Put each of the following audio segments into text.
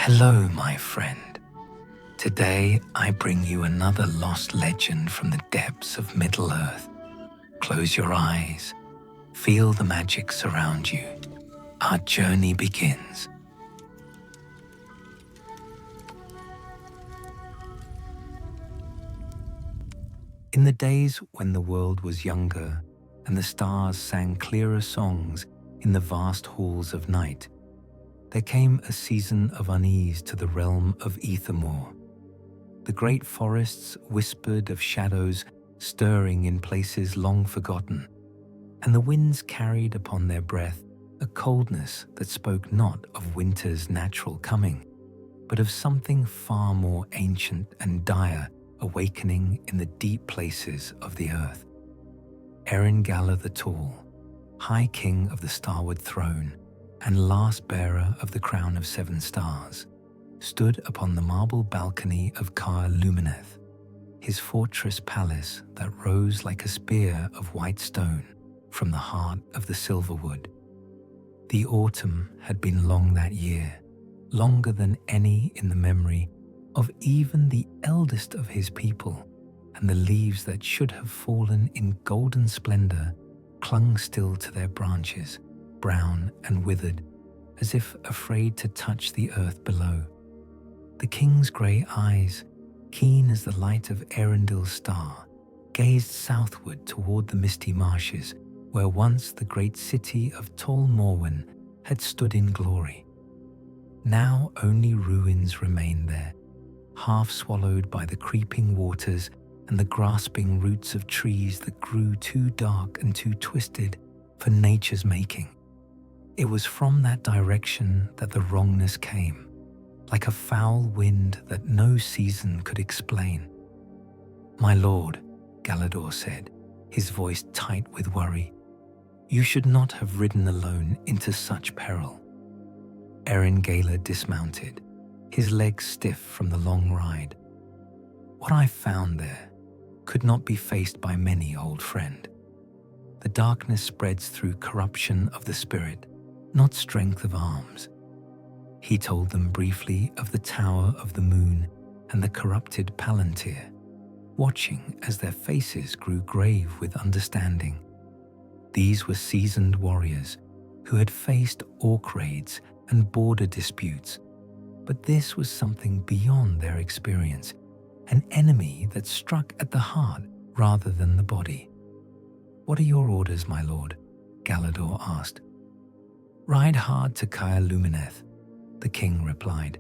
Hello, my friend. Today I bring you another lost legend from the depths of Middle-earth. Close your eyes, feel the magic surround you. Our journey begins. In the days when the world was younger and the stars sang clearer songs in the vast halls of night, there came a season of unease to the realm of Ethermore. The great forests whispered of shadows stirring in places long forgotten, and the winds carried upon their breath a coldness that spoke not of winter's natural coming, but of something far more ancient and dire awakening in the deep places of the earth. Gil-galad the Tall, High King of the Starward Throne, and last bearer of the crown of 7 stars, stood upon the marble balcony of Númenor, his fortress palace that rose like a spear of white stone from the heart of the silver wood. The autumn had been long that year, longer than any in the memory of even the eldest of his people, and the leaves that should have fallen in golden splendor clung still to their branches, brown and withered, as if afraid to touch the earth below. The king's grey eyes, keen as the light of Eärendil's star, gazed southward toward the misty marshes where once the great city of Tol Morwen had stood in glory. Now only ruins remained there, half swallowed by the creeping waters and the grasping roots of trees that grew too dark and too twisted for nature's making. It was from that direction that the wrongness came, like a foul wind that no season could explain. "My lord," Galador said, his voice tight with worry, "you should not have ridden alone into such peril." Gil-galad dismounted, his legs stiff from the long ride. "What I found there could not be faced by many, old friend. The darkness spreads through corruption of the spirit, not strength of arms." He told them briefly of the Tower of the Moon and the corrupted Palantir, watching as their faces grew grave with understanding. These were seasoned warriors who had faced orc raids and border disputes, but this was something beyond their experience, an enemy that struck at the heart rather than the body. "What are your orders, my lord?" Galador asked. "Ride hard to Númenor," the king replied.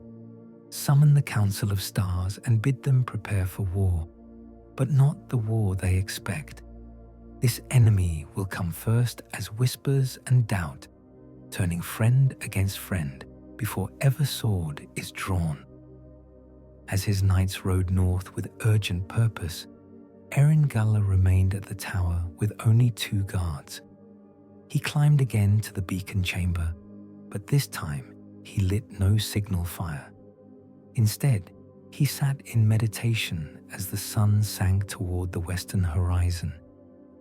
"Summon the Council of Stars and bid them prepare for war, but not the war they expect. This enemy will come first as whispers and doubt, turning friend against friend before ever sword is drawn." As his knights rode north with urgent purpose, Gil-galad remained at the tower with only 2 guards. He climbed again to the beacon chamber, but this time he lit no signal fire. Instead, he sat in meditation as the sun sank toward the western horizon,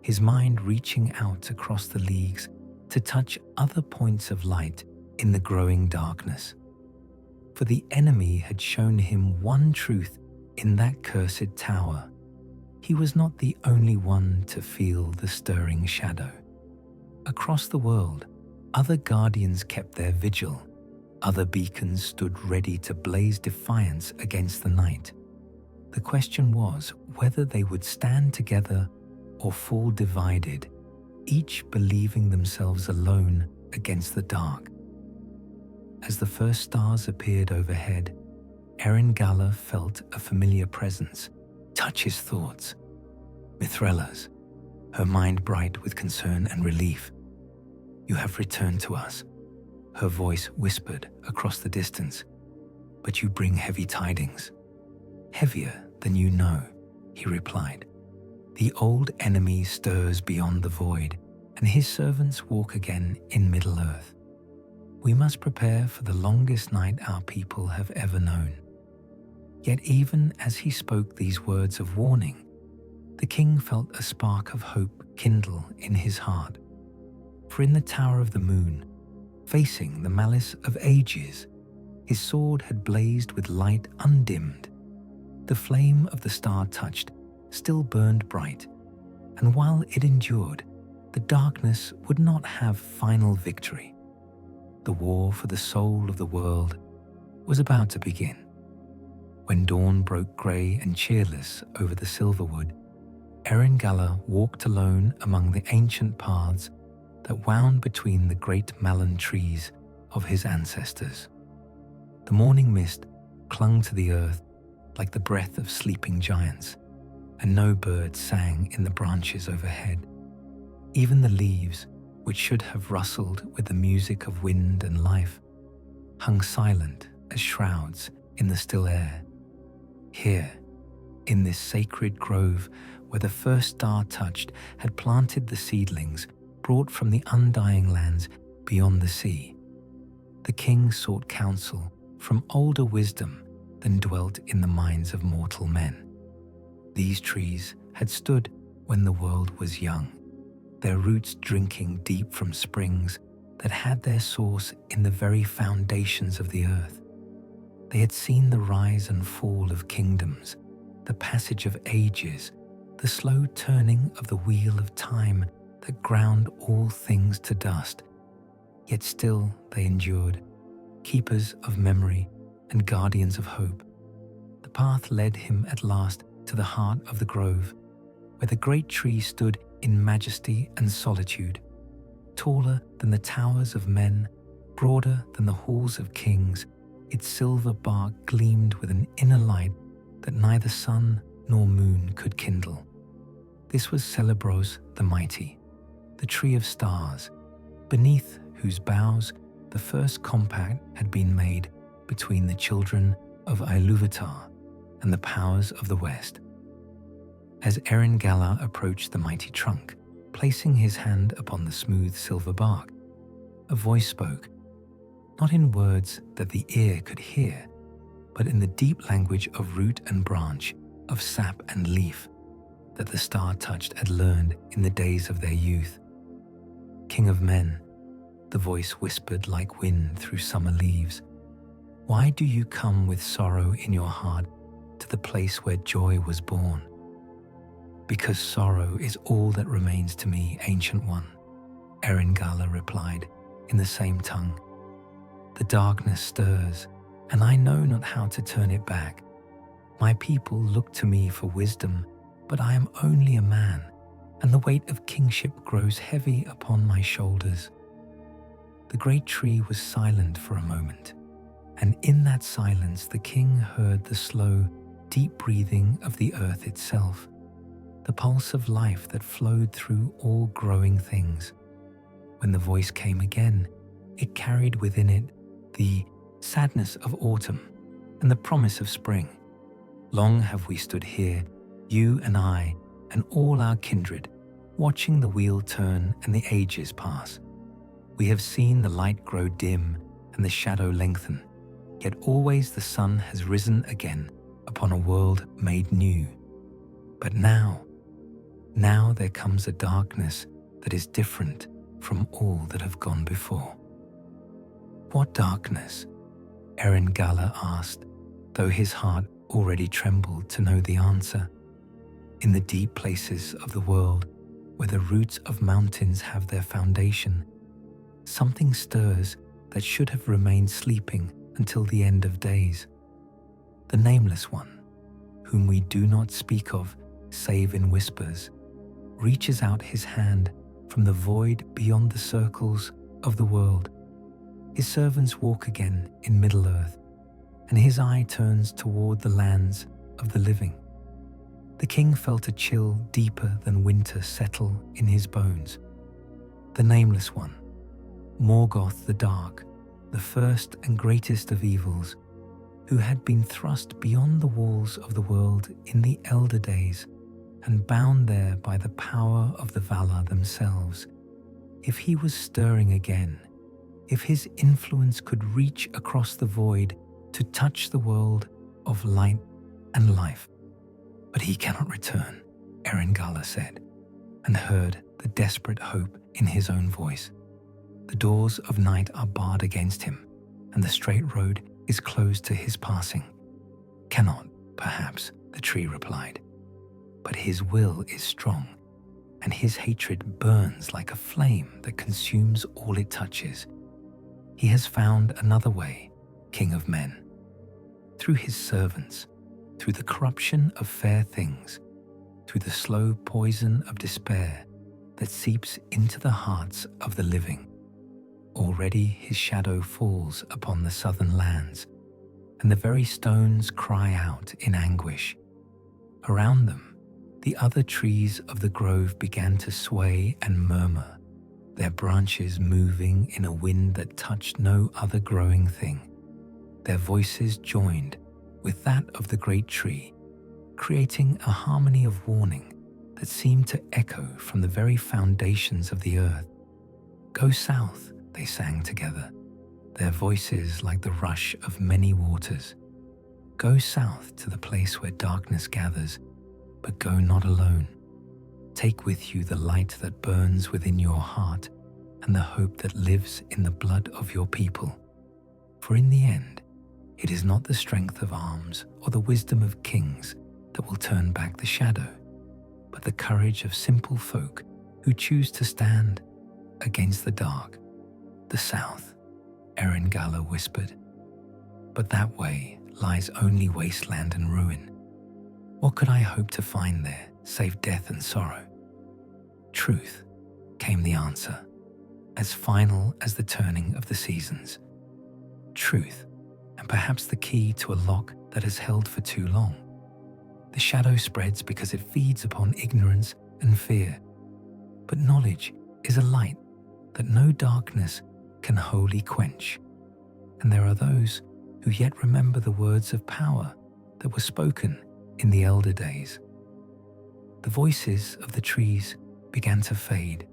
his mind reaching out across the leagues to touch other points of light in the growing darkness. For the enemy had shown him one truth in that cursed tower. He was not the only one to feel the stirring shadow. Across the world, other guardians kept their vigil. Other beacons stood ready to blaze defiance against the night. The question was whether they would stand together or fall divided, each believing themselves alone against the dark. As the first stars appeared overhead, Gil-galad felt a familiar presence touch his thoughts. Mithrella's, her mind bright with concern and relief. "You have returned to us," her voice whispered across the distance. "But you bring heavy tidings." "Heavier than you know," he replied. "The old enemy stirs beyond the void, and his servants walk again in Middle-earth. We must prepare for the longest night our people have ever known." Yet even as he spoke these words of warning, the king felt a spark of hope kindle in his heart. For in the Tower of the Moon, facing the malice of ages, His sword had blazed with light undimmed. The flame of the star-touched still burned bright, and while it endured, the darkness would not have final victory. The war for the soul of the world was about to begin. When dawn broke grey and cheerless over the Silverwood, Erengala walked alone among the ancient paths that wound between the great malon trees of his ancestors. The morning mist clung to the earth like the breath of sleeping giants, and no bird sang in the branches overhead. Even the leaves, which should have rustled with the music of wind and life, hung silent as shrouds in the still air. Here, in this sacred grove where the first star-touched had planted the seedlings brought from the undying lands beyond the sea, the king sought counsel from older wisdom than dwelt in the minds of mortal men. These trees had stood when the world was young, their roots drinking deep from springs that had their source in the very foundations of the earth. They had seen the rise and fall of kingdoms, the passage of ages, the slow turning of the wheel of time that ground all things to dust. Yet still they endured, keepers of memory and guardians of hope. The path led him at last to the heart of the grove, where the great tree stood in majesty and solitude, taller than the towers of men, broader than the halls of kings. Its silver bark gleamed with an inner light that neither sun nor moon could kindle. This was Celebros the Mighty, the tree of stars, beneath whose boughs the first compact had been made between the children of Ilúvatar and the powers of the West. As Erengala approached the mighty trunk, placing his hand upon the smooth silver bark, a voice spoke, not in words that the ear could hear, but in the deep language of root and branch, of sap and leaf, that the star-touched had learned in the days of their youth. King of men, the voice whispered like wind through summer leaves, why do you come with sorrow in your heart to the place where joy was born? Because sorrow is all that remains to me, Ancient One, Erengala replied in the same tongue. The darkness stirs, and I know not how to turn it back. My people look to me for wisdom, but I am only a man, and the weight of kingship grows heavy upon my shoulders. The great tree was silent for a moment, and in that silence the king heard the slow, deep breathing of the earth itself, the pulse of life that flowed through all growing things. When the voice came again, it carried within it the sadness of autumn and the promise of spring. Long have we stood here, you and I, and all our kindred, watching the wheel turn and the ages pass. We have seen the light grow dim and the shadow lengthen, yet always the sun has risen again upon a world made new. But now there comes a darkness that is different from all that have gone before. What darkness? Erengala asked, though his heart already trembled to know the answer. In the deep places of the world, where the roots of mountains have their foundation, something stirs that should have remained sleeping until the end of days. The Nameless One, whom we do not speak of save in whispers, reaches out his hand from the void beyond the circles of the world. His servants walk again in Middle-earth, and his eye turns toward the lands of the living. The king felt a chill deeper than winter settle in his bones. The Nameless One, Morgoth the Dark, the first and greatest of evils, who had been thrust beyond the walls of the world in the elder days and bound there by the power of the Valar themselves. If he was stirring again, if his influence could reach across the void to touch the world of light and life. But he cannot return, Erengala said, and heard the desperate hope in his own voice. The doors of night are barred against him, and the straight road is closed to his passing. Cannot, perhaps, the tree replied. But his will is strong, and his hatred burns like a flame that consumes all it touches. He has found another way, King of Men. Through his servants, through the corruption of fair things, through the slow poison of despair that seeps into the hearts of the living. Already his shadow falls upon the southern lands, and the very stones cry out in anguish. Around them, the other trees of the grove began to sway and murmur, their branches moving in a wind that touched no other growing thing. Their voices joined with that of the great tree, creating a harmony of warning that seemed to echo from the very foundations of the earth. Go south, they sang together, their voices like the rush of many waters. Go south to the place where darkness gathers, but go not alone. Take with you the light that burns within your heart and the hope that lives in the blood of your people. For in the end, it is not the strength of arms or the wisdom of kings that will turn back the shadow, but the courage of simple folk who choose to stand against the dark. The south, Erengala whispered. But that way lies only wasteland and ruin. What could I hope to find there save death and sorrow? Truth, came the answer, as final as the turning of the seasons. Truth, and perhaps the key to a lock that has held for too long. The shadow spreads because it feeds upon ignorance and fear, but knowledge is a light that no darkness can wholly quench, and there are those who yet remember the words of power that were spoken in the elder days. The voices of the trees began to fade,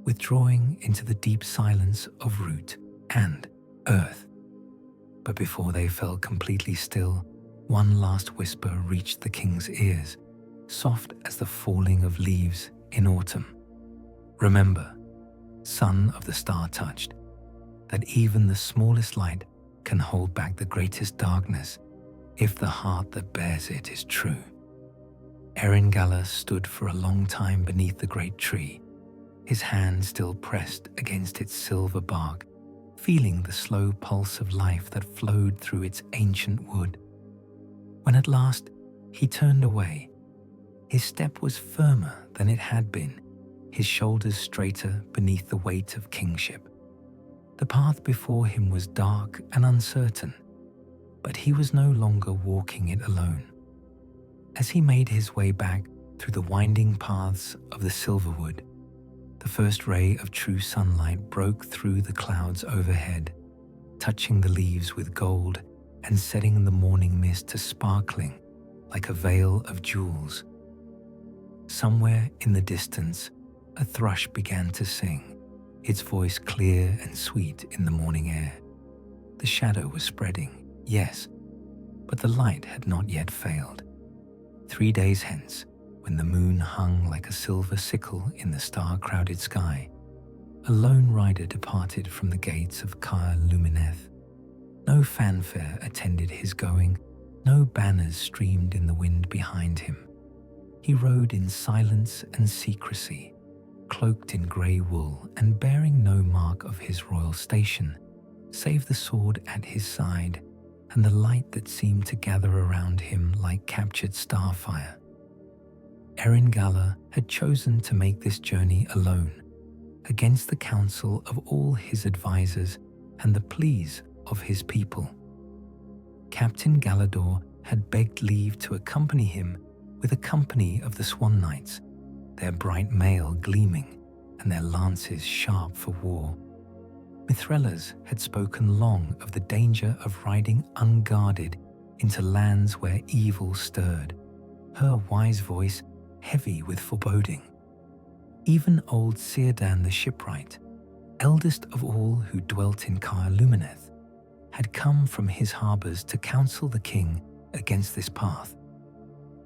withdrawing into the deep silence of root and earth. But before they fell completely still, one last whisper reached the king's ears, soft as the falling of leaves in autumn. Remember, son of the star-touched, that even the smallest light can hold back the greatest darkness if the heart that bears it is true. Erengala stood for a long time beneath the great tree, his hand still pressed against its silver bark, feeling the slow pulse of life that flowed through its ancient wood. When at last he turned away, his step was firmer than it had been, his shoulders straighter beneath the weight of kingship. The path before him was dark and uncertain, but he was no longer walking it alone. As he made his way back through the winding paths of the silverwood, the first ray of true sunlight broke through the clouds overhead, touching the leaves with gold and setting the morning mist to sparkling like a veil of jewels. Somewhere in the distance, a thrush began to sing, its voice clear and sweet in the morning air. The shadow was spreading, yes, but the light had not yet failed. 3 days hence, when the moon hung like a silver sickle in the star-crowded sky, a lone rider departed from the gates of Caer Lumineth. No fanfare attended his going, no banners streamed in the wind behind him. He rode in silence and secrecy, cloaked in grey wool and bearing no mark of his royal station, save the sword at his side and the light that seemed to gather around him like captured starfire. Erengala had chosen to make this journey alone, against the counsel of all his advisors and the pleas of his people. Captain Galador had begged leave to accompany him with a company of the Swan Knights, their bright mail gleaming and their lances sharp for war. Mithrellas had spoken long of the danger of riding unguarded into lands where evil stirred, her wise voice heavy with foreboding. Even old Círdan the shipwright, eldest of all who dwelt in Caer Lumineth, had come from his harbours to counsel the king against this path.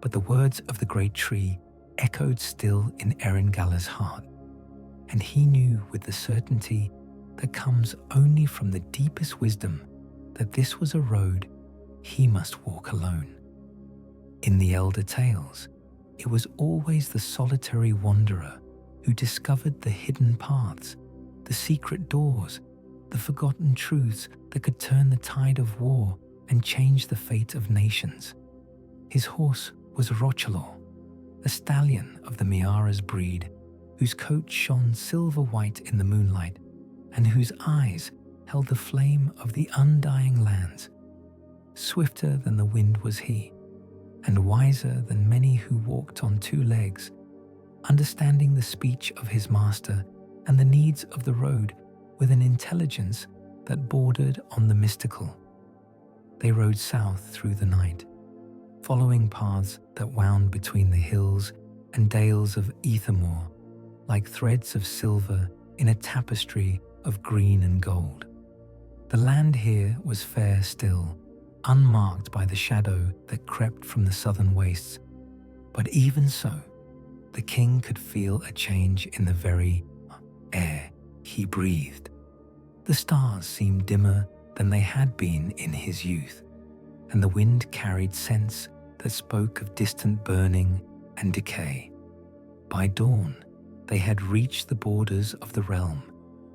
But the words of the great tree echoed still in Erengala's heart, and he knew with the certainty that comes only from the deepest wisdom that this was a road he must walk alone. In the elder tales, it was always the solitary wanderer who discovered the hidden paths, the secret doors, the forgotten truths that could turn the tide of war and change the fate of nations. His horse was Rochelor, a stallion of the Miara's breed, whose coat shone silver-white in the moonlight and whose eyes held the flame of the undying lands. Swifter than the wind was he, and wiser than many who walked on two legs, understanding the speech of his master and the needs of the road with an intelligence that bordered on the mystical. They rode south through the night, following paths that wound between the hills and dales of Ethermoor, like threads of silver in a tapestry of green and gold. The land here was fair still, unmarked by the shadow that crept from the southern wastes, but even so, the king could feel a change in the very air he breathed. The stars seemed dimmer than they had been in his youth, and the wind carried scents that spoke of distant burning and decay. By dawn, they had reached the borders of the realm,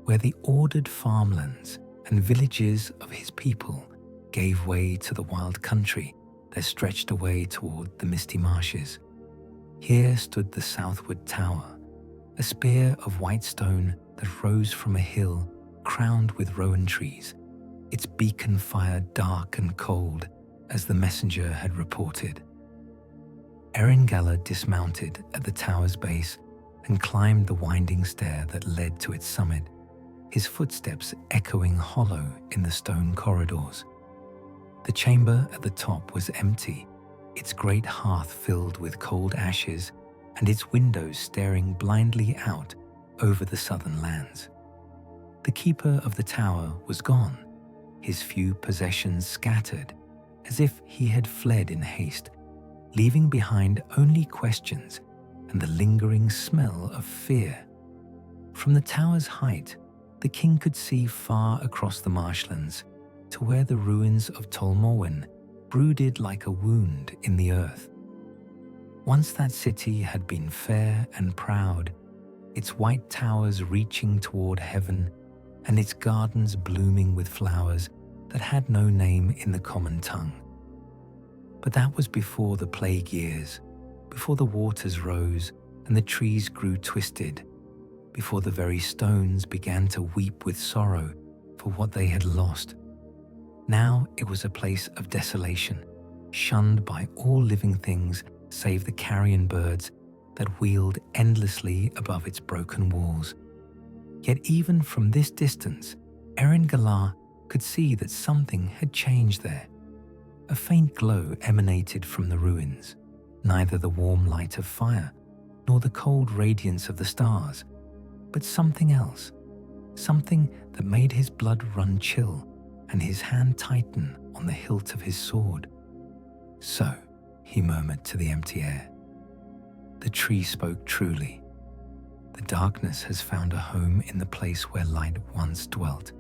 where the ordered farmlands and villages of his people gave way to the wild country that stretched away toward the misty marshes. Here stood the southward tower, a spear of white stone that rose from a hill crowned with rowan trees, its beacon fire dark and cold as the messenger had reported. Gil-galad dismounted at the tower's base and climbed the winding stair that led to its summit, his footsteps echoing hollow in the stone corridors. The chamber at the top was empty, its great hearth filled with cold ashes and its windows staring blindly out over the southern lands. The keeper of the tower was gone, his few possessions scattered, as if he had fled in haste, leaving behind only questions and the lingering smell of fear. From the tower's height, the king could see far across the marshlands to where the ruins of Tol Morwen brooded like a wound in the earth. Once that city had been fair and proud, its white towers reaching toward heaven and its gardens blooming with flowers that had no name in the common tongue. But that was before the plague years, before the waters rose and the trees grew twisted, before the very stones began to weep with sorrow for what they had lost. Now it was a place of desolation, shunned by all living things save the carrion birds that wheeled endlessly above its broken walls. Yet even from this distance, Gil-galad could see that something had changed there. A faint glow emanated from the ruins, neither the warm light of fire nor the cold radiance of the stars, but something else, something that made his blood run chill and his hand tighten on the hilt of his sword. "So," he murmured to the empty air, "the tree spoke truly. The darkness has found a home in the place where light once dwelt."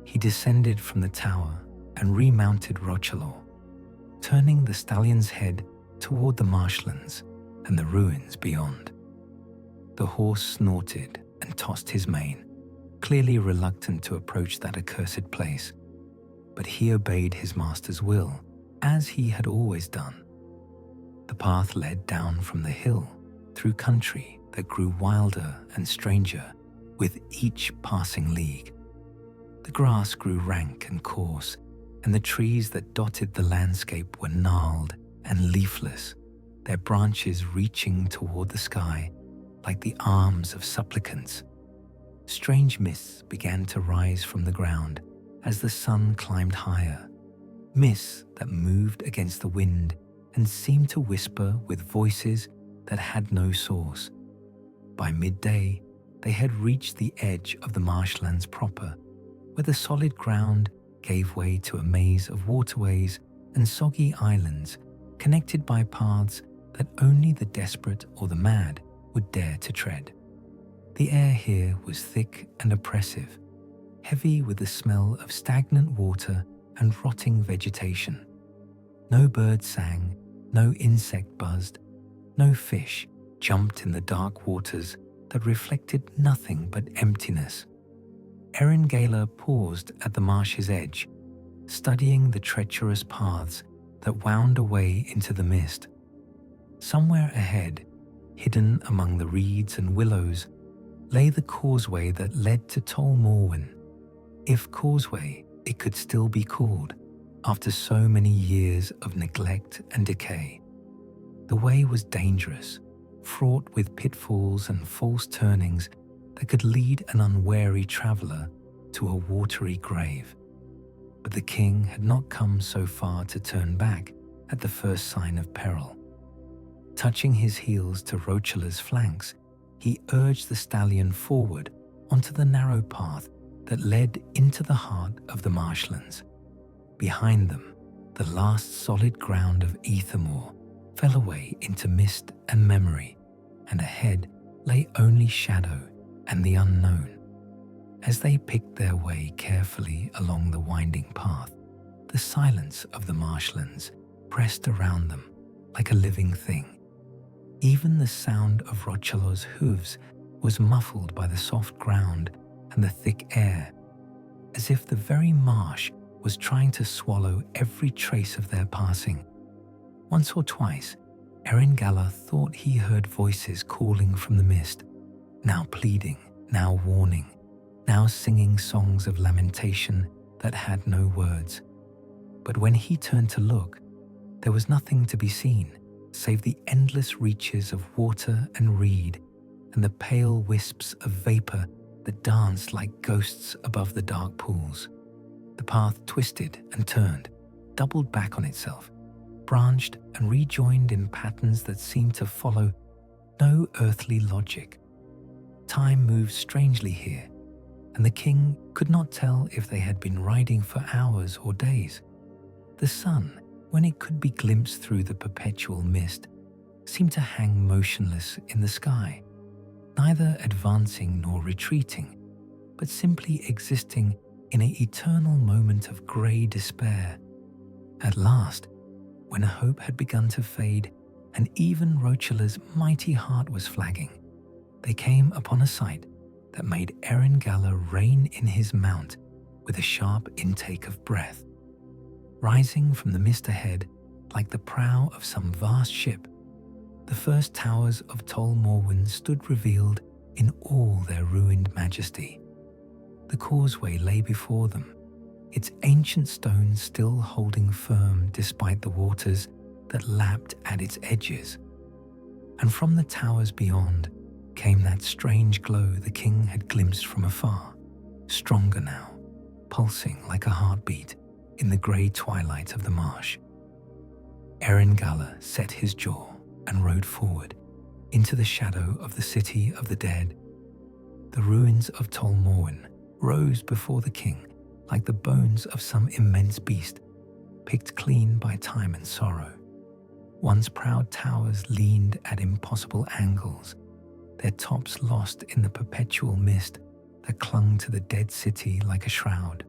He descended from the tower and remounted Rochelor, turning the stallion's head toward the marshlands and the ruins beyond. The horse snorted and tossed his mane, clearly reluctant to approach that accursed place, but he obeyed his master's will, as he had always done. The path led down from the hill, through country that grew wilder and stranger with each passing league. The grass grew rank and coarse, and the trees that dotted the landscape were gnarled and leafless, their branches reaching toward the sky like the arms of supplicants. Strange mists began to rise from the ground as the sun climbed higher, mists that moved against the wind and seemed to whisper with voices that had no source. By midday, they had reached the edge of the marshlands proper, where the solid ground gave way to a maze of waterways and soggy islands connected by paths that only the desperate or the mad would dare to tread. The air here was thick and oppressive, heavy with the smell of stagnant water and rotting vegetation. No bird sang, no insect buzzed, no fish jumped in the dark waters that reflected nothing but emptiness. Erengala paused at the marsh's edge, studying the treacherous paths that wound away into the mist. Somewhere ahead, hidden among the reeds and willows, lay the causeway that led to Tol Morwen. If causeway it could still be called after so many years of neglect and decay. The way was dangerous, fraught with pitfalls and false turnings that could lead an unwary traveller to a watery grave. But the king had not come so far to turn back at the first sign of peril. Touching his heels to Rochela's flanks, he urged the stallion forward onto the narrow path that led into the heart of the marshlands. Behind them, the last solid ground of Ethermoor fell away into mist and memory, and ahead lay only shadow and the unknown. As they picked their way carefully along the winding path, the silence of the marshlands pressed around them like a living thing. Even the sound of Rochela's hooves was muffled by the soft ground and the thick air, as if the very marsh was trying to swallow every trace of their passing. Once or twice, Erengala thought he heard voices calling from the mist, now pleading, now warning, now singing songs of lamentation that had no words. But when he turned to look, there was nothing to be seen save the endless reaches of water and reed and the pale wisps of vapor that danced like ghosts above the dark pools. The path twisted and turned, doubled back on itself, branched and rejoined in patterns that seemed to follow no earthly logic. Time moved strangely here, and the king could not tell if they had been riding for hours or days. The sun, when it could be glimpsed through the perpetual mist, seemed to hang motionless in the sky, neither advancing nor retreating, but simply existing in an eternal moment of grey despair. At last, when hope had begun to fade and even Rochela's mighty heart was flagging, they came upon a sight that made Erengala rein in his mount with a sharp intake of breath. Rising from the mist ahead, like the prow of some vast ship, the first towers of Tol Morwen stood revealed in all their ruined majesty. The causeway lay before them, its ancient stones still holding firm despite the waters that lapped at its edges. And from the towers beyond came that strange glow the king had glimpsed from afar, stronger now, pulsing like a heartbeat in the grey twilight of the marsh. Erengala set his jaw and rode forward into the shadow of the city of the dead. The ruins of Tol Morwen rose before the king like the bones of some immense beast, picked clean by time and sorrow. Once proud towers leaned at impossible angles, their tops lost in the perpetual mist that clung to the dead city like a shroud.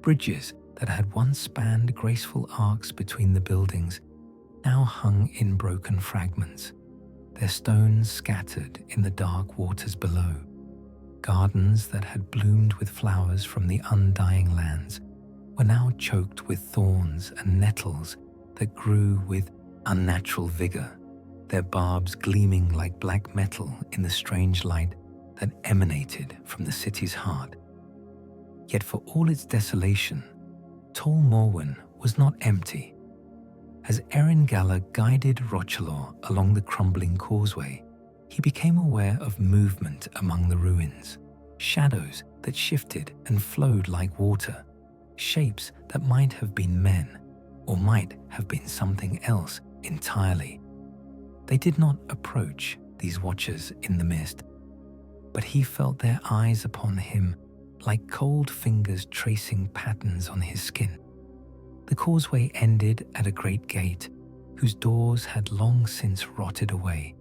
Bridges that had once spanned graceful arcs between the buildings now hung in broken fragments, their stones scattered in the dark waters below. Gardens that had bloomed with flowers from the undying lands were now choked with thorns and nettles that grew with unnatural vigor, their barbs gleaming like black metal in the strange light that emanated from the city's heart. Yet for all its desolation, Tol Morwen was not empty. As Erengala guided Rochelaw along the crumbling causeway, he became aware of movement among the ruins, shadows that shifted and flowed like water, shapes that might have been men or might have been something else entirely. They did not approach, these watchers in the mist, but he felt their eyes upon him like cold fingers tracing patterns on his skin. The causeway ended at a great gate whose doors had long since rotted away,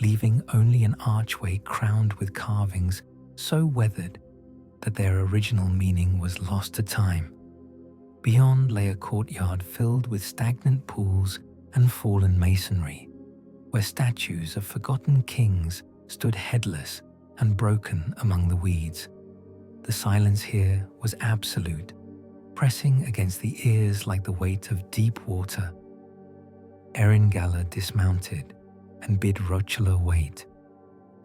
leaving only an archway crowned with carvings so weathered that their original meaning was lost to time. Beyond lay a courtyard filled with stagnant pools and fallen masonry, where statues of forgotten kings stood headless and broken among the weeds. The silence here was absolute, pressing against the ears like the weight of deep water. Gil-galad dismounted and bid Rochula wait,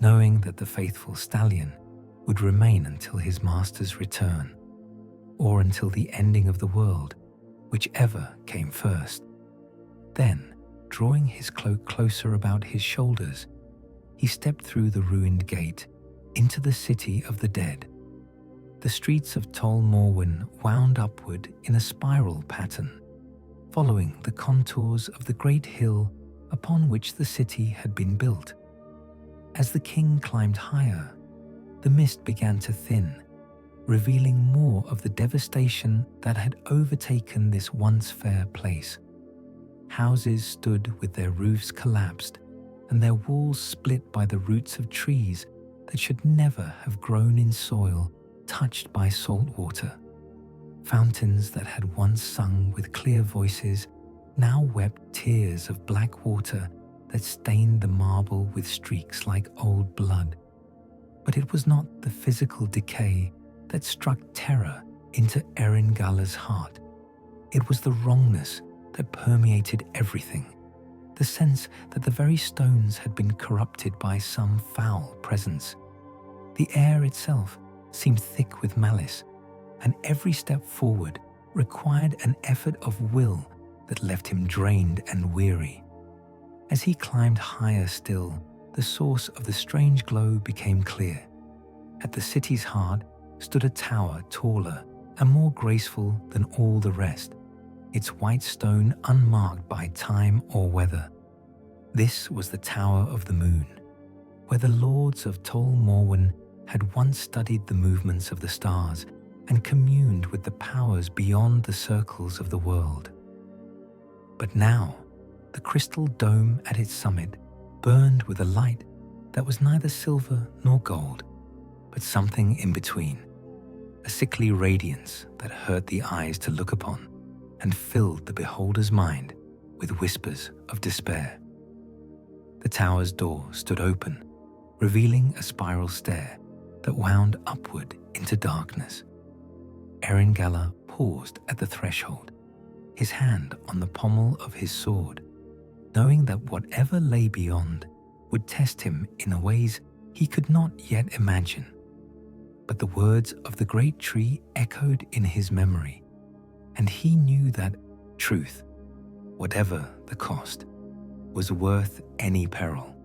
knowing that the faithful stallion would remain until his master's return, or until the ending of the world, whichever came first. Then, drawing his cloak closer about his shoulders, he stepped through the ruined gate into the city of the dead. The streets of Tol Morwen wound upward in a spiral pattern, following the contours of the great hill upon which the city had been built. As the king climbed higher, the mist began to thin, revealing more of the devastation that had overtaken this once fair place. Houses stood with their roofs collapsed and their walls split by the roots of trees that should never have grown in soil touched by salt water. Fountains that had once sung with clear voices now wept tears of black water that stained the marble with streaks like old blood. But it was not the physical decay that struck terror into Gil-galad's heart. It was the wrongness that permeated everything, the sense that the very stones had been corrupted by some foul presence. The air itself seemed thick with malice, and every step forward required an effort of will that left him drained and weary. As he climbed higher still, the source of the strange glow became clear. At the city's heart stood a tower taller and more graceful than all the rest, its white stone unmarked by time or weather. This was the Tower of the Moon, where the lords of Tol Morwen had once studied the movements of the stars and communed with the powers beyond the circles of the world. But now, the crystal dome at its summit burned with a light that was neither silver nor gold, but something in between, a sickly radiance that hurt the eyes to look upon and filled the beholder's mind with whispers of despair. The tower's door stood open, revealing a spiral stair that wound upward into darkness. Gil-galad paused at the threshold, his hand on the pommel of his sword, knowing that whatever lay beyond would test him in ways he could not yet imagine. But the words of the great tree echoed in his memory, and he knew that truth, whatever the cost, was worth any peril.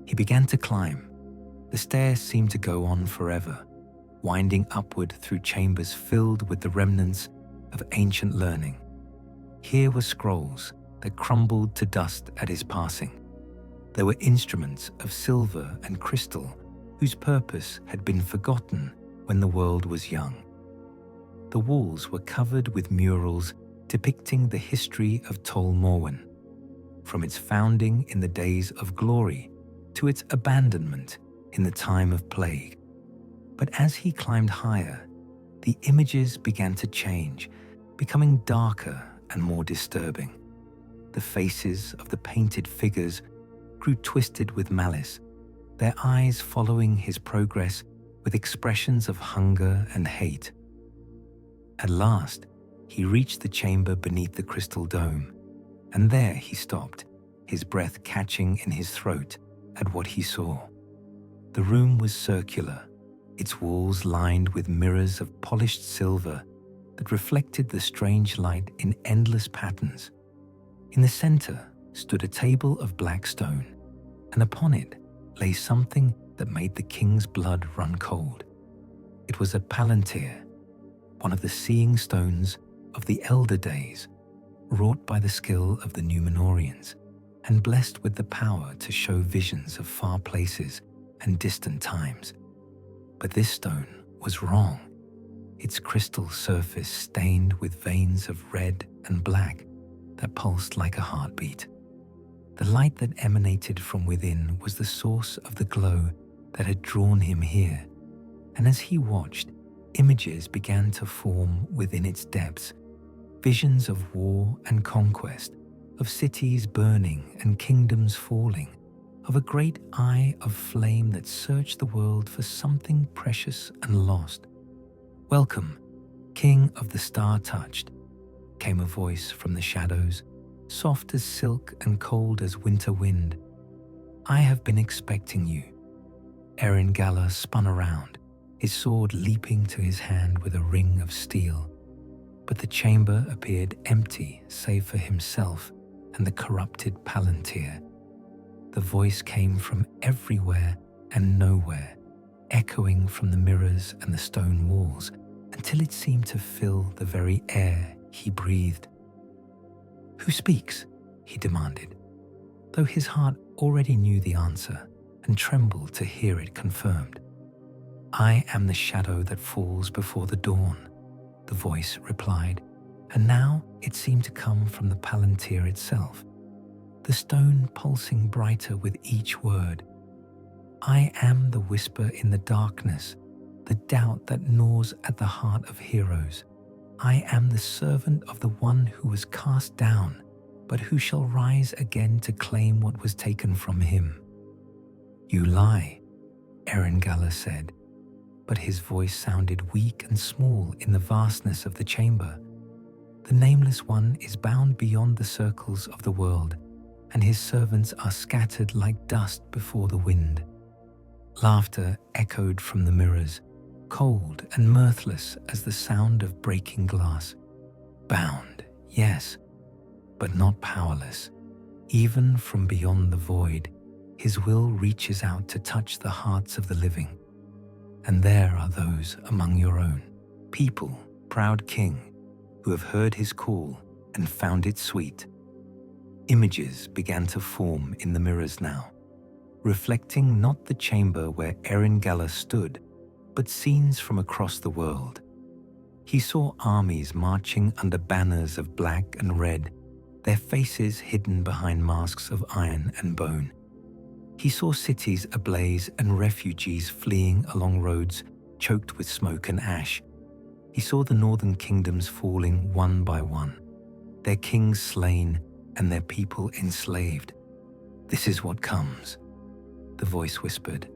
He began to climb. The stairs seemed to go on forever, winding upward through chambers filled with the remnants of ancient learning. Here were scrolls that crumbled to dust at his passing. There were instruments of silver and crystal whose purpose had been forgotten when the world was young. The walls were covered with murals depicting the history of Tol Morwen, from its founding in the days of glory to its abandonment in the time of plague. But as he climbed higher, the images began to change, becoming darker and more disturbing. The faces of the painted figures grew twisted with malice, their eyes following his progress with expressions of hunger and hate. At last, he reached the chamber beneath the crystal dome, and there he stopped, his breath catching in his throat at what he saw. The room was circular, its walls lined with mirrors of polished silver that reflected the strange light in endless patterns. In the center stood a table of black stone, and upon it lay something that made the king's blood run cold. It was a palantir, one of the seeing stones of the elder days, wrought by the skill of the Númenorians and blessed with the power to show visions of far places and distant times. But this stone was wrong, its crystal surface stained with veins of red and black that pulsed like a heartbeat. The light that emanated from within was the source of the glow that had drawn him here, and as he watched, images began to form within its depths, visions of war and conquest, of cities burning and kingdoms falling, of a great eye of flame that searched the world for something precious and lost. "Welcome, King of the Star-Touched," came a voice from the shadows, soft as silk and cold as winter wind. "I have been expecting you." Gil-galad spun around, his sword leaping to his hand with a ring of steel. But the chamber appeared empty save for himself and the corrupted Palantir. The voice came from everywhere and nowhere, echoing from the mirrors and the stone walls, until it seemed to fill the very air he breathed. "Who speaks?" he demanded, though his heart already knew the answer and trembled to hear it confirmed. "I am the shadow that falls before the dawn," the voice replied, and now it seemed to come from the Palantir itself, the stone pulsing brighter with each word. "I am the whisper in the darkness, the doubt that gnaws at the heart of heroes. I am the servant of the one who was cast down, but who shall rise again to claim what was taken from him." "You lie," Gil-galad said, but his voice sounded weak and small in the vastness of the chamber. "The Nameless One is bound beyond the circles of the world, and his servants are scattered like dust before the wind." Laughter echoed from the mirrors, cold and mirthless as the sound of breaking glass. "Bound, yes, but not powerless. Even from beyond the void, his will reaches out to touch the hearts of the living. And there are those among your own, people, proud king, who have heard his call and found it sweet." Images began to form in the mirrors now, reflecting not the chamber where Gil-galad stood, but scenes from across the world. He saw armies marching under banners of black and red, their faces hidden behind masks of iron and bone. He saw cities ablaze and refugees fleeing along roads choked with smoke and ash. He saw the northern kingdoms falling one by one, their kings slain and their people enslaved. "This is what comes," the voice whispered,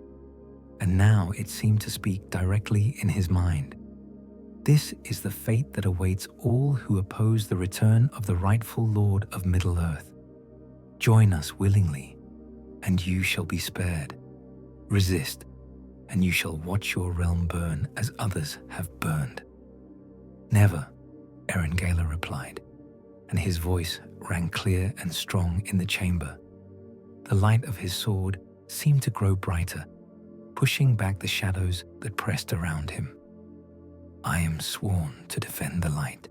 and now it seemed to speak directly in his mind. "This is the fate that awaits all who oppose the return of the rightful Lord of Middle-earth. Join us willingly, and you shall be spared. Resist, and you shall watch your realm burn as others have burned." "Never," Gil-galad replied, and his voice rang clear and strong in the chamber. The light of his sword seemed to grow brighter, pushing back the shadows that pressed around him. "I am sworn to defend the light,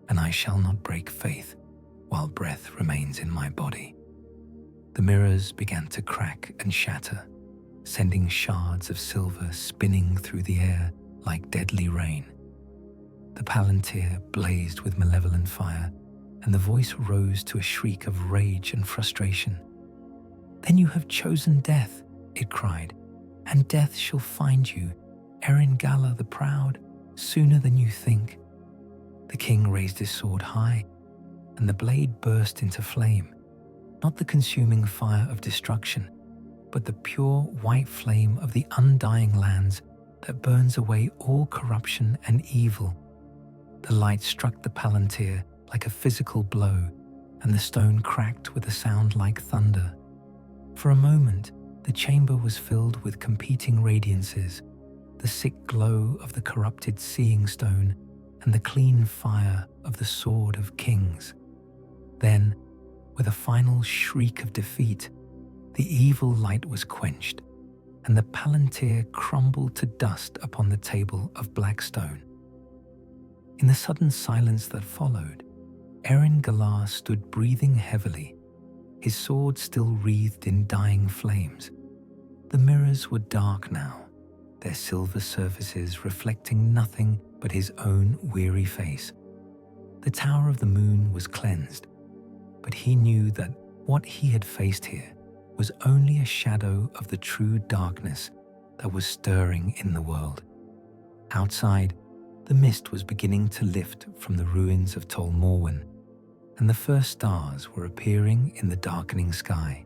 and I shall not break faith while breath remains in my body." The mirrors began to crack and shatter, sending shards of silver spinning through the air like deadly rain. The Palantir blazed with malevolent fire, and the voice rose to a shriek of rage and frustration. "Then you have chosen death," it cried, "and death shall find you, Gil-galad the Proud, sooner than you think." The king raised his sword high, and the blade burst into flame, not the consuming fire of destruction, but the pure white flame of the undying lands that burns away all corruption and evil. The light struck the Palantir like a physical blow, and the stone cracked with a sound like thunder. For a moment, the chamber was filled with competing radiances, the sick glow of the corrupted seeing stone and the clean fire of the Sword of Kings. Then, with a final shriek of defeat, the evil light was quenched, and the Palantir crumbled to dust upon the table of black stone. In the sudden silence that followed, Gil-galad stood breathing heavily, his sword still wreathed in dying flames. The mirrors were dark now, their silver surfaces reflecting nothing but his own weary face. The Tower of the Moon was cleansed, but he knew that what he had faced here was only a shadow of the true darkness that was stirring in the world. Outside, The mist was beginning to lift from the ruins of Tol Morwen, and the first stars were appearing in the darkening sky.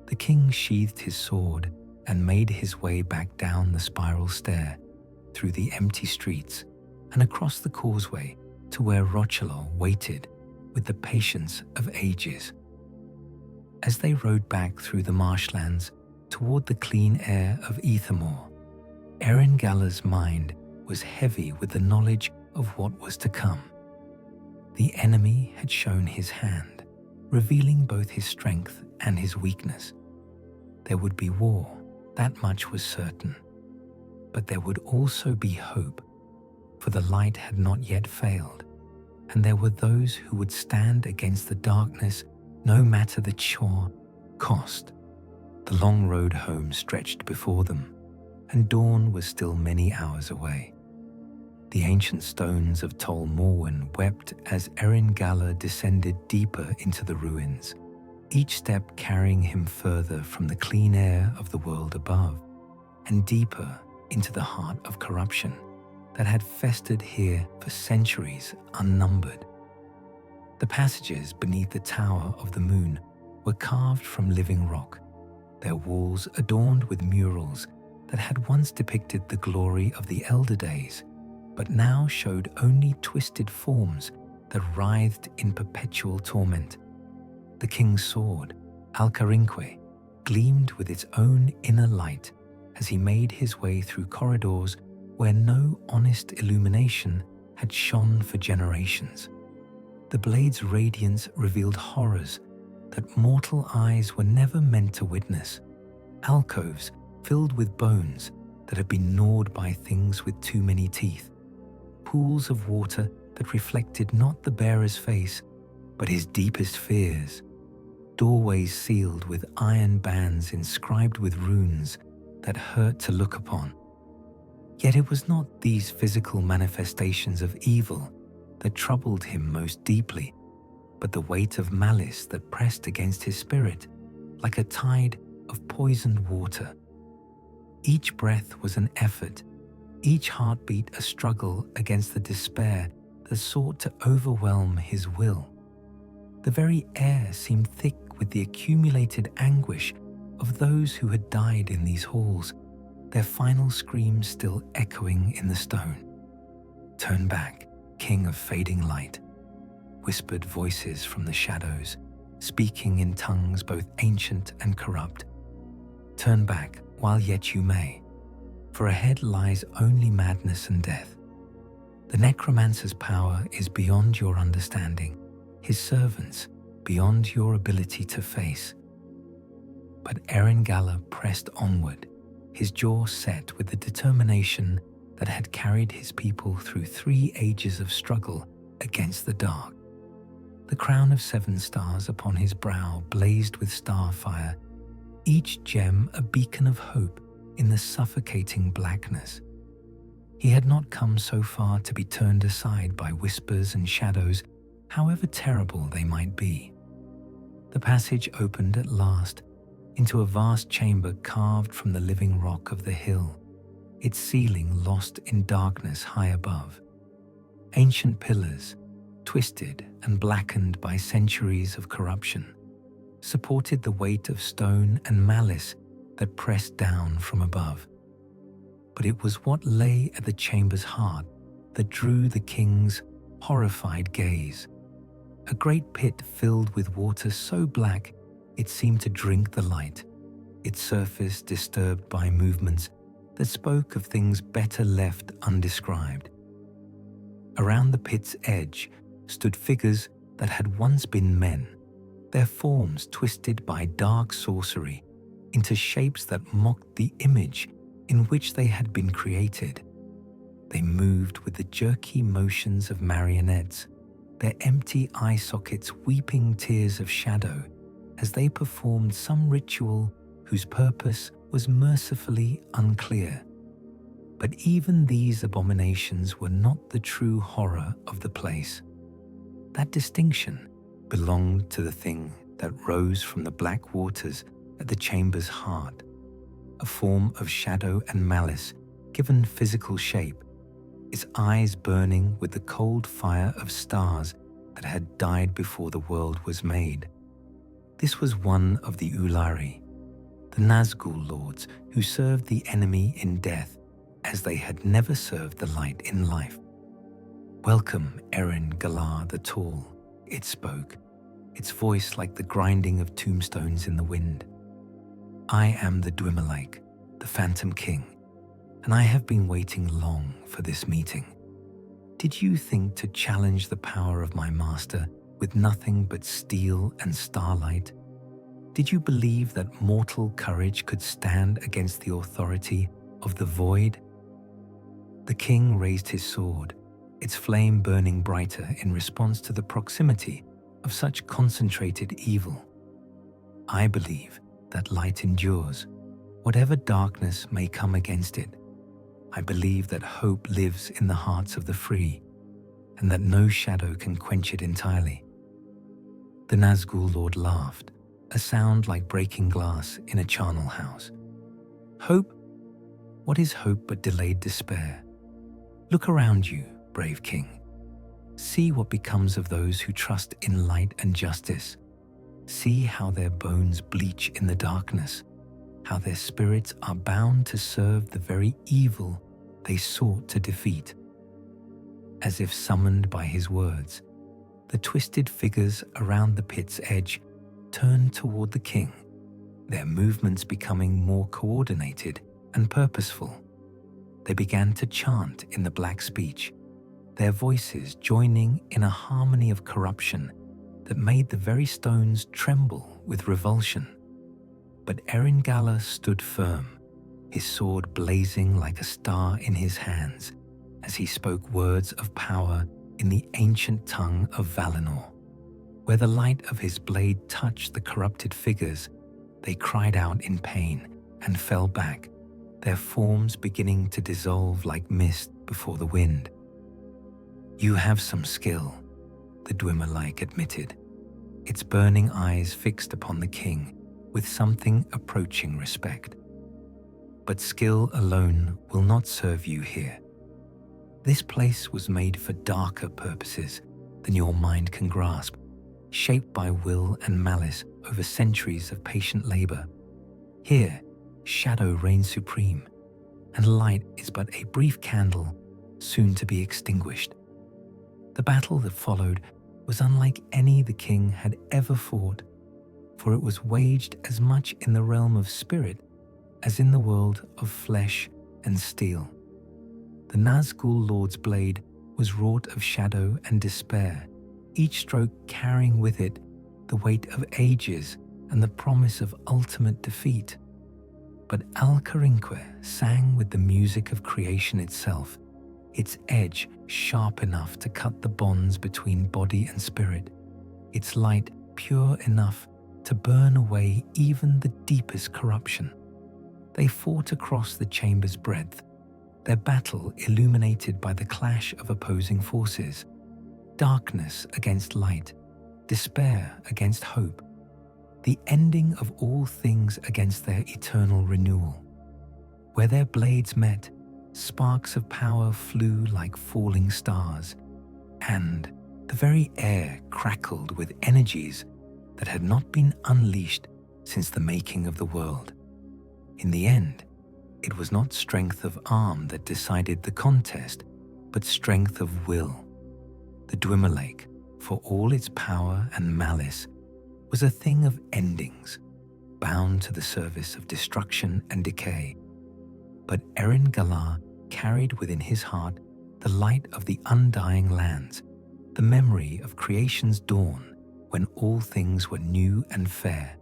The king sheathed his sword and made his way back down the spiral stair, through the empty streets, and across the causeway to where Rochelor waited with the patience of ages. As they rode back through the marshlands toward the clean air of Ethermore, Gil-galad's mind was heavy with the knowledge of what was to come. The enemy had shown his hand, revealing both his strength and his weakness. There would be war, that much was certain. But there would also be hope, for the light had not yet failed, and there were those who would stand against the darkness no matter the sure cost. The long road home stretched before them, and dawn was still many hours away. The ancient stones of Tol Morwen wept as Gil-galad descended deeper into the ruins, each step carrying him further from the clean air of the world above, and deeper into the heart of corruption that had festered here for centuries unnumbered. The passages beneath the Tower of the Moon were carved from living rock, their walls adorned with murals that had once depicted the glory of the elder days, but now showed only twisted forms that writhed in perpetual torment. The king's sword, Alcarinque, gleamed with its own inner light as he made his way through corridors where no honest illumination had shone for generations. The blade's radiance revealed horrors that mortal eyes were never meant to witness, alcoves filled with bones that had been gnawed by things with too many teeth, pools of water that reflected not the bearer's face, but his deepest fears, doorways sealed with iron bands inscribed with runes that hurt to look upon. Yet it was not these physical manifestations of evil that troubled him most deeply, but the weight of malice that pressed against his spirit like a tide of poisoned water. Each breath was an effort, each heartbeat a struggle against the despair that sought to overwhelm his will. The very air seemed thick with the accumulated anguish of those who had died in these halls, their final screams still echoing in the stone. "Turn back, king of fading light," whispered voices from the shadows, speaking in tongues both ancient and corrupt. "Turn back while yet you may, for ahead lies only madness and death. The necromancer's power is beyond your understanding, his servants beyond your ability to face." But Gil-galad pressed onward, his jaw set with the determination that had carried his people through 3 ages of struggle against the dark. The crown of 7 stars upon his brow blazed with starfire, each gem a beacon of hope in the suffocating blackness. He had not come so far to be turned aside by whispers and shadows, however terrible they might be. The passage opened at last into a vast chamber carved from the living rock of the hill, its ceiling lost in darkness high above. Ancient pillars, twisted and blackened by centuries of corruption, supported the weight of stone and malice that pressed down from above. But it was what lay at the chamber's heart that drew the king's horrified gaze. A great pit filled with water so black it seemed to drink the light, its surface disturbed by movements that spoke of things better left undescribed. Around the pit's edge stood figures that had once been men, their forms twisted by dark sorcery into shapes that mocked the image in which they had been created. They moved with the jerky motions of marionettes, their empty eye sockets weeping tears of shadow as they performed some ritual whose purpose was mercifully unclear. But even these abominations were not the true horror of the place. That distinction belonged to the thing that rose from the black waters at the chamber's heart, a form of shadow and malice given physical shape, its eyes burning with the cold fire of stars that had died before the world was made. This was one of the Ulari, the Nazgul lords who served the enemy in death as they had never served the light in life. "Welcome, Gil-galad the Tall," it spoke, its voice like the grinding of tombstones in the wind. "I am the dreamlike, the Phantom King, and I have been waiting long for this meeting. Did you think to challenge the power of my master with nothing but steel and starlight? Did you believe that mortal courage could stand against the authority of the void?" The king raised his sword, its flame burning brighter in response to the proximity of such concentrated evil. "I believe that light endures, whatever darkness may come against it. I believe that hope lives in the hearts of the free, and that no shadow can quench it entirely." The Nazgul Lord laughed, a sound like breaking glass in a charnel house. "Hope? What is hope but delayed despair? Look around you, brave king. See what becomes of those who trust in light and justice. See how their bones bleach in the darkness, how their spirits are bound to serve the very evil they sought to defeat." As if summoned by his words, the twisted figures around the pit's edge turned toward the king, their movements becoming more coordinated and purposeful. They began to chant in the black speech, their voices joining in a harmony of corruption that made the very stones tremble with revulsion. But Gil-galad stood firm, his sword blazing like a star in his hands as he spoke words of power in the ancient tongue of Valinor. Where the light of his blade touched the corrupted figures, they cried out in pain and fell back, their forms beginning to dissolve like mist before the wind. "You have some skill," the dreamlike admitted, its burning eyes fixed upon the king with something approaching respect. "But skill alone will not serve you here. This place was made for darker purposes than your mind can grasp, shaped by will and malice over centuries of patient labor. Here, shadow reigns supreme, and light is but a brief candle soon to be extinguished." The battle that followed was unlike any the king had ever fought, for it was waged as much in the realm of spirit as in the world of flesh and steel. The Nazgul Lord's blade was wrought of shadow and despair, each stroke carrying with it the weight of ages and the promise of ultimate defeat. But Al-Karinque sang with the music of creation itself, its edge sharp enough to cut the bonds between body and spirit, its light pure enough to burn away even the deepest corruption. They fought across the chamber's breadth, their battle illuminated by the clash of opposing forces, darkness against light, despair against hope, the ending of all things against their eternal renewal. Where their blades met, sparks of power flew like falling stars, and the very air crackled with energies that had not been unleashed since the making of the world. In the end, it was not strength of arm that decided the contest, but strength of will. The dreamlike, for all its power and malice, was a thing of endings, bound to the service of destruction and decay. But Gil-galad carried within his heart the light of the undying lands, the memory of creation's dawn when all things were new and fair.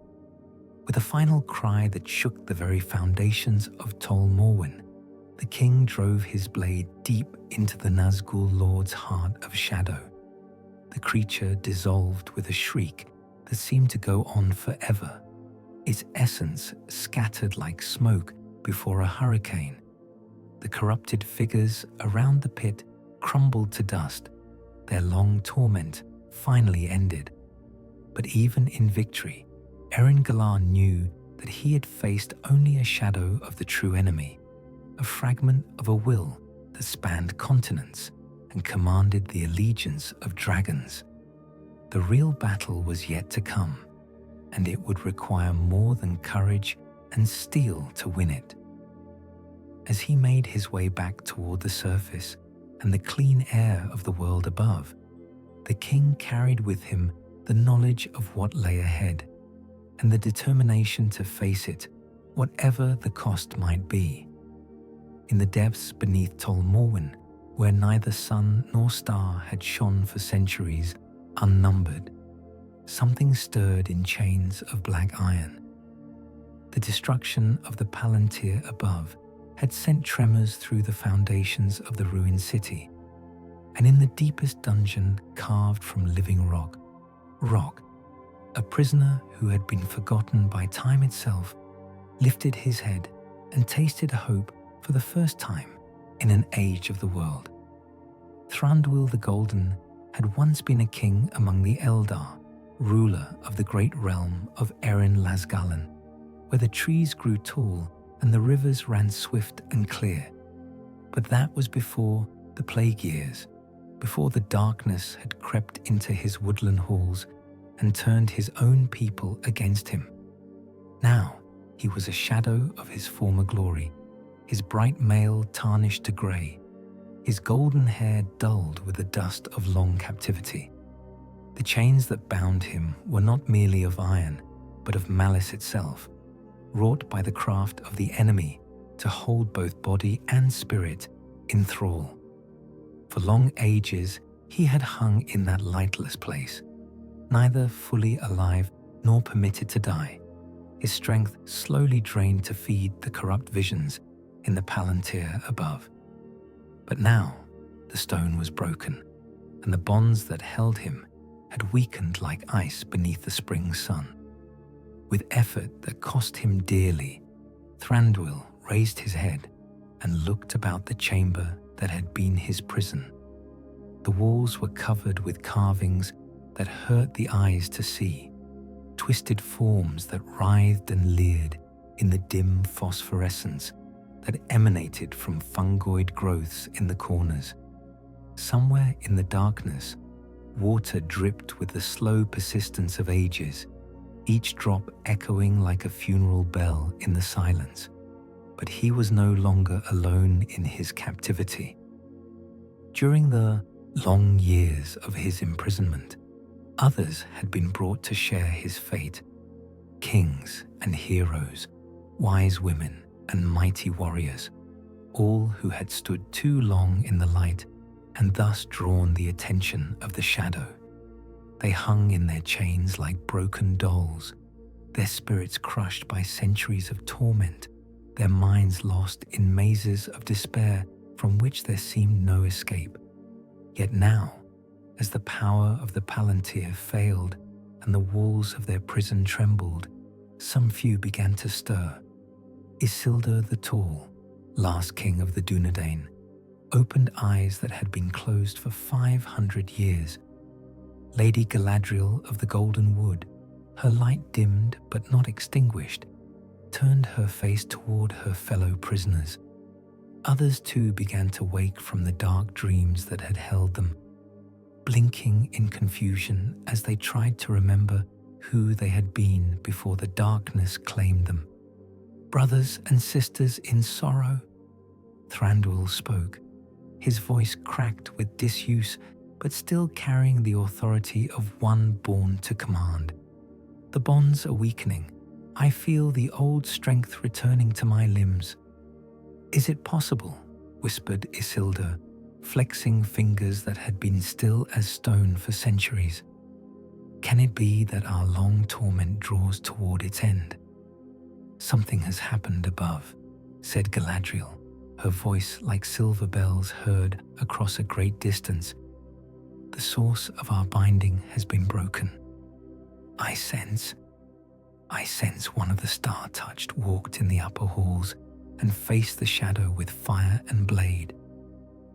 With a final cry that shook the very foundations of Tol Morwen, the king drove his blade deep into the Nazgul Lord's heart of shadow. The creature dissolved with a shriek that seemed to go on forever, its essence scattered like smoke before a hurricane. The corrupted figures around the pit crumbled to dust, their long torment finally ended. But even in victory, Gil-galad knew that he had faced only a shadow of the true enemy, a fragment of a will that that spanned continents and commanded the allegiance of dragons. The real battle was yet to come, and it would require more than courage and steel to win it. As he made his way back toward the surface and the clean air of the world above, the king carried with him the knowledge of what lay ahead and the determination to face it, whatever the cost might be. In the depths beneath Tol Morwen, where neither sun nor star had shone for centuries unnumbered, something stirred in chains of black iron. The destruction of the Palantir above had sent tremors through the foundations of the ruined city, and in the deepest dungeon carved from living rock, a prisoner who had been forgotten by time itself lifted his head and tasted hope for the first time in an age of the world. Thranduil the Golden had once been a king among the Eldar, ruler of the great realm of Erin Lasgallen, where the trees grew tall and the rivers ran swift and clear. But that was before the plague years, before the darkness had crept into his woodland halls and turned his own people against him. Now he was a shadow of his former glory, his bright mail tarnished to grey, his golden hair dulled with the dust of long captivity. The chains that bound him were not merely of iron, but of malice itself, wrought by the craft of the enemy to hold both body and spirit in thrall. For long ages he had hung in that lightless place, neither fully alive nor permitted to die, his strength slowly drained to feed the corrupt visions in the Palantir above. But now the stone was broken, and the bonds that held him had weakened like ice beneath the spring sun. With effort that cost him dearly, Thranduil raised his head and looked about the chamber that had been his prison. The walls were covered with carvings that hurt the eyes to see, twisted forms that writhed and leered in the dim phosphorescence that emanated from fungoid growths in the corners. Somewhere in the darkness, water dripped with the slow persistence of ages, each drop echoing like a funeral bell in the silence. But he was no longer alone in his captivity. During the long years of his imprisonment, others had been brought to share his fate. Kings and heroes, wise women and mighty warriors, all who had stood too long in the light and thus drawn the attention of the shadow. They hung in their chains like broken dolls, their spirits crushed by centuries of torment, their minds lost in mazes of despair from which there seemed no escape. Yet now, as the power of the Palantir failed and the walls of their prison trembled, some few began to stir. Isildur the Tall, last king of the Dunedain, opened eyes that had been closed for 500 years. Lady Galadriel of the Golden Wood, her light dimmed but not extinguished, turned her face toward her fellow prisoners. Others too began to wake from the dark dreams that had held them, blinking in confusion as they tried to remember who they had been before the darkness claimed them. Brothers and sisters in sorrow, Thranduil spoke, his voice cracked with disuse but still carrying the authority of one born to command. The bonds are weakening. I feel the old strength returning to my limbs. Is it possible? Whispered Isildur, flexing fingers that had been still as stone for centuries. Can it be that our long torment draws toward its end? Something has happened above, said Galadriel, her voice like silver bells heard across a great distance. The source of our binding has been broken. I sense one of the star-touched walked in the upper halls and faced the shadow with fire and blade.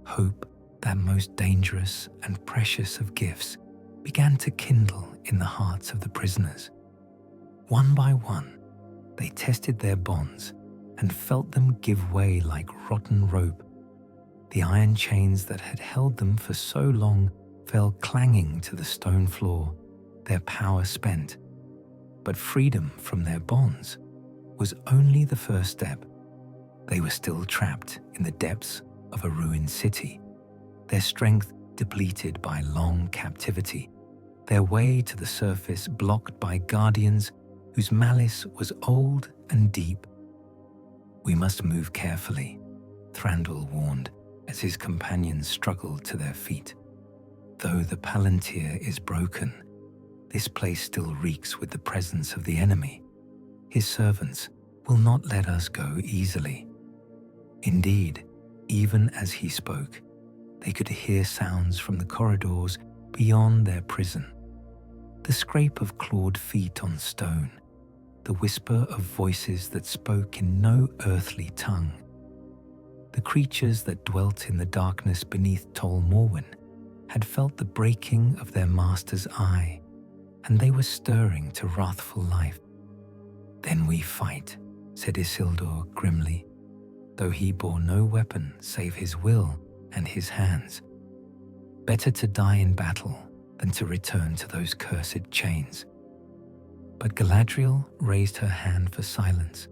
Hope, that most dangerous and precious of gifts, began to kindle in the hearts of the prisoners. One by one, they tested their bonds and felt them give way like rotten rope. The iron chains that had held them for so long fell clanging to the stone floor, their power spent. But freedom from their bonds was only the first step. They were still trapped in the depths of a ruined city, their strength depleted by long captivity, their way to the surface blocked by guardians whose malice was old and deep. "We must move carefully," Thranduil warned as his companions struggled to their feet. "Though the Palantir is broken, this place still reeks with the presence of the enemy. His servants will not let us go easily." Indeed, even as he spoke, they could hear sounds from the corridors beyond their prison. The scrape of clawed feet on stone, the whisper of voices that spoke in no earthly tongue. The creatures that dwelt in the darkness beneath Tol Morwen had felt the breaking of their master's eye, and they were stirring to wrathful life. "Then we fight," said Isildur grimly, though he bore no weapon save his will and his hands. "Better to die in battle than to return to those cursed chains." But Galadriel raised her hand for silence,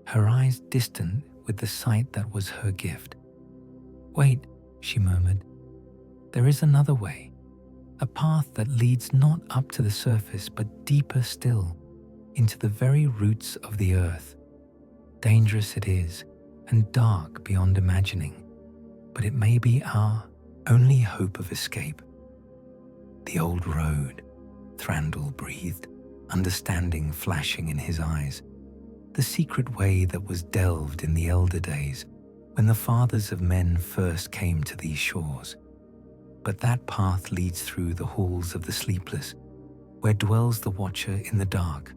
her eyes distant with the sight that was her gift. "Wait," she murmured. "There is another way, a path that leads not up to the surface but deeper still, into the very roots of the earth. Dangerous it is, and dark beyond imagining, but it may be our only hope of escape." "The old road," Thranduil breathed, understanding flashing in his eyes. "The secret way that was delved in the elder days, when the fathers of men first came to these shores. But that path leads through the halls of the sleepless, where dwells the watcher in the dark."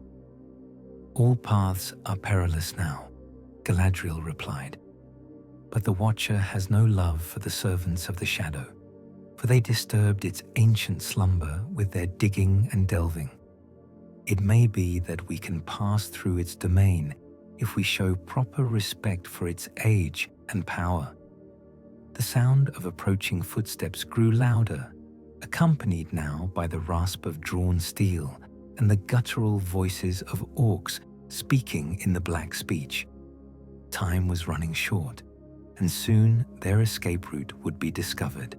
"All paths are perilous now," Galadriel replied. "But the watcher has no love for the servants of the shadow, for they disturbed its ancient slumber with their digging and delving. It may be that we can pass through its domain if we show proper respect for its age and power." The sound of approaching footsteps grew louder, accompanied now by the rasp of drawn steel and the guttural voices of orcs speaking in the black speech. Time was running short, and soon their escape route would be discovered.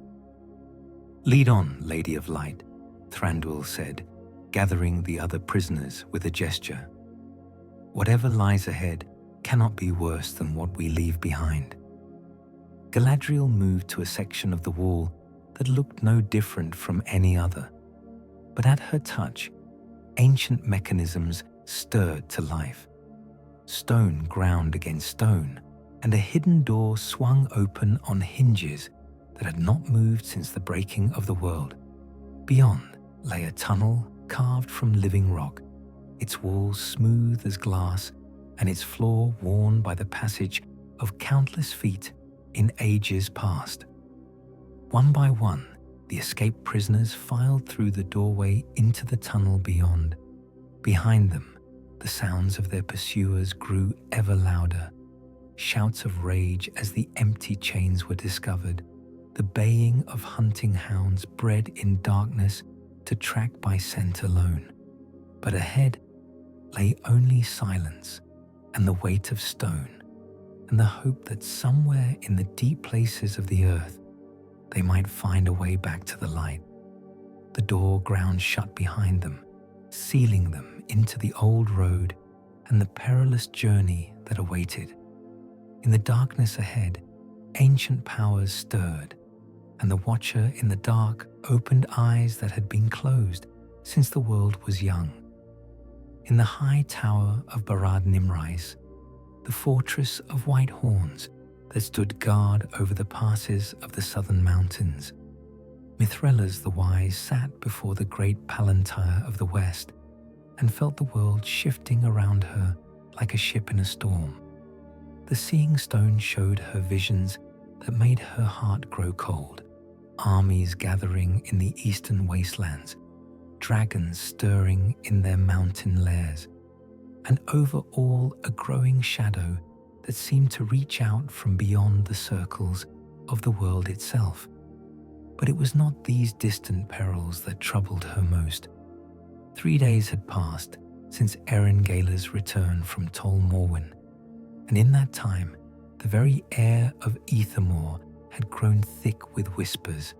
"Lead on, Lady of Light," Thranduil said, gathering the other prisoners with a gesture. "Whatever lies ahead cannot be worse than what we leave behind." Galadriel moved to a section of the wall that looked no different from any other, but at her touch, ancient mechanisms stirred to life. Stone ground against stone, and a hidden door swung open on hinges that had not moved since the breaking of the world. Beyond lay a tunnel carved from living rock, its walls smooth as glass and its floor worn by the passage of countless feet in ages past. One by one, the escaped prisoners filed through the doorway into the tunnel beyond. Behind them, the sounds of their pursuers grew ever louder. Shouts of rage as the empty chains were discovered, the baying of hunting hounds bred in darkness to track by scent alone. But ahead lay only silence and the weight of stone, and the hope that somewhere in the deep places of the earth they might find a way back to the light. The door ground shut behind them, sealing them into the old road and the perilous journey that awaited. In the darkness ahead, ancient powers stirred, and the watcher in the dark opened eyes that had been closed since the world was young. In the high tower of Barad Nimrais, the fortress of white horns that stood guard over the passes of the southern mountains, Mithrellas the Wise sat before the great Palantir of the west and felt the world shifting around her like a ship in a storm. The seeing stone showed her visions that made her heart grow cold. Armies gathering in the eastern wastelands, dragons stirring in their mountain lairs, and over all a growing shadow that seemed to reach out from beyond the circles of the world itself. But it was not these distant perils that troubled her most. 3 days had passed since Erengaila's return from Tol Morwen, and in that time the very air of Ethermore had grown thick with whispers.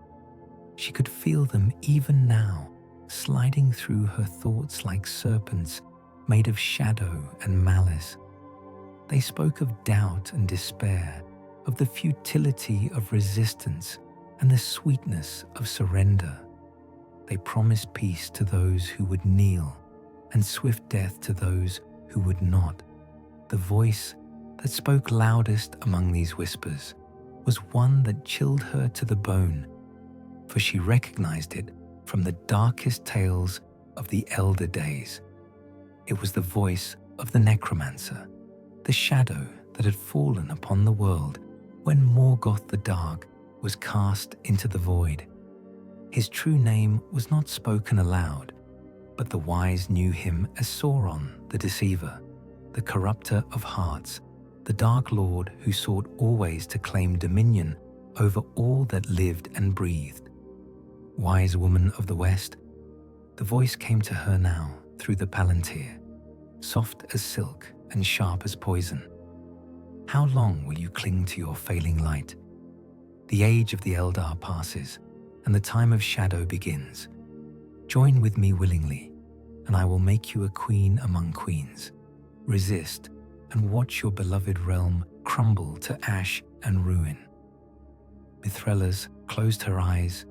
She could feel them even now, sliding through her thoughts like serpents made of shadow and malice. They spoke of doubt and despair, of the futility of resistance and the sweetness of surrender. They promised peace to those who would kneel and swift death to those who would not. The voice that spoke loudest among these whispers was one that chilled her to the bone, for she recognized it from the darkest tales of the elder days. It was the voice of the necromancer, the shadow that had fallen upon the world when Morgoth the Dark was cast into the void. His true name was not spoken aloud, but the wise knew him as Sauron the Deceiver, the corrupter of hearts, the Dark Lord who sought always to claim dominion over all that lived and breathed. Wise woman of the West, the voice came to her now through the Palantir, soft as silk and sharp as poison. How long will you cling to your failing light? The age of the Eldar passes, and the time of shadow begins. Join with me willingly, and I will make you a queen among queens. Resist, and watch your beloved realm crumble to ash and ruin. Mithrelas closed her eyes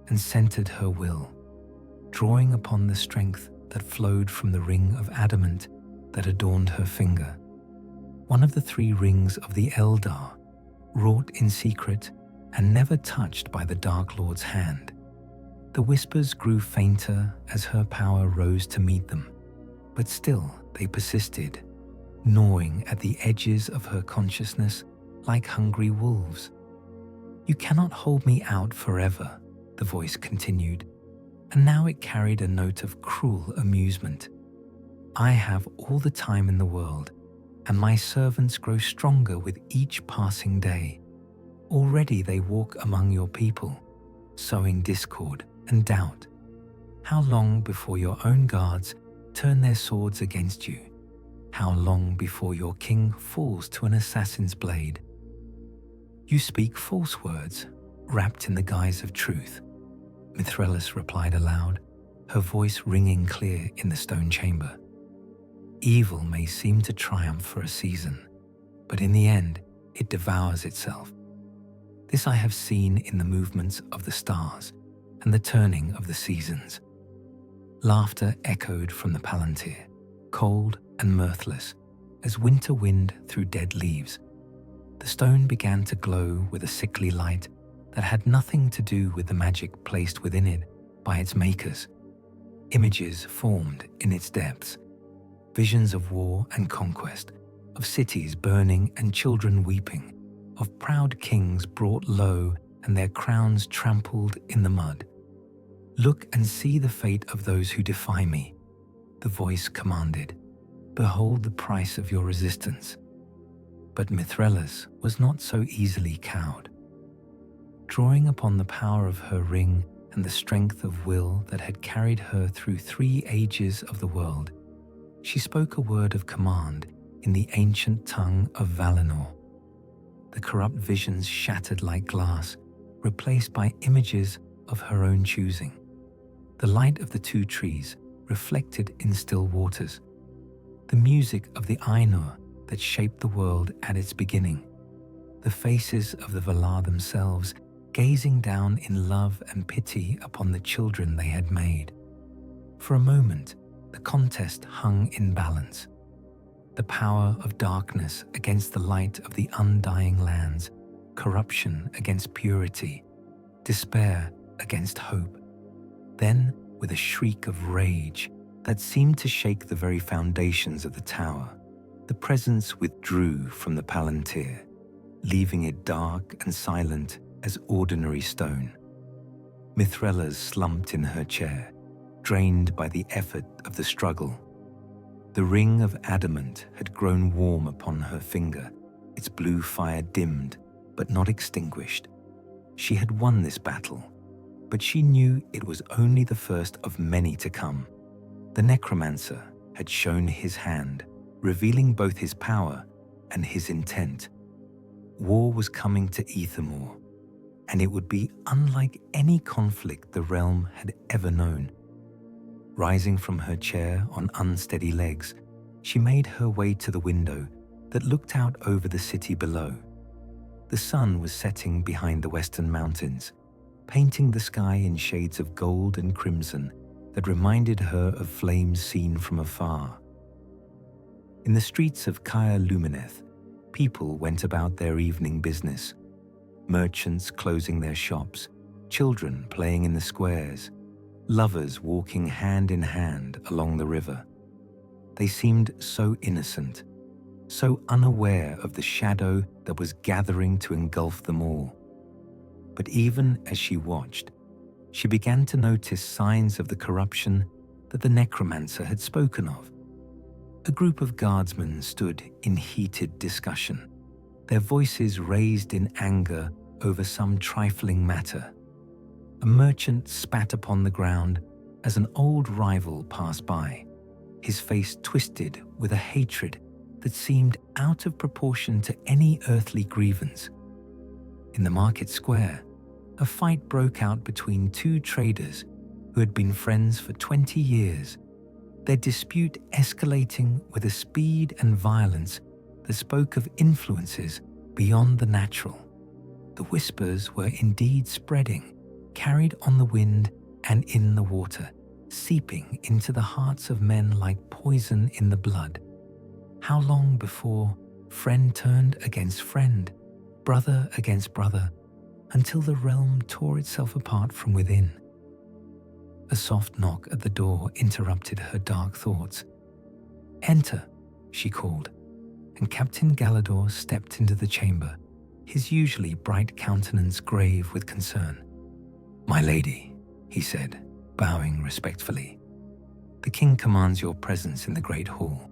and centered her will, drawing upon the strength that flowed from the ring of adamant that adorned her finger. One of the 3 rings of the Eldar, wrought in secret and never touched by the Dark Lord's hand. The whispers grew fainter as her power rose to meet them, but still they persisted, gnawing at the edges of her consciousness like hungry wolves. You cannot hold me out forever, the voice continued, and now it carried a note of cruel amusement. I have all the time in the world, and my servants grow stronger with each passing day. Already they walk among your people, sowing discord and doubt. How long before your own guards turn their swords against you? How long before your king falls to an assassin's blade? You speak false words, wrapped in the guise of truth, Mithrelas replied aloud, her voice ringing clear in the stone chamber. Evil may seem to triumph for a season, but in the end it devours itself. This I have seen in the movements of the stars and the turning of the seasons. Laughter echoed from the Palantir, cold and mirthless as winter wind through dead leaves. The stone began to glow with a sickly light that had nothing to do with the magic placed within it by its makers. Images formed in its depths, visions of war and conquest, of cities burning and children weeping, of proud kings brought low and their crowns trampled in the mud. Look and see the fate of those who defy me, the voice commanded. Behold the price of your resistance. But Mithrelas was not so easily cowed. Drawing upon the power of her ring and the strength of will that had carried her through 3 ages of the world, she spoke a word of command in the ancient tongue of Valinor. The corrupt visions shattered like glass, replaced by images of her own choosing. The light of the 2 trees reflected in still waters. The music of the Ainur that shaped the world at its beginning. The faces of the Valar themselves gazing down in love and pity upon the children they had made. For a moment, the contest hung in balance. The power of darkness against the light of the undying lands, corruption against purity, despair against hope. Then, with a shriek of rage that seemed to shake the very foundations of the tower, the presence withdrew from the Palantir, leaving it dark and silent as ordinary stone. Mithrelas slumped in her chair, drained by the effort of the struggle. The ring of adamant had grown warm upon her finger, its blue fire dimmed but not extinguished. She had won this battle, but she knew it was only the first of many to come. The necromancer had shown his hand, revealing both his power and his intent. War was coming to Ethermore, and it would be unlike any conflict the realm had ever known. Rising from her chair on unsteady legs, she made her way to the window that looked out over the city below. The sun was setting behind the western mountains, painting the sky in shades of gold and crimson that reminded her of flames seen from afar. In the streets of Caer Lumineth, people went about their evening business, merchants closing their shops, children playing in the squares, lovers walking hand in hand along the river. They seemed so innocent, so unaware of the shadow that was gathering to engulf them all. But even as she watched, she began to notice signs of the corruption that the necromancer had spoken of. A group of guardsmen stood in heated discussion, their voices raised in anger over some trifling matter. A merchant spat upon the ground as an old rival passed by, his face twisted with a hatred that seemed out of proportion to any earthly grievance. In the market square, a fight broke out between two traders who had been friends for 20 years, their dispute escalating with a speed and violence that spoke of influences beyond the natural. The whispers were indeed spreading, carried on the wind and in the water, seeping into the hearts of men like poison in the blood. How long before friend turned against friend, brother against brother, until the realm tore itself apart from within? A soft knock at the door interrupted her dark thoughts. "Enter," she called, and Captain Galador stepped into the chamber, his usually bright countenance grave with concern. "My lady," he said, bowing respectfully, "the king commands your presence in the great hall.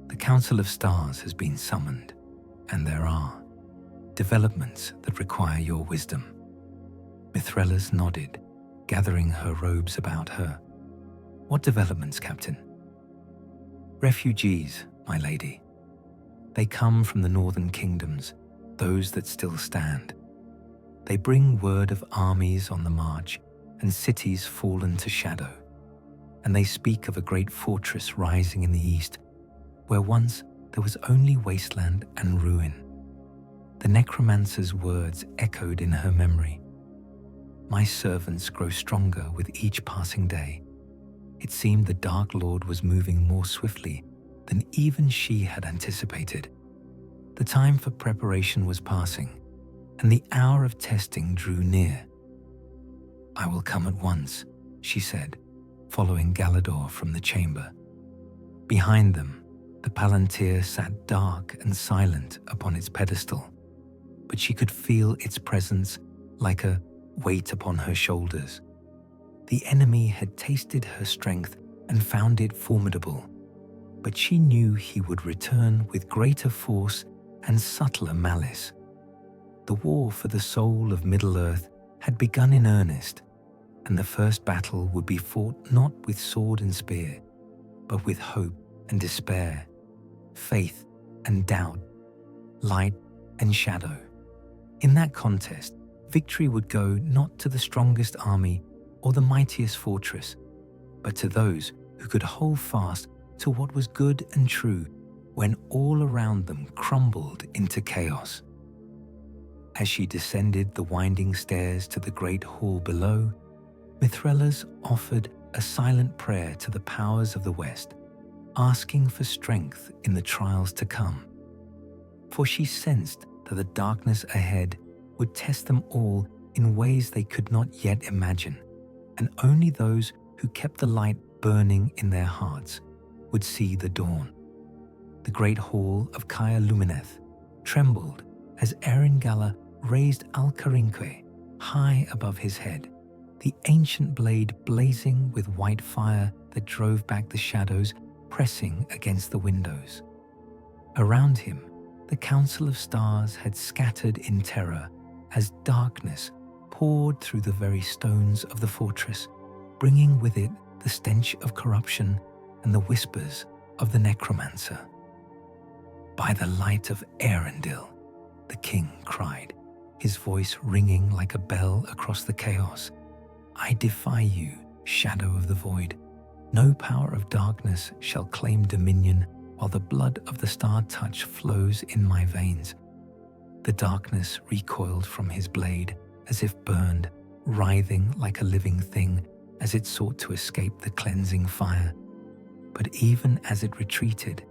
The Council of Stars has been summoned, and there are developments that require your wisdom." Mithrelas nodded, gathering her robes about her. "What developments, Captain?" "Refugees, my lady. They come from the northern kingdoms, those that still stand. They bring word of armies on the march and cities fallen to shadow, and they speak of a great fortress rising in the east, where once there was only wasteland and ruin." The necromancer's words echoed in her memory. "My servants grow stronger with each passing day." It seemed the Dark Lord was moving more swiftly than even she had anticipated. The time for preparation was passing, and the hour of testing drew near. "I will come at once," she said, following Galador from the chamber. Behind them, the Palantir sat dark and silent upon its pedestal, but she could feel its presence like a weight upon her shoulders. The enemy had tasted her strength and found it formidable, but she knew he would return with greater force and subtler malice. The war for the soul of Middle-earth had begun in earnest, and the first battle would be fought not with sword and spear, but with hope and despair, faith and doubt, light and shadow. In that contest, victory would go not to the strongest army or the mightiest fortress, but to those who could hold fast to what was good and true when all around them crumbled into chaos. As she descended the winding stairs to the great hall below, Mithrelas offered a silent prayer to the powers of the West, asking for strength in the trials to come. For she sensed that the darkness ahead would test them all in ways they could not yet imagine, and only those who kept the light burning in their hearts would see the dawn. The great hall of Caer Lumineth trembled as Erengala raised Alcarinque high above his head, the ancient blade blazing with white fire that drove back the shadows pressing against the windows. Around him, the Council of Stars had scattered in terror as darkness poured through the very stones of the fortress, bringing with it the stench of corruption and the whispers of the necromancer. "By the light of Arendil," the king cried, his voice ringing like a bell across the chaos, "I defy you, shadow of the void. No power of darkness shall claim dominion while the blood of the star touch flows in my veins." The darkness recoiled from his blade as if burned, writhing like a living thing as it sought to escape the cleansing fire. But even as it retreated,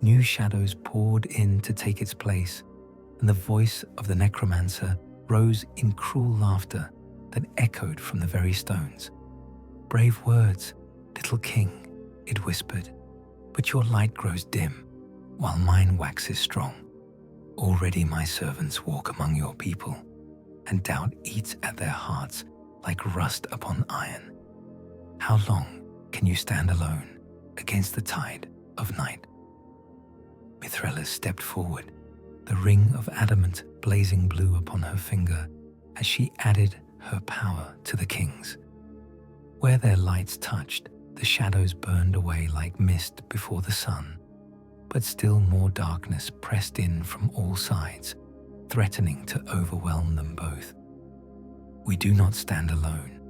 new shadows poured in to take its place, and the voice of the necromancer rose in cruel laughter that echoed from the very stones. "Brave words, little king," it whispered, "but your light grows dim, while mine waxes strong. Already my servants walk among your people, and doubt eats at their hearts like rust upon iron. How long can you stand alone against the tide of night?" Mithrella stepped forward, the ring of adamant blazing blue upon her finger as she added her power to the king's. Where their lights touched, the shadows burned away like mist before the sun, but still more darkness pressed in from all sides, threatening to overwhelm them both. "We do not stand alone,"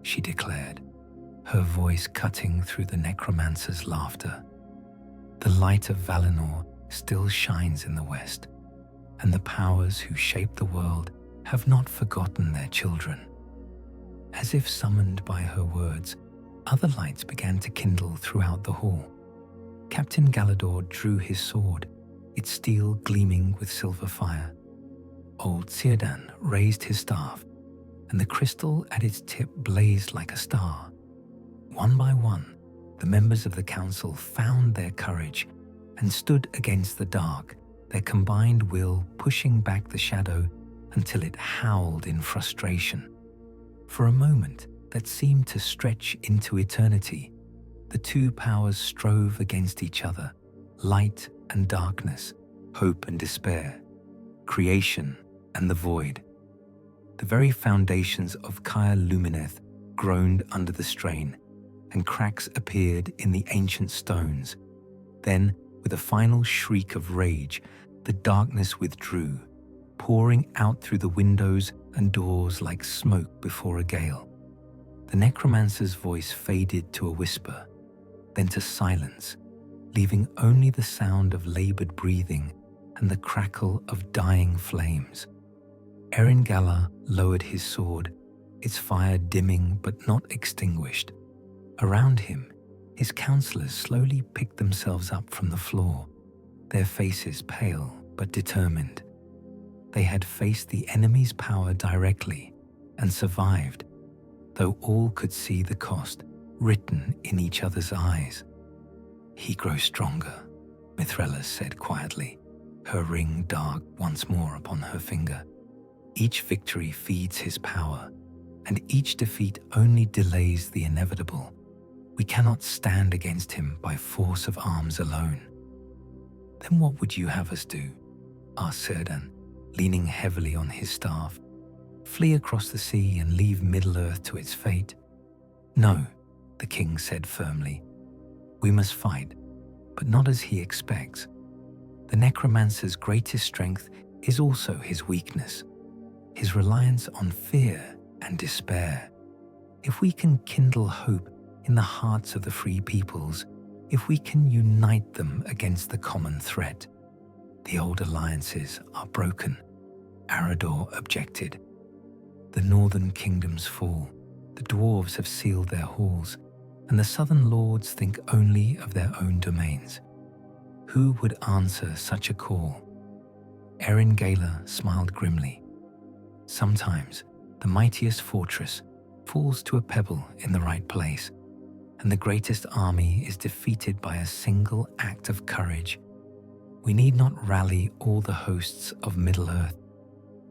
she declared, her voice cutting through the necromancer's laughter. "The light of Valinor still shines in the west, and the powers who shape the world have not forgotten their children." As if summoned by her words, other lights began to kindle throughout the hall. Captain Galador drew his sword, its steel gleaming with silver fire. Old Círdan raised his staff, and the crystal at its tip blazed like a star. One by one, the members of the council found their courage and stood against the dark, their combined will pushing back the shadow until it howled in frustration. For a moment that seemed to stretch into eternity, the two powers strove against each other, light and darkness, hope and despair, creation and the void. The very foundations of Caer Lumineth groaned under the strain, and cracks appeared in the ancient stones. Then, with a final shriek of rage, the darkness withdrew, pouring out through the windows and doors like smoke before a gale. The necromancer's voice faded to a whisper, then to silence, leaving only the sound of labored breathing and the crackle of dying flames. Erengala lowered his sword, its fire dimming but not extinguished. Around him, his counselors slowly picked themselves up from the floor, their faces pale but determined. They had faced the enemy's power directly and survived, though all could see the cost written in each other's eyes. "He grows stronger," Mithrella said quietly, her ring dark once more upon her finger. "Each victory feeds his power, and each defeat only delays the inevitable. We cannot stand against him by force of arms alone." "Then what would you have us do?" asked Círdan, leaning heavily on his staff. "Flee across the sea and leave Middle-earth to its fate?" "No," the king said firmly. "We must fight, but not as he expects. The necromancer's greatest strength is also his weakness, his reliance on fear and despair. If we can kindle hope in the hearts of the free peoples, if we can unite them against the common threat. The old alliances are broken," Arador objected. "The northern kingdoms fall, the dwarves have sealed their halls, and the southern lords think only of their own domains. Who would answer such a call?" Erengala smiled grimly. "Sometimes the mightiest fortress falls to a pebble in the right place, and the greatest army is defeated by a single act of courage. We need not rally all the hosts of Middle-earth.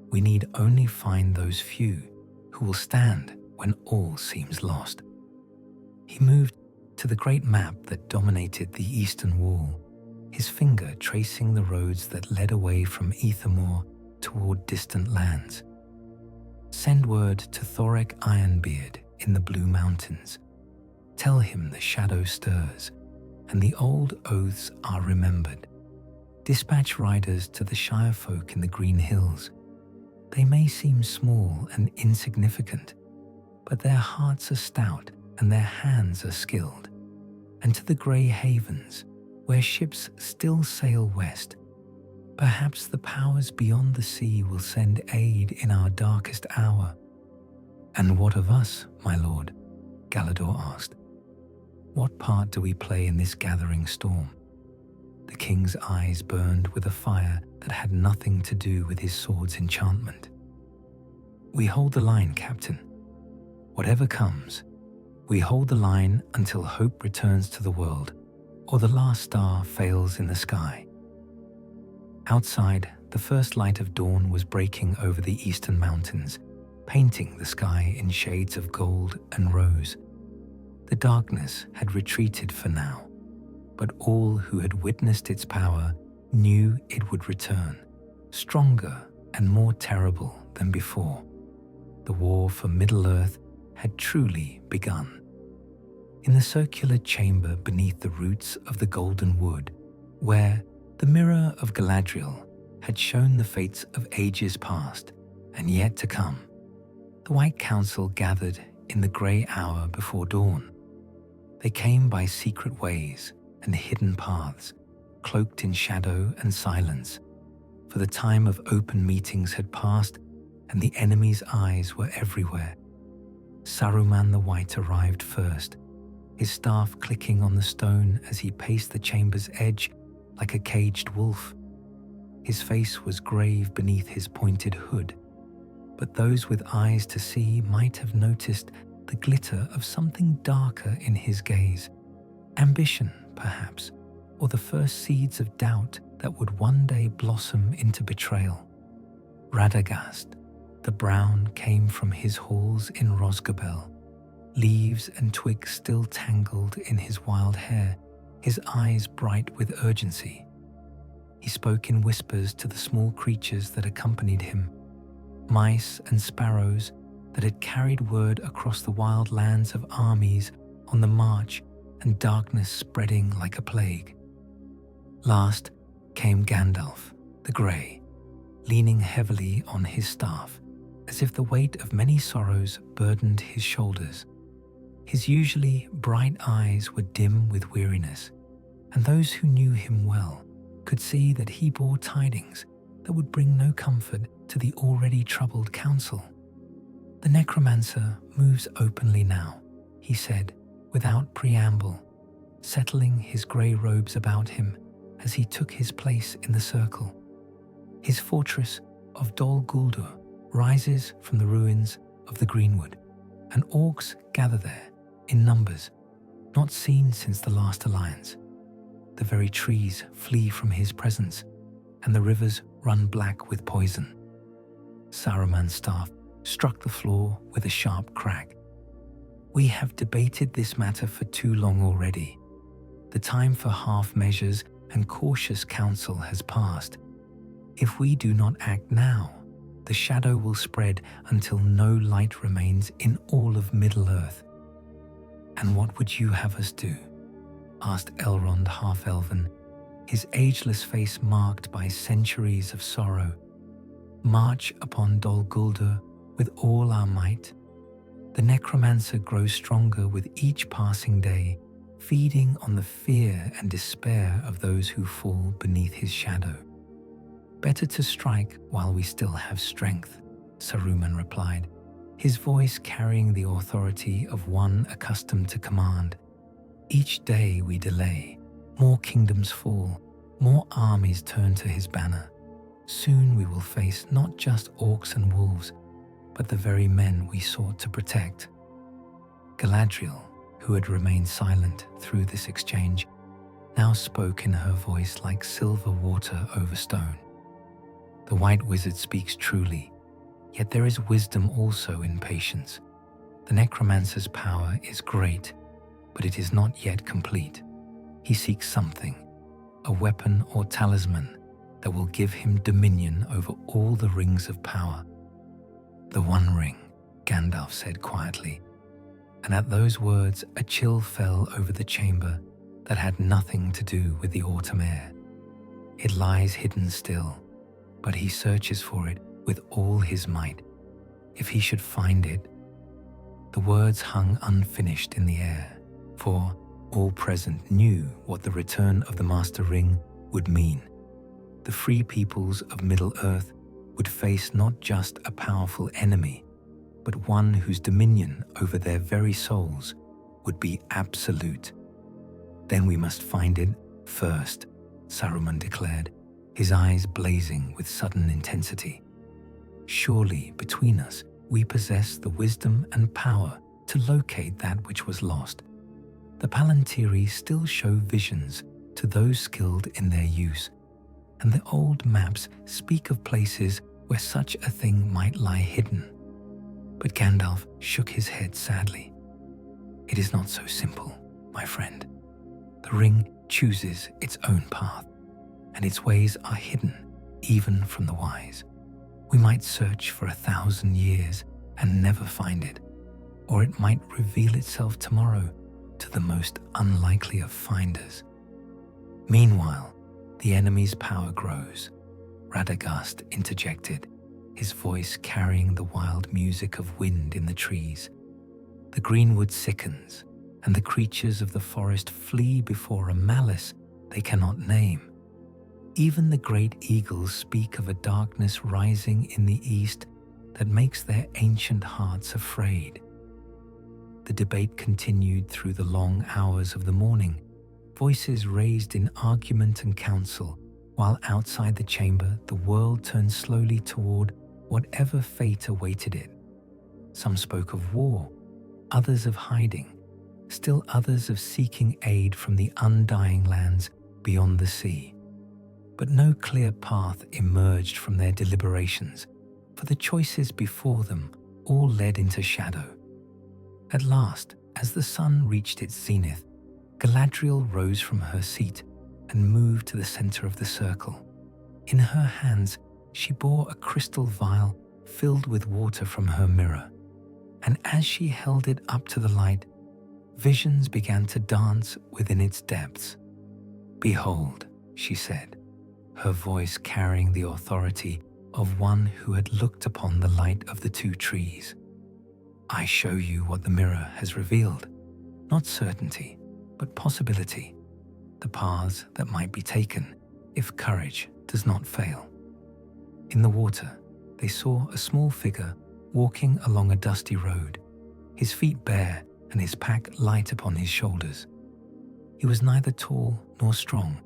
We need only find those few who will stand when all seems lost." He moved to the great map that dominated the eastern wall, his finger tracing the roads that led away from Ethermoor toward distant lands. Send word to Thorek Ironbeard in the Blue Mountains. Tell him the shadow stirs, and the old oaths are remembered. Dispatch riders to the Shire folk in the Green Hills. They may seem small and insignificant, but their hearts are stout and their hands are skilled. And to the Grey Havens, where ships still sail west, perhaps the powers beyond the sea will send aid in our darkest hour. And what of us, my lord? Galador asked. What part do we play in this gathering storm? The king's eyes burned with a fire that had nothing to do with his sword's enchantment. We hold the line, Captain. Whatever comes, we hold the line until hope returns to the world or the last star fails in the sky. Outside, the first light of dawn was breaking over the eastern mountains, painting the sky in shades of gold and rose. The darkness had retreated for now, but all who had witnessed its power knew it would return, stronger and more terrible than before. The war for Middle-earth had truly begun. In the circular chamber beneath the roots of the golden wood, where the mirror of Galadriel had shown the fates of ages past and yet to come, the White Council gathered in the grey hour before dawn. They came by secret ways and hidden paths, cloaked in shadow and silence, for the time of open meetings had passed and the enemy's eyes were everywhere. Saruman the White arrived first, his staff clicking on the stone as he paced the chamber's edge like a caged wolf. His face was grave beneath his pointed hood, but those with eyes to see might have noticed the glitter of something darker in his gaze. Ambition, perhaps, or the first seeds of doubt that would one day blossom into betrayal. Radagast, the brown, came from his halls in Rosgobel, leaves and twigs still tangled in his wild hair, his eyes bright with urgency. He spoke in whispers to the small creatures that accompanied him, mice and sparrows that had carried word across the wild lands of armies on the march and darkness spreading like a plague. Last came Gandalf, the Grey, leaning heavily on his staff, as if the weight of many sorrows burdened his shoulders. His usually bright eyes were dim with weariness, and those who knew him well could see that he bore tidings that would bring no comfort to the already troubled council. The necromancer moves openly now, he said, without preamble, settling his grey robes about him as he took his place in the circle. His fortress of Dol Guldur rises from the ruins of the Greenwood, and orcs gather there in numbers, not seen since the last alliance. The very trees flee from his presence, and the rivers run black with poison. Saruman's staff struck the floor with a sharp crack. We have debated this matter for too long already. The time for half measures and cautious counsel has passed. If we do not act now, the shadow will spread until no light remains in all of Middle-earth. And what would you have us do? Asked Elrond half-elven, his ageless face marked by centuries of sorrow. March upon Dol Guldur with all our might. The necromancer grows stronger with each passing day, feeding on the fear and despair of those who fall beneath his shadow. Better to strike while we still have strength, Saruman replied, his voice carrying the authority of one accustomed to command. Each day we delay, more kingdoms fall, more armies turn to his banner. Soon we will face not just orcs and wolves, but the very men we sought to protect. Galadriel, who had remained silent through this exchange, now spoke in her voice like silver water over stone. The White Wizard speaks truly, yet there is wisdom also in patience. The necromancer's power is great, but it is not yet complete. He seeks something, a weapon or talisman that will give him dominion over all the rings of power. "The One Ring," Gandalf said quietly, and at those words a chill fell over the chamber that had nothing to do with the autumn air. "It lies hidden still, but he searches for it with all his might. If he should find it—" The words hung unfinished in the air, for all present knew what the return of the Master Ring would mean. The free peoples of Middle-earth would face not just a powerful enemy, but one whose dominion over their very souls would be absolute. "Then we must find it first," Saruman declared, his eyes blazing with sudden intensity. "Surely between us we possess the wisdom and power to locate that which was lost. The Palantiri still show visions to those skilled in their use, and the old maps speak of places where such a thing might lie hidden." But Gandalf shook his head sadly. "It is not so simple, my friend. The ring chooses its own path, and its ways are hidden even from the wise. We might search for 1,000 years and never find it, or it might reveal itself tomorrow to the most unlikely of finders. Meanwhile, the enemy's power grows," Radagast interjected, his voice carrying the wild music of wind in the trees. "The greenwood sickens, and the creatures of the forest flee before a malice they cannot name. Even the great eagles speak of a darkness rising in the east that makes their ancient hearts afraid." The debate continued through the long hours of the morning, voices raised in argument and counsel, while outside the chamber the world turned slowly toward whatever fate awaited it. Some spoke of war, others of hiding, still others of seeking aid from the undying lands beyond the sea. But no clear path emerged from their deliberations, for the choices before them all led into shadow. At last, as the sun reached its zenith, Galadriel rose from her seat and moved to the center of the circle. In her hands, she bore a crystal vial filled with water from her mirror, and as she held it up to the light, visions began to dance within its depths. "Behold," she said, her voice carrying the authority of one who had looked upon the light of the two trees. "I show you what the mirror has revealed, not certainty, but possibility, the paths that might be taken if courage does not fail." In the water, they saw a small figure walking along a dusty road, his feet bare and his pack light upon his shoulders. He was neither tall nor strong,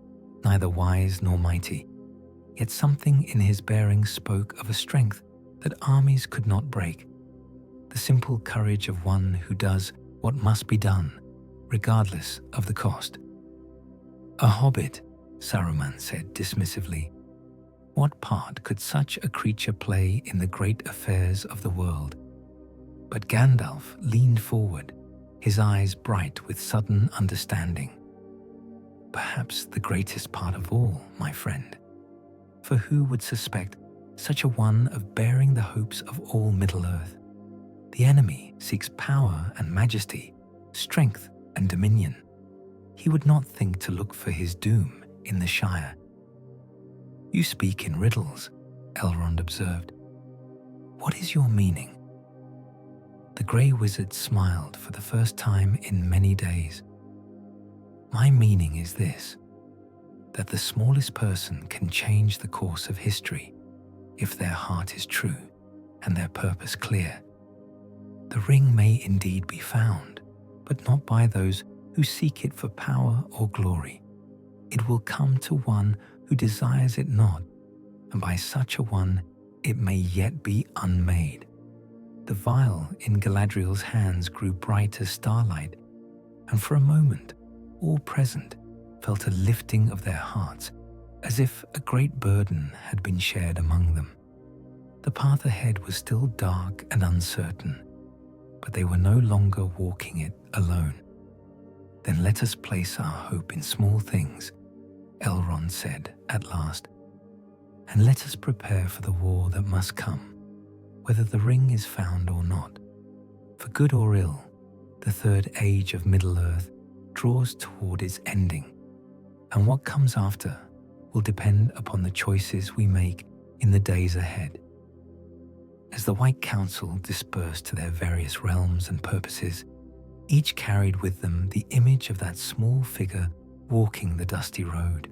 neither wise nor mighty, yet something in his bearing spoke of a strength that armies could not break, the simple courage of one who does what must be done, regardless of the cost. "A hobbit," Saruman said dismissively. "What part could such a creature play in the great affairs of the world?" But Gandalf leaned forward, his eyes bright with sudden understanding. "Perhaps the greatest part of all, my friend. For who would suspect such a one of bearing the hopes of all Middle-earth? The enemy seeks power and majesty, strength and dominion. He would not think to look for his doom in the Shire." "You speak in riddles," Elrond observed. "What is your meaning?" The grey wizard smiled for the first time in many days. "My meaning is this, that the smallest person can change the course of history if their heart is true and their purpose clear. The ring may indeed be found, but not by those who seek it for power or glory. It will come to one who desires it not, and by such a one it may yet be unmade." The vial in Galadriel's hands grew bright as starlight, and for a moment all present felt a lifting of their hearts, as if a great burden had been shared among them. The path ahead was still dark and uncertain, but they were no longer walking it alone. "Then let us place our hope in small things," Elrond said at last, "and let us prepare for the war that must come, whether the ring is found or not. For good or ill, the third age of Middle-earth draws toward its ending, and what comes after will depend upon the choices we make in the days ahead. As the White Council dispersed to their various realms and purposes, each carried with them the image of that small figure walking the dusty road.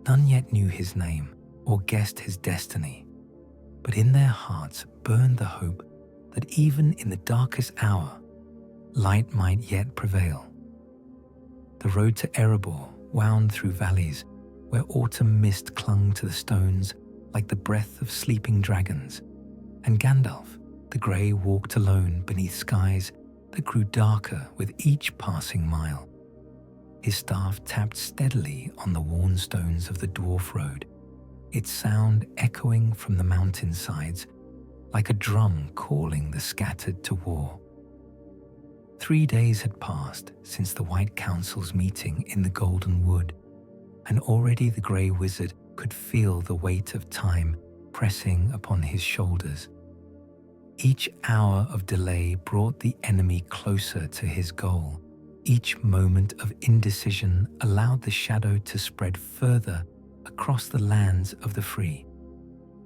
None yet knew his name or guessed his destiny, but in their hearts burned the hope that even in the darkest hour, light might yet prevail. The road to Erebor wound through valleys where autumn mist clung to the stones like the breath of sleeping dragons, and Gandalf the Grey walked alone beneath skies that grew darker with each passing mile. His staff tapped steadily on the worn stones of the dwarf road, its sound echoing from the mountainsides like a drum calling the scattered to war. 3 days had passed since the White Council's meeting in the Golden Wood, and already the Grey Wizard could feel the weight of time pressing upon his shoulders. Each hour of delay brought the enemy closer to his goal. Each moment of indecision allowed the shadow to spread further across the lands of the free.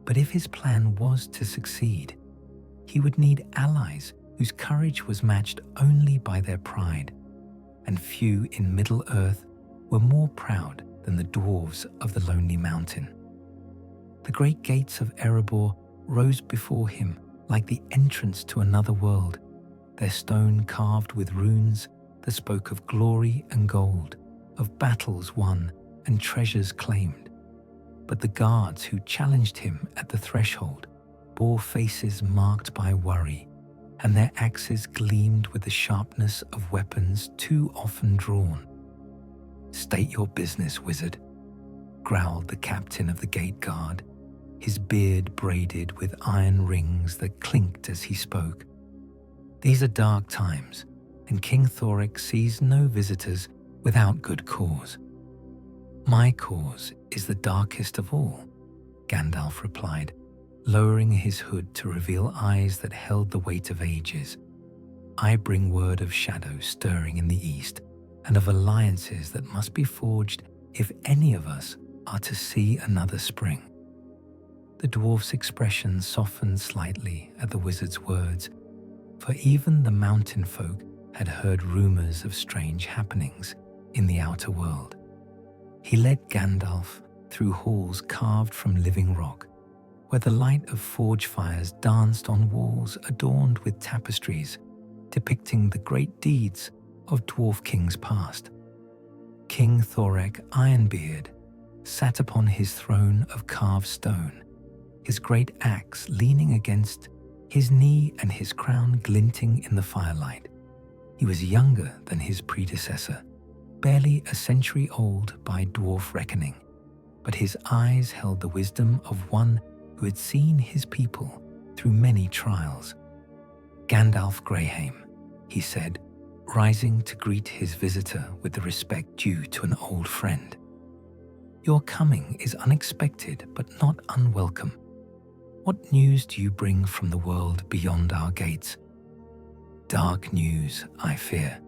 But if his plan was to succeed, he would need allies whose courage was matched only by their pride, and few in Middle-earth were more proud than the dwarves of the Lonely Mountain. The great gates of Erebor rose before him like the entrance to another world, their stone carved with runes that spoke of glory and gold, of battles won and treasures claimed. But the guards who challenged him at the threshold bore faces marked by worry, and their axes gleamed with the sharpness of weapons too often drawn. "State your business, wizard," growled the captain of the gate guard, his beard braided with iron rings that clinked as he spoke. "These are dark times, and King Thorek sees no visitors without good cause." "My cause is the darkest of all," Gandalf replied, lowering his hood to reveal eyes that held the weight of ages. "I bring word of shadows stirring in the east, and of alliances that must be forged if any of us are to see another spring." The dwarf's expression softened slightly at the wizard's words, for even the mountain folk had heard rumors of strange happenings in the outer world. He led Gandalf through halls carved from living rock, where the light of forge fires danced on walls adorned with tapestries depicting the great deeds of dwarf kings past. King Thorek Ironbeard sat upon his throne of carved stone, his great axe leaning against his knee and his crown glinting in the firelight. He was younger than his predecessor, barely a century old by dwarf reckoning, but his eyes held the wisdom of one who had seen his people through many trials. "Gandalf Greyheim," he said, rising to greet his visitor with the respect due to an old friend. "Your coming is unexpected but not unwelcome. What news do you bring from the world beyond our gates?" "Dark news, I fear,"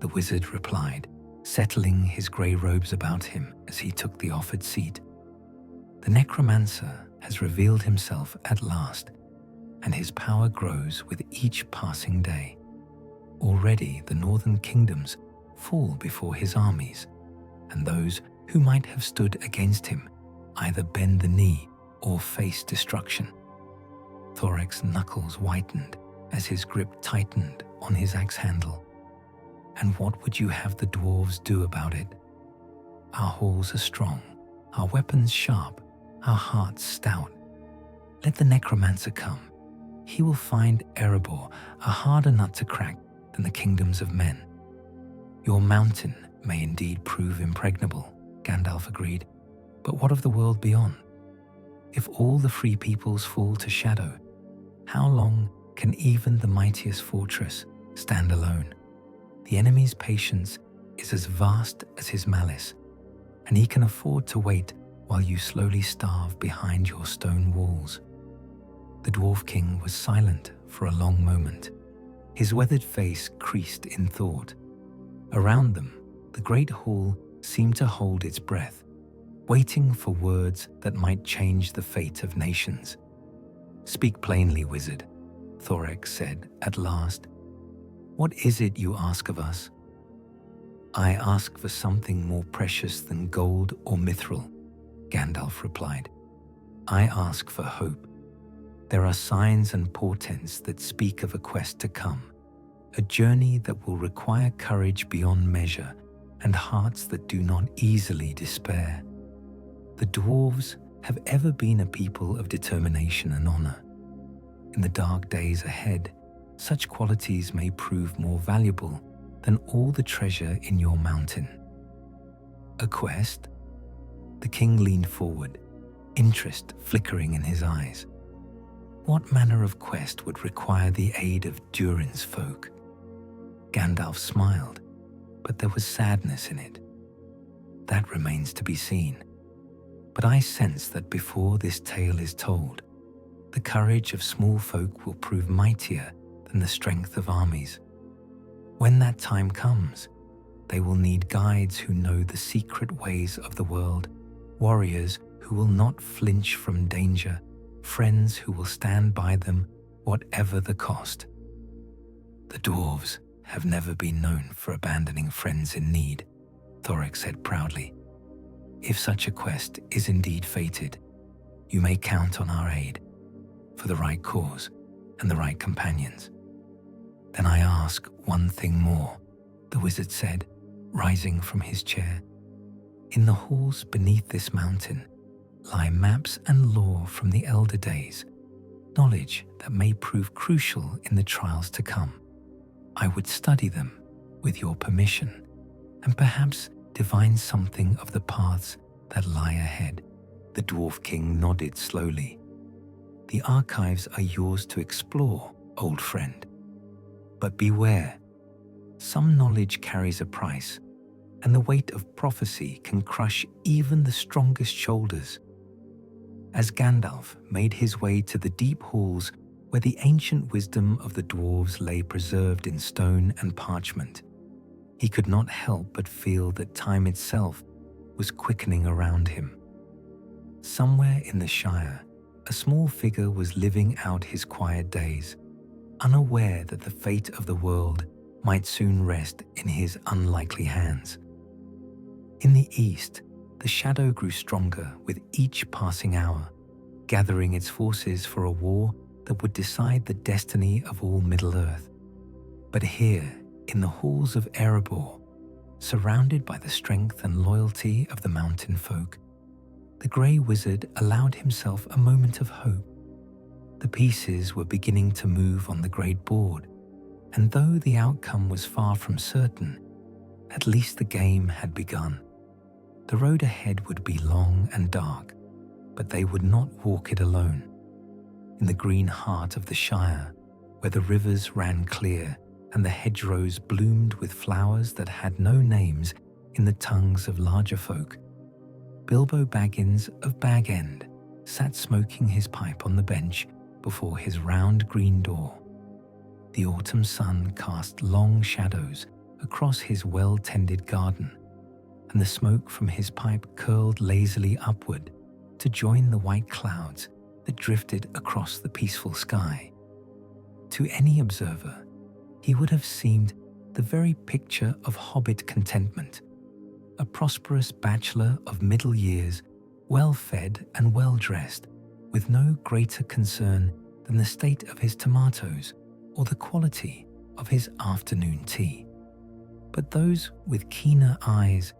the wizard replied, settling his grey robes about him as he took the offered seat. "The necromancer has revealed himself at last, and his power grows with each passing day. Already the northern kingdoms fall before his armies, and those who might have stood against him either bend the knee or face destruction." Thorek's knuckles whitened as his grip tightened on his axe handle. "And what would you have the dwarves do about it? Our halls are strong, our weapons sharp, our hearts stout. Let the necromancer come. He will find Erebor a harder nut to crack than the kingdoms of men." "Your mountain may indeed prove impregnable," Gandalf agreed, "but what of the world beyond? If all the free peoples fall to shadow, how long can even the mightiest fortress stand alone? The enemy's patience is as vast as his malice, and he can afford to wait while you slowly starve behind your stone walls." The Dwarf King was silent for a long moment. His weathered face creased in thought. Around them, the great hall seemed to hold its breath, waiting for words that might change the fate of nations. "Speak plainly, wizard," Thorex said at last. "What is it you ask of us?" "I ask for something more precious than gold or mithril," Gandalf replied. "I ask for hope. There are signs and portents that speak of a quest to come, a journey that will require courage beyond measure and hearts that do not easily despair. The dwarves have ever been a people of determination and honor. In the dark days ahead, such qualities may prove more valuable than all the treasure in your mountain." "A quest?" The king leaned forward, interest flickering in his eyes. What manner of quest would require the aid of Durin's folk? Gandalf smiled, but there was sadness in it. "That remains to be seen. But I sense that before this tale is told, the courage of small folk will prove mightier than the strength of armies. When that time comes, they will need guides who know the secret ways of the world, warriors who will not flinch from danger, friends who will stand by them whatever the cost." "The dwarves have never been known for abandoning friends in need," Thorex said proudly. "If such a quest is indeed fated, you may count on our aid, for the right cause and the right companions." "Then I ask one thing more," the wizard said, rising from his chair. "In the halls beneath this mountain lie maps and lore from the elder days, knowledge that may prove crucial in the trials to come. I would study them with your permission and perhaps divine something of the paths that lie ahead." The Dwarf King nodded slowly. "The archives are yours to explore, old friend. But beware, some knowledge carries a price, and the weight of prophecy can crush even the strongest shoulders." As Gandalf made his way to the deep halls where the ancient wisdom of the dwarves lay preserved in stone and parchment, he could not help but feel that time itself was quickening around him. Somewhere in the Shire, a small figure was living out his quiet days, unaware that the fate of the world might soon rest in his unlikely hands. In the east, the shadow grew stronger with each passing hour, gathering its forces for a war that would decide the destiny of all Middle-earth. But here, in the halls of Erebor, surrounded by the strength and loyalty of the mountain folk, the grey wizard allowed himself a moment of hope. The pieces were beginning to move on the great board, and though the outcome was far from certain, at least the game had begun. The road ahead would be long and dark, but they would not walk it alone. In the green heart of the Shire, where the rivers ran clear and the hedgerows bloomed with flowers that had no names in the tongues of larger folk, Bilbo Baggins of Bag End sat smoking his pipe on the bench before his round green door. The autumn sun cast long shadows across his well-tended garden, and the smoke from his pipe curled lazily upward to join the white clouds that drifted across the peaceful sky. To any observer, he would have seemed the very picture of hobbit contentment, a prosperous bachelor of middle years, well-fed and well-dressed, with no greater concern than the state of his tomatoes or the quality of his afternoon tea. But those with keener eyes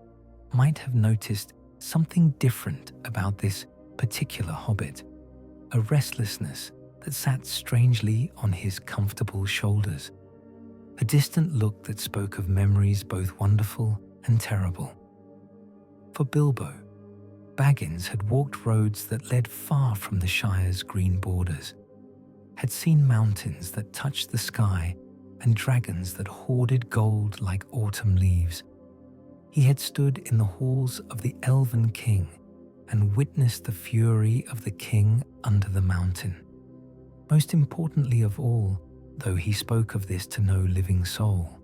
might have noticed something different about this particular hobbit, a restlessness that sat strangely on his comfortable shoulders, a distant look that spoke of memories both wonderful and terrible. For Bilbo, Baggins had walked roads that led far from the Shire's green borders, had seen mountains that touched the sky and dragons that hoarded gold like autumn leaves. He had stood in the halls of the Elven king and witnessed the fury of the king under the mountain. Most importantly of all, though he spoke of this to no living soul,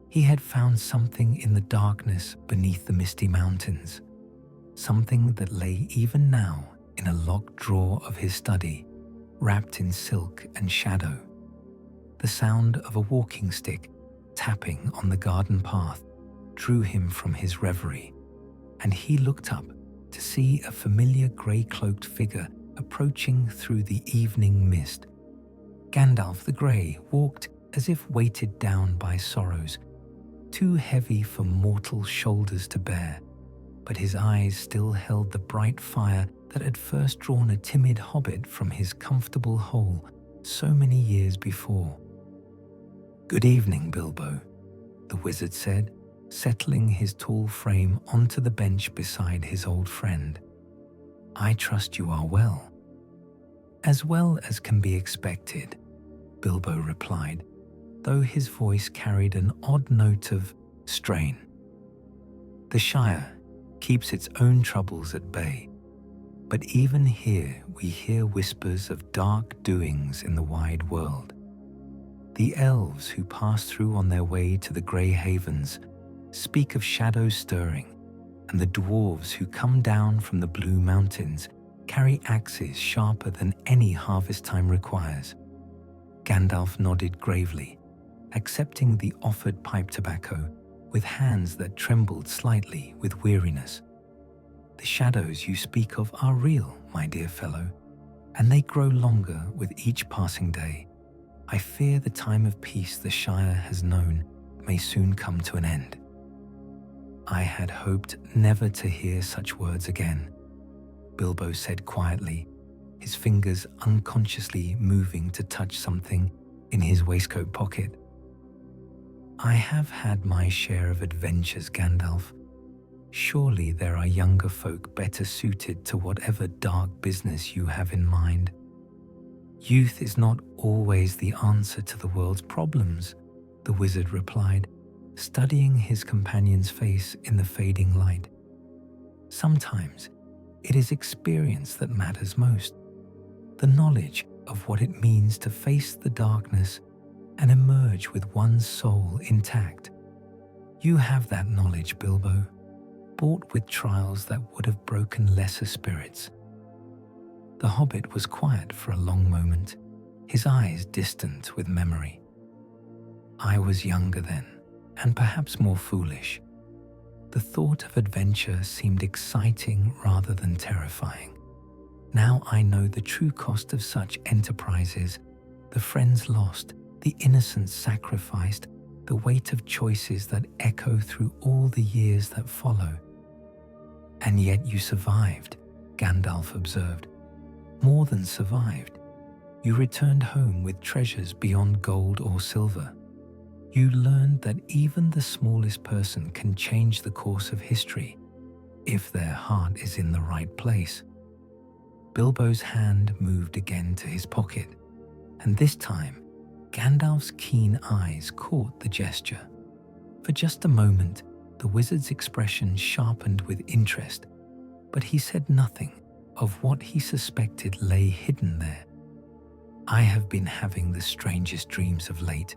he had found something in the darkness beneath the misty mountains, something that lay even now in a locked drawer of his study, wrapped in silk and shadow. The sound of a walking stick tapping on the garden path drew him from his reverie, and he looked up to see a familiar grey-cloaked figure approaching through the evening mist. Gandalf the Grey walked as if weighted down by sorrows, too heavy for mortal shoulders to bear, but his eyes still held the bright fire that had first drawn a timid hobbit from his comfortable hole so many years before. "Good evening, Bilbo," the wizard said, settling his tall frame onto the bench beside his old friend. "I trust you are well." "As well as can be expected," Bilbo replied, though his voice carried an odd note of strain. "The Shire keeps its own troubles at bay, but even here we hear whispers of dark doings in the wide world. The elves who pass through on their way to the Grey Havens speak of shadows stirring, and the dwarves who come down from the Blue Mountains carry axes sharper than any harvest time requires." Gandalf nodded gravely, accepting the offered pipe tobacco with hands that trembled slightly with weariness. "The shadows you speak of are real, my dear fellow, and they grow longer with each passing day. I fear the time of peace the Shire has known may soon come to an end." "I had hoped never to hear such words again," Bilbo said quietly, his fingers unconsciously moving to touch something in his waistcoat pocket. "I have had my share of adventures, Gandalf. Surely there are younger folk better suited to whatever dark business you have in mind. Youth is not always the answer to the world's problems," the wizard replied, studying his companion's face in the fading light. "Sometimes it is experience that matters most, the knowledge of what it means to face the darkness and emerge with one's soul intact. You have that knowledge, Bilbo, bought with trials that would have broken lesser spirits." The hobbit was quiet for a long moment, his eyes distant with memory. "I was younger then, and perhaps more foolish. The thought of adventure seemed exciting rather than terrifying. Now I know the true cost of such enterprises, the friends lost, the innocents sacrificed, the weight of choices that echo through all the years that follow." "And yet you survived," Gandalf observed. "More than survived. You returned home with treasures beyond gold or silver. You learned that even the smallest person can change the course of history if their heart is in the right place." Bilbo's hand moved again to his pocket, and this time Gandalf's keen eyes caught the gesture. For just a moment, the wizard's expression sharpened with interest, but he said nothing of what he suspected lay hidden there. "I have been having the strangest dreams of late,"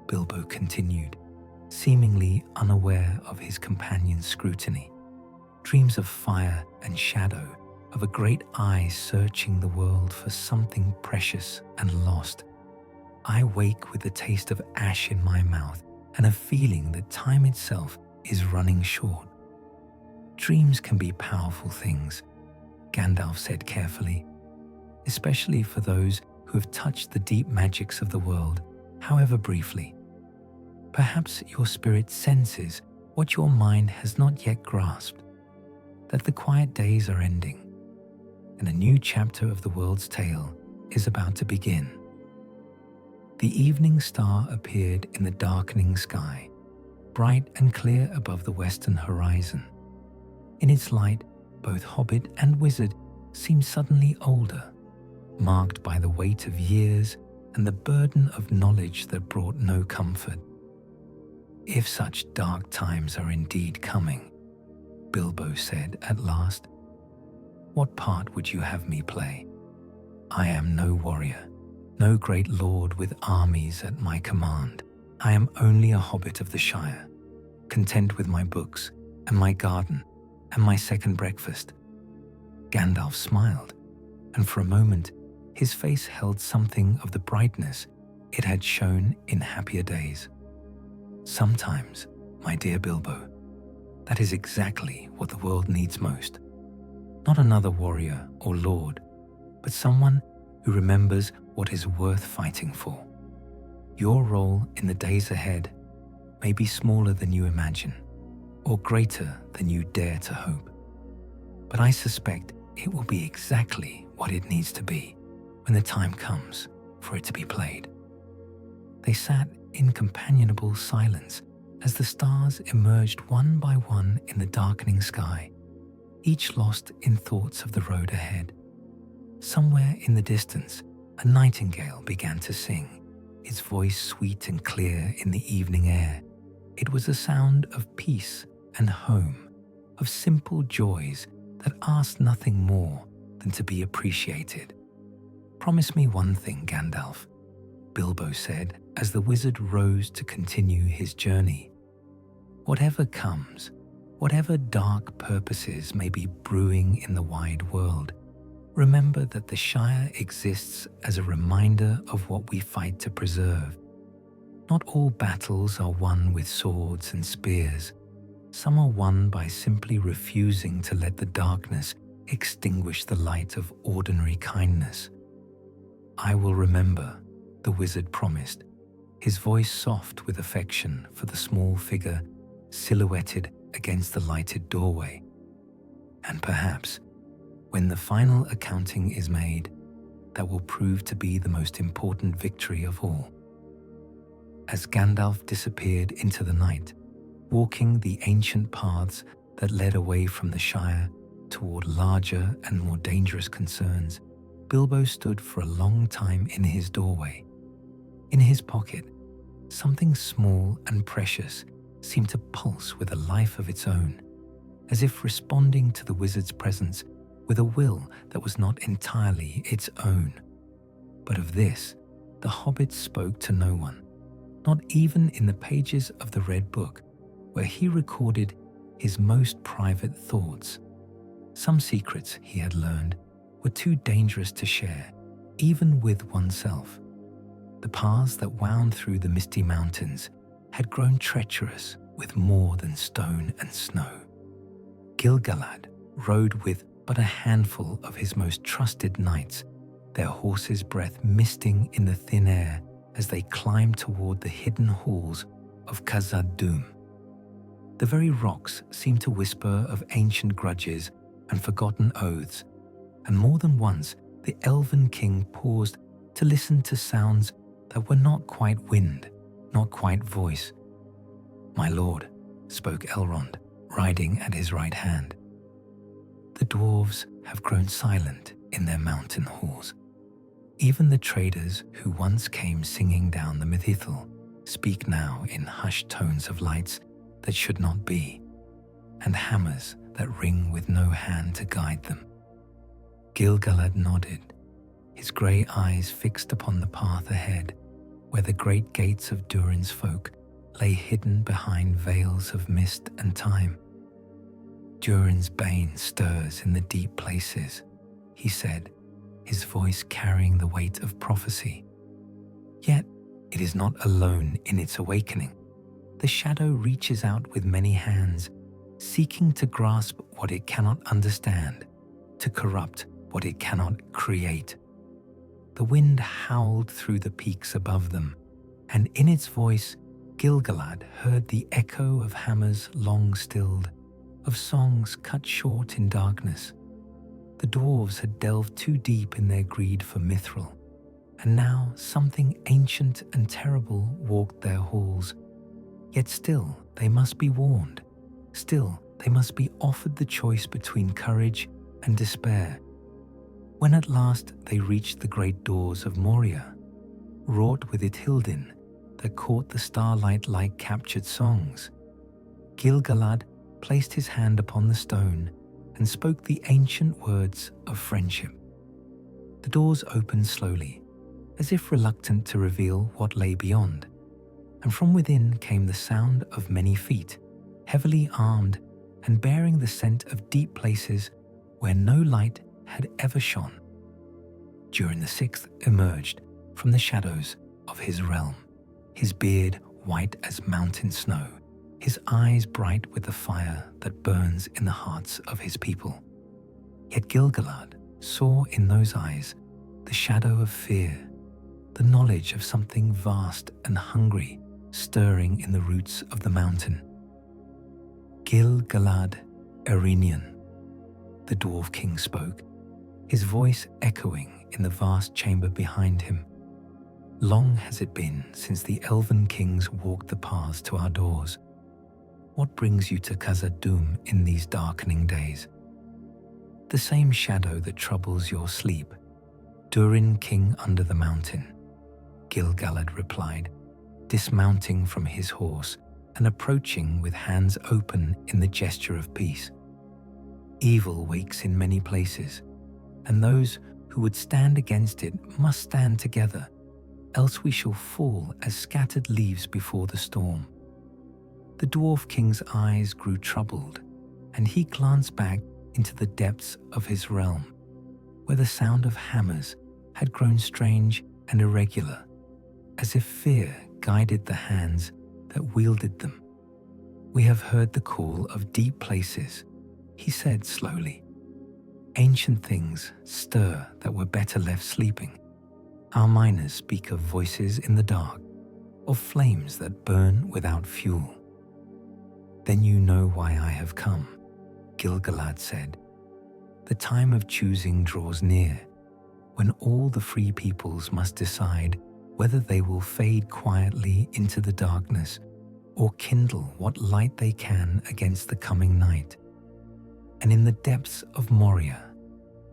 Bilbo continued, seemingly unaware of his companion's scrutiny. "Dreams of fire and shadow, of a great eye searching the world for something precious and lost. I wake with the taste of ash in my mouth and a feeling that time itself is running short." "Dreams can be powerful things," Gandalf said carefully, "especially for those who have touched the deep magics of the world, however briefly. Perhaps your spirit senses what your mind has not yet grasped, that the quiet days are ending, and a new chapter of the world's tale is about to begin." The evening star appeared in the darkening sky, bright and clear above the western horizon. In its light, both hobbit and wizard seemed suddenly older, marked by the weight of years and the burden of knowledge that brought no comfort. "If such dark times are indeed coming," Bilbo said at last, "what part would you have me play? I am no warrior, No great lord with armies at my command. I am only a hobbit of the Shire, content with my books and my garden and my second breakfast." Gandalf smiled, and for a moment his face held something of the brightness it had shown in happier days. "Sometimes, my dear Bilbo, that is exactly what the world needs most. Not another warrior or lord, but someone who remembers what is worth fighting for. Your role in the days ahead may be smaller than you imagine, or greater than you dare to hope. But I suspect it will be exactly what it needs to be when the time comes for it to be played." They sat in companionable silence as the stars emerged one by one in the darkening sky, each lost in thoughts of the road ahead. Somewhere in the distance, a nightingale began to sing, its voice sweet and clear in the evening air. It was a sound of peace and home, of simple joys that asked nothing more than to be appreciated. "Promise me one thing, Gandalf," Bilbo said as the wizard rose to continue his journey. "Whatever comes, whatever dark purposes may be brewing in the wide world, remember that the Shire exists as a reminder of what we fight to preserve. Not all battles are won with swords and spears. Some are won by simply refusing to let the darkness extinguish the light of ordinary kindness." "I will remember," the wizard promised, his voice soft with affection for the small figure silhouetted against the lighted doorway. "And perhaps, when the final accounting is made, that will prove to be the most important victory of all." As Gandalf disappeared into the night, walking the ancient paths that led away from the Shire toward larger and more dangerous concerns, Bilbo stood for a long time in his doorway. In his pocket, something small and precious seemed to pulse with a life of its own, as if responding to the wizard's presence with a will that was not entirely its own. But of this, the hobbit spoke to no one, not even in the pages of the Red Book, where he recorded his most private thoughts. Some secrets, he had learned, were too dangerous to share, even with oneself. The paths that wound through the misty mountains had grown treacherous with more than stone and snow. Gil-galad rode with but a handful of his most trusted knights, their horses' breath misting in the thin air as they climbed toward the hidden halls of Khazad-dûm. The very rocks seemed to whisper of ancient grudges and forgotten oaths, and more than once the Elven king paused to listen to sounds that were not quite wind, not quite voice. "My lord," spoke Elrond, riding at his right hand. "The dwarves have grown silent in their mountain halls. Even the traders who once came singing down the Mythlethal speak now in hushed tones of lights that should not be, and hammers that ring with no hand to guide them." Gil-galad nodded, his grey eyes fixed upon the path ahead, where the great gates of Durin's folk lay hidden behind veils of mist and time. "Durin's bane stirs in the deep places," he said, his voice carrying the weight of prophecy. "Yet it is not alone in its awakening. The shadow reaches out with many hands, seeking to grasp what it cannot understand, to corrupt what it cannot create." The wind howled through the peaks above them, and in its voice Gil-galad heard the echo of hammers long stilled, of songs cut short in darkness. The dwarves had delved too deep in their greed for mithril, and now something ancient and terrible walked their halls. Yet still they must be warned. Still they must be offered the choice between courage and despair. When at last they reached the great doors of Moria, wrought with Ithildin that caught the starlight like captured songs, Gil-galad placed his hand upon the stone and spoke the ancient words of friendship. The doors opened slowly, as if reluctant to reveal what lay beyond. And from within came the sound of many feet, heavily armed and bearing the scent of deep places where no light had ever shone. Durin the Sixth emerged from the shadows of his realm, his beard white as mountain snow, his eyes bright with the fire that burns in the hearts of his people. Yet Gil-galad saw in those eyes the shadow of fear, the knowledge of something vast and hungry stirring in the roots of the mountain. Gil-galad Erinion, the Dwarf King spoke, his voice echoing in the vast chamber behind him. Long has it been since the Elven kings walked the paths to our doors. What brings you to Khazad-dûm in these darkening days? The same shadow that troubles your sleep, Durin, king under the mountain, Gil-galad replied, dismounting from his horse and approaching with hands open in the gesture of peace. Evil wakes in many places, and those who would stand against it must stand together, else we shall fall as scattered leaves before the storm. The Dwarf King's eyes grew troubled, and he glanced back into the depths of his realm, where the sound of hammers had grown strange and irregular, as if fear guided the hands that wielded them. We have heard the call of deep places, he said slowly. Ancient things stir that were better left sleeping. Our miners speak of voices in the dark, of flames that burn without fuel. Then you know why I have come, Gil-galad said. The time of choosing draws near, when all the free peoples must decide whether they will fade quietly into the darkness or kindle what light they can against the coming night. And in the depths of Moria,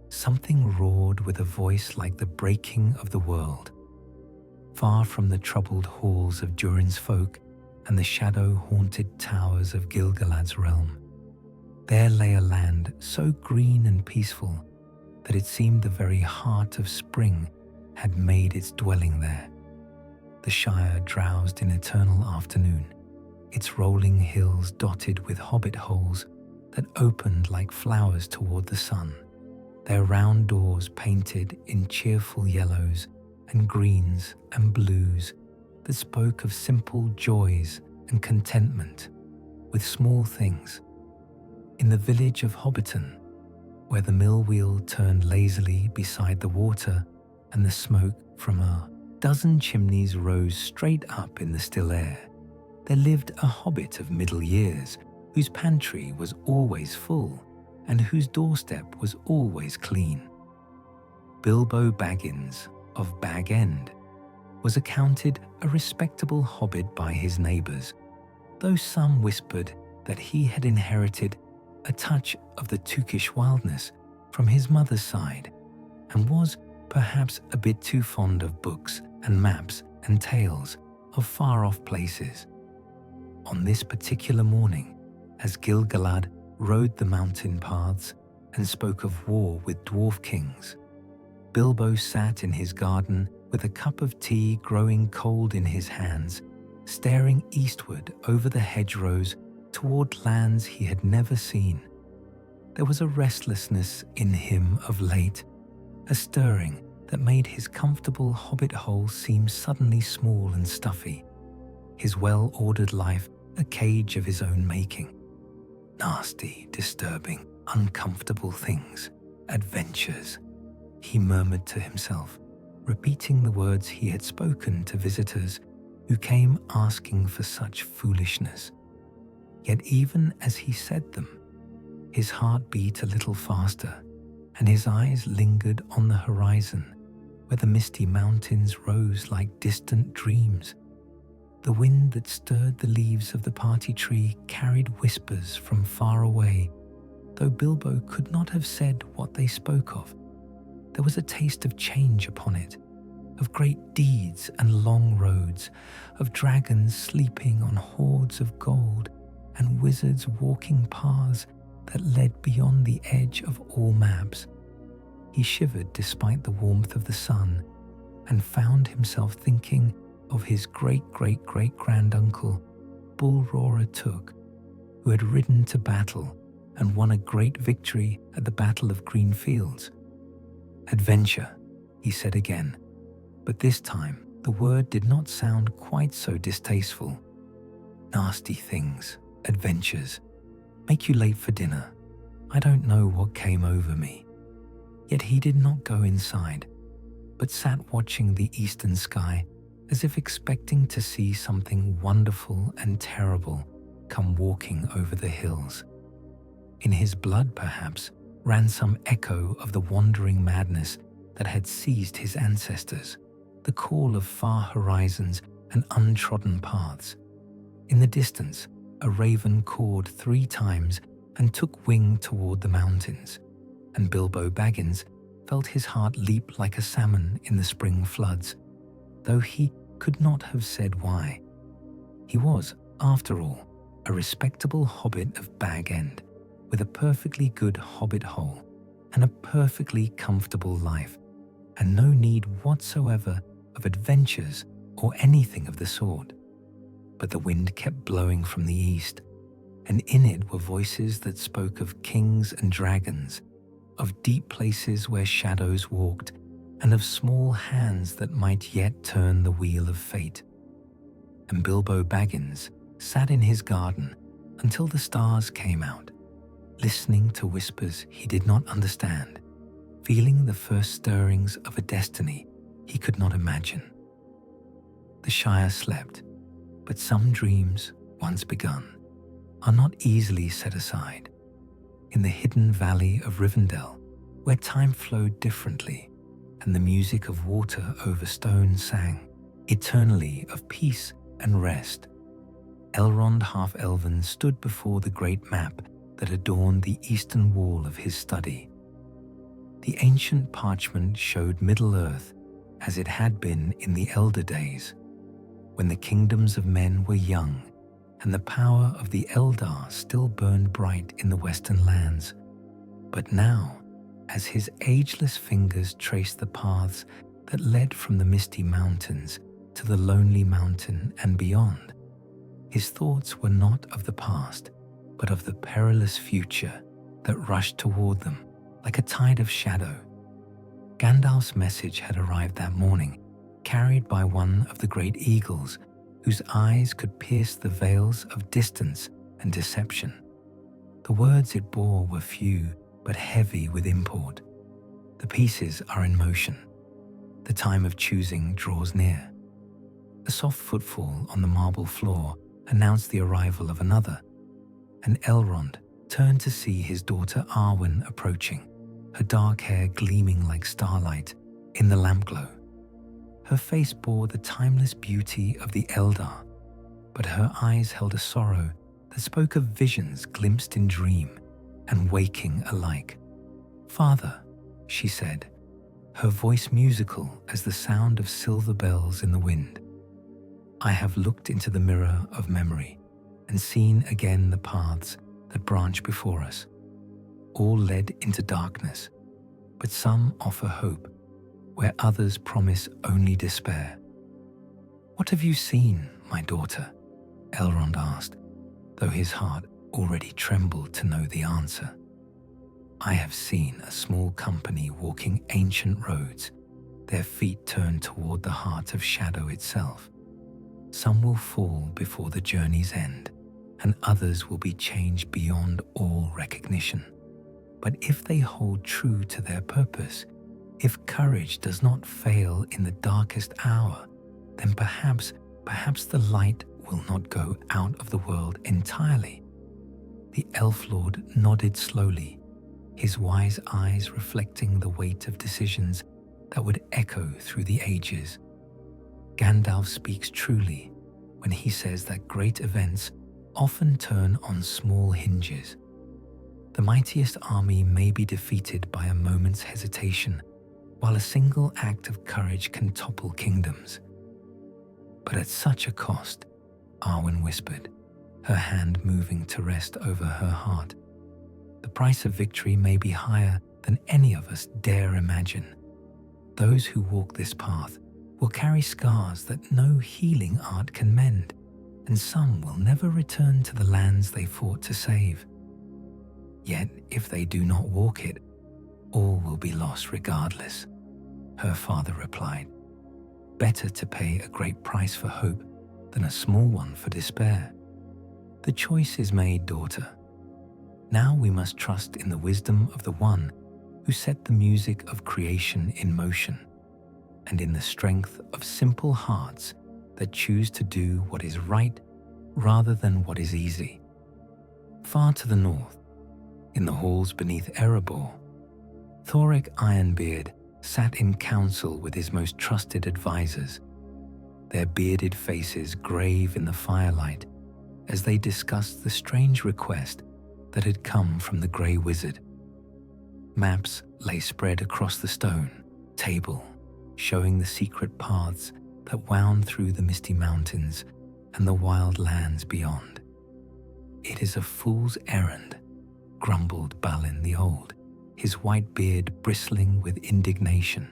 something roared with a voice like the breaking of the world. Far from the troubled halls of Durin's folk and the shadow-haunted towers of Gil-galad's realm, there lay a land so green and peaceful that it seemed the very heart of spring had made its dwelling there. The Shire drowsed in eternal afternoon, its rolling hills dotted with hobbit holes that opened like flowers toward the sun, their round doors painted in cheerful yellows and greens and blues that spoke of simple joys and contentment with small things. In the village of Hobbiton, where the mill wheel turned lazily beside the water and the smoke from a dozen chimneys rose straight up in the still air, there lived a hobbit of middle years whose pantry was always full and whose doorstep was always clean. Bilbo Baggins of Bag End was accounted a respectable hobbit by his neighbours, though some whispered that he had inherited a touch of the Tookish wildness from his mother's side and was perhaps a bit too fond of books and maps and tales of far-off places. On this particular morning, as Gil-galad rode the mountain paths and spoke of war with dwarf kings, Bilbo sat in his garden with a cup of tea growing cold in his hands, staring eastward over the hedgerows toward lands he had never seen. There was a restlessness in him of late, a stirring that made his comfortable hobbit hole seem suddenly small and stuffy, his well-ordered life a cage of his own making. Nasty, disturbing, uncomfortable things, adventures, he murmured to himself, repeating the words he had spoken to visitors who came asking for such foolishness. Yet even as he said them, his heart beat a little faster, and his eyes lingered on the horizon, where the misty mountains rose like distant dreams. The wind that stirred the leaves of the party tree carried whispers from far away, though Bilbo could not have said what they spoke of. There was a taste of change upon it, of great deeds and long roads, of dragons sleeping on hoards of gold, and wizards walking paths that led beyond the edge of all maps. He shivered despite the warmth of the sun, and found himself thinking of his great-great-great-granduncle, Bull Roarer Took, who had ridden to battle and won a great victory at the Battle of Green Fields. Adventure, he said again, but this time the word did not sound quite so distasteful. Nasty things, adventures, make you late for dinner. I don't know what came over me. Yet he did not go inside, but sat watching the eastern sky as if expecting to see something wonderful and terrible come walking over the hills. In his blood, perhaps, ran some echo of the wandering madness that had seized his ancestors, the call of far horizons and untrodden paths. In the distance, a raven cawed 3 times and took wing toward the mountains, and Bilbo Baggins felt his heart leap like a salmon in the spring floods, though he could not have said why. He was, after all, a respectable hobbit of Bag End, with a perfectly good hobbit hole and a perfectly comfortable life, and no need whatsoever of adventures or anything of the sort. But the wind kept blowing from the east, and in it were voices that spoke of kings and dragons, of deep places where shadows walked, and of small hands that might yet turn the wheel of fate. And Bilbo Baggins sat in his garden until the stars came out, listening to whispers he did not understand, feeling the first stirrings of a destiny he could not imagine. The Shire slept, but some dreams, once begun, are not easily set aside. In the hidden valley of Rivendell, where time flowed differently, and the music of water over stone sang, eternally of peace and rest, Elrond Half-Elven stood before the great map that adorned the eastern wall of his study. The ancient parchment showed Middle-earth as it had been in the elder days, when the kingdoms of men were young and the power of the Eldar still burned bright in the western lands. But now, as his ageless fingers traced the paths that led from the misty mountains to the lonely mountain and beyond, his thoughts were not of the past, but of the perilous future that rushed toward them like a tide of shadow. Gandalf's message had arrived that morning, carried by one of the great eagles whose eyes could pierce the veils of distance and deception. The words it bore were few but heavy with import. The pieces are in motion. The time of choosing draws near. A soft footfall on the marble floor announced the arrival of another, and Elrond turned to see his daughter Arwen approaching, her dark hair gleaming like starlight in the lampglow. Her face bore the timeless beauty of the Eldar, but her eyes held a sorrow that spoke of visions glimpsed in dream and waking alike. "Father," she said, her voice musical as the sound of silver bells in the wind, "I have looked into the mirror of memory and seen again the paths that branch before us. All led into darkness, but some offer hope, where others promise only despair." "What have you seen, my daughter?" Elrond asked, though his heart already trembled to know the answer. "I have seen a small company walking ancient roads, their feet turned toward the heart of shadow itself. Some will fall before the journey's end, and others will be changed beyond all recognition. But if they hold true to their purpose, if courage does not fail in the darkest hour, then perhaps the light will not go out of the world entirely." The Elf Lord nodded slowly, his wise eyes reflecting the weight of decisions that would echo through the ages. Gandalf speaks truly when he says that great events often turn on small hinges. The mightiest army may be defeated by a moment's hesitation, while a single act of courage can topple kingdoms. "But at such a cost," Arwen whispered, her hand moving to rest over her heart. "The price of victory may be higher than any of us dare imagine. Those who walk this path will carry scars that no healing art can mend, and some will never return to the lands they fought to save. Yet if they do not walk it, all will be lost regardless, her father replied. Better to pay a great price for hope than a small one for despair. The choice is made, daughter. Now we must trust in the wisdom of the one who set the music of creation in motion, and in the strength of simple hearts that choose to do what is right rather than what is easy. Far to the north, in the halls beneath Erebor, Thoric Ironbeard sat in council with his most trusted advisors, their bearded faces grave in the firelight as they discussed the strange request that had come from the Grey Wizard. Maps lay spread across the stone table, showing the secret paths that wound through the misty mountains and the wild lands beyond. It is a fool's errand, grumbled Balin the Old, his white beard bristling with indignation.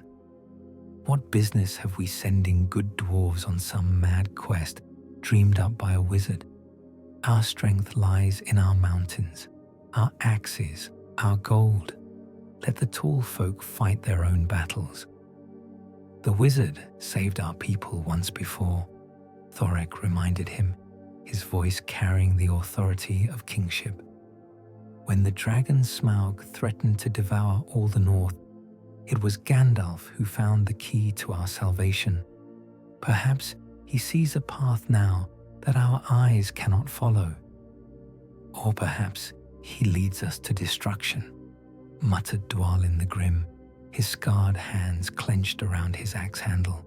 What business have we sending good dwarves on some mad quest dreamed up by a wizard? Our strength lies in our mountains, our axes, our gold. Let the tall folk fight their own battles. The wizard saved our people once before, Thoric reminded him, his voice carrying the authority of kingship. When the dragon Smaug threatened to devour all the north, it was Gandalf who found the key to our salvation. Perhaps he sees a path now that our eyes cannot follow. Or perhaps he leads us to destruction, muttered Dwalin the Grim, his scarred hands clenched around his axe handle.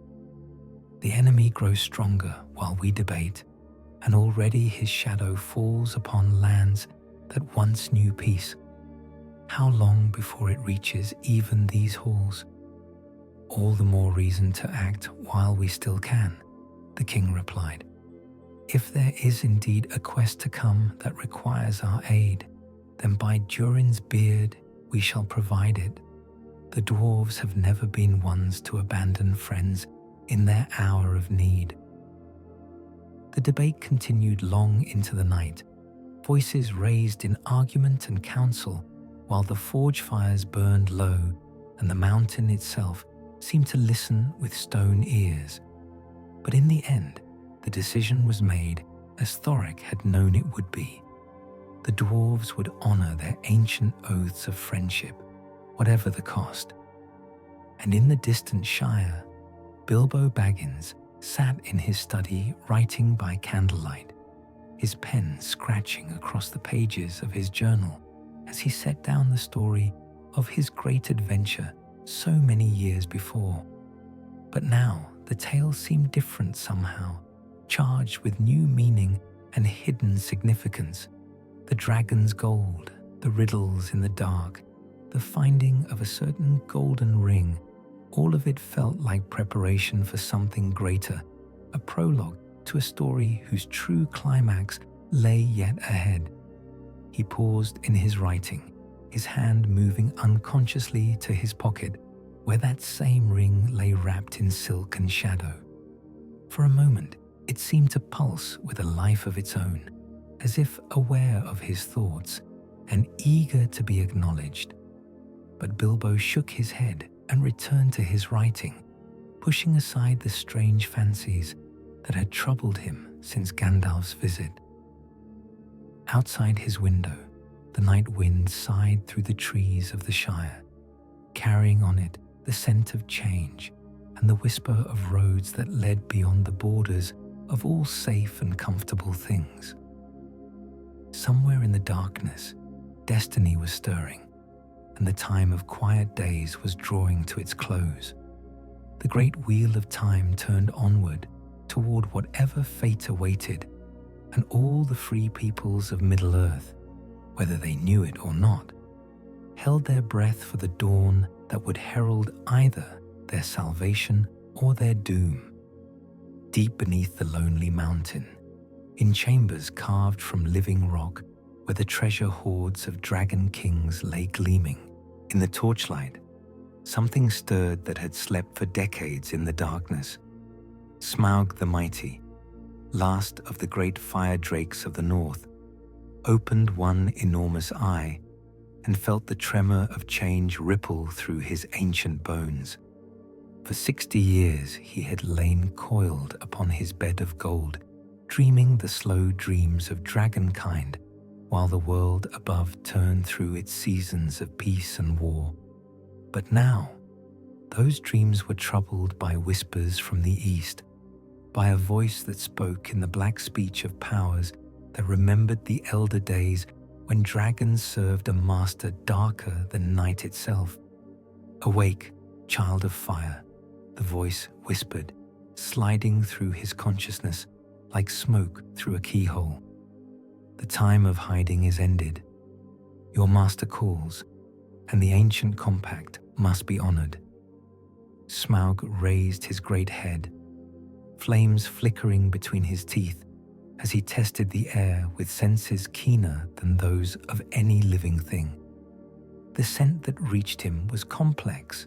The enemy grows stronger while we debate, and already his shadow falls upon lands that once knew peace. How long before it reaches even these halls? All the more reason to act while we still can, the king replied. If there is indeed a quest to come that requires our aid, then by Durin's beard we shall provide it. The dwarves have never been ones to abandon friends in their hour of need. The debate continued long into the night, voices raised in argument and counsel, while the forge fires burned low and the mountain itself seemed to listen with stone ears. But in the end, the decision was made as Thoric had known it would be. The dwarves would honor their ancient oaths of friendship, whatever the cost. And in the distant Shire, Bilbo Baggins sat in his study writing by candlelight, his pen scratching across the pages of his journal as he set down the story of his great adventure so many years before. But now the tale seemed different somehow, charged with new meaning and hidden significance. The dragon's gold, the riddles in the dark, the finding of a certain golden ring, all of it felt like preparation for something greater, a prologue to a story whose true climax lay yet ahead. He paused in his writing, his hand moving unconsciously to his pocket, where that same ring lay wrapped in silk and shadow. For a moment, it seemed to pulse with a life of its own, as if aware of his thoughts and eager to be acknowledged. But Bilbo shook his head and returned to his writing, pushing aside the strange fancies that had troubled him since Gandalf's visit. Outside his window, the night wind sighed through the trees of the Shire, carrying on it the scent of change and the whisper of roads that led beyond the borders of all safe and comfortable things. Somewhere in the darkness, destiny was stirring, and the time of quiet days was drawing to its close. The great wheel of time turned onward toward whatever fate awaited, and all the free peoples of Middle-earth, whether they knew it or not, held their breath for the dawn that would herald either their salvation or their doom. Deep beneath the lonely mountain, in chambers carved from living rock, where the treasure hoards of dragon kings lay gleaming in the torchlight, something stirred that had slept for decades in the darkness, Smaug the Mighty, last of the great fire drakes of the north, opened one enormous eye and felt the tremor of change ripple through his ancient bones. For 60 years he had lain coiled upon his bed of gold, dreaming the slow dreams of dragonkind, while the world above turned through its seasons of peace and war. But now, those dreams were troubled by whispers from the east, by a voice that spoke in the black speech of powers that remembered the elder days when dragons served a master darker than night itself. "Awake, child of fire," the voice whispered, sliding through his consciousness like smoke through a keyhole. "The time of hiding is ended. Your master calls, and the ancient compact must be honored." Smaug raised his great head, flames flickering between his teeth as he tested the air with senses keener than those of any living thing. The scent that reached him was complex.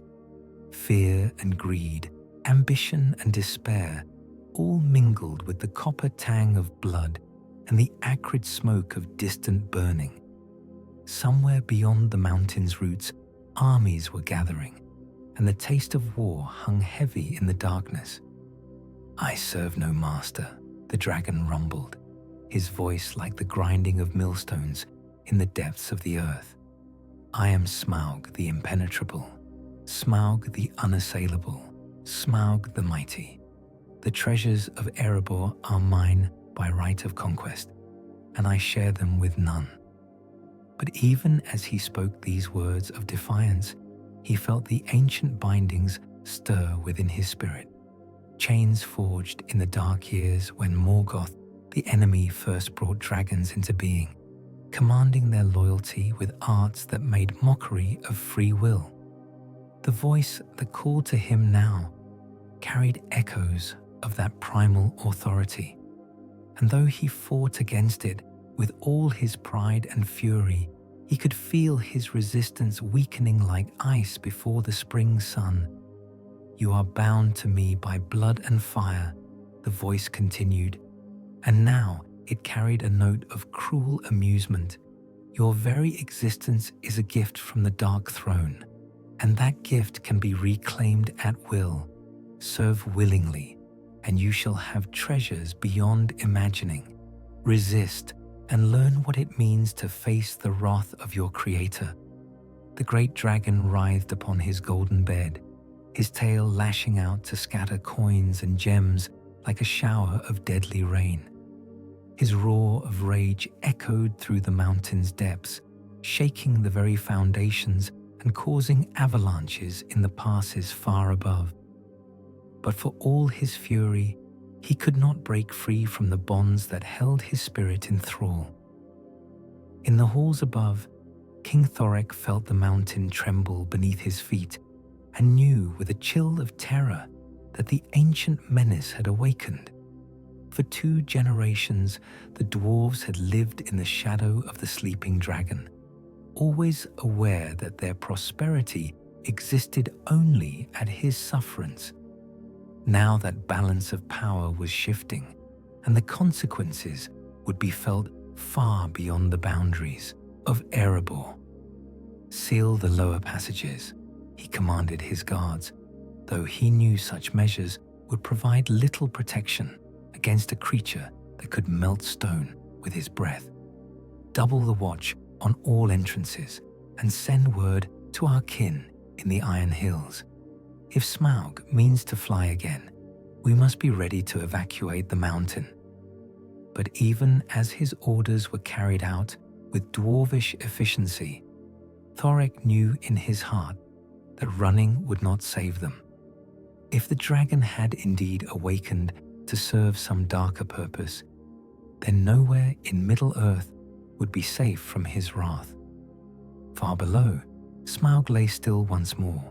Fear and greed, ambition and despair, all mingled with the copper tang of blood and the acrid smoke of distant burning. Somewhere beyond the mountain's roots, armies were gathering, and the taste of war hung heavy in the darkness. "I serve no master," the dragon rumbled, his voice like the grinding of millstones in the depths of the earth. "I am Smaug the impenetrable, Smaug the unassailable, Smaug the mighty. The treasures of Erebor are mine by right of conquest, and I share them with none." But even as he spoke these words of defiance, he felt the ancient bindings stir within his spirit. Chains forged in the dark years when Morgoth, the enemy, first brought dragons into being, commanding their loyalty with arts that made mockery of free will. The voice that called to him now carried echoes of that primal authority, and though he fought against it with all his pride and fury, he could feel his resistance weakening like ice before the spring sun. "You are bound to me by blood and fire," the voice continued, and now it carried a note of cruel amusement. "Your very existence is a gift from the Dark Throne, and that gift can be reclaimed at will. Serve willingly, and you shall have treasures beyond imagining. Resist, and learn what it means to face the wrath of your creator." The great dragon writhed upon his golden bed, his tail lashing out to scatter coins and gems like a shower of deadly rain. His roar of rage echoed through the mountain's depths, shaking the very foundations and causing avalanches in the passes far above. But for all his fury, he could not break free from the bonds that held his spirit in thrall. In the halls above, King Thorek felt the mountain tremble beneath his feet and knew with a chill of terror that the ancient menace had awakened. For 2 generations, the dwarves had lived in the shadow of the sleeping dragon, always aware that their prosperity existed only at his sufferance. Now that balance of power was shifting, and the consequences would be felt far beyond the boundaries of Erebor. "Seal the lower passages," he commanded his guards, though he knew such measures would provide little protection against a creature that could melt stone with his breath. "Double the watch on all entrances and send word to our kin in the Iron Hills. If Smaug means to fly again, we must be ready to evacuate the mountain." But even as his orders were carried out with dwarvish efficiency, Thorek knew in his heart that running would not save them. If the dragon had indeed awakened to serve some darker purpose, then nowhere in Middle-earth would be safe from his wrath. Far below, Smaug lay still once more,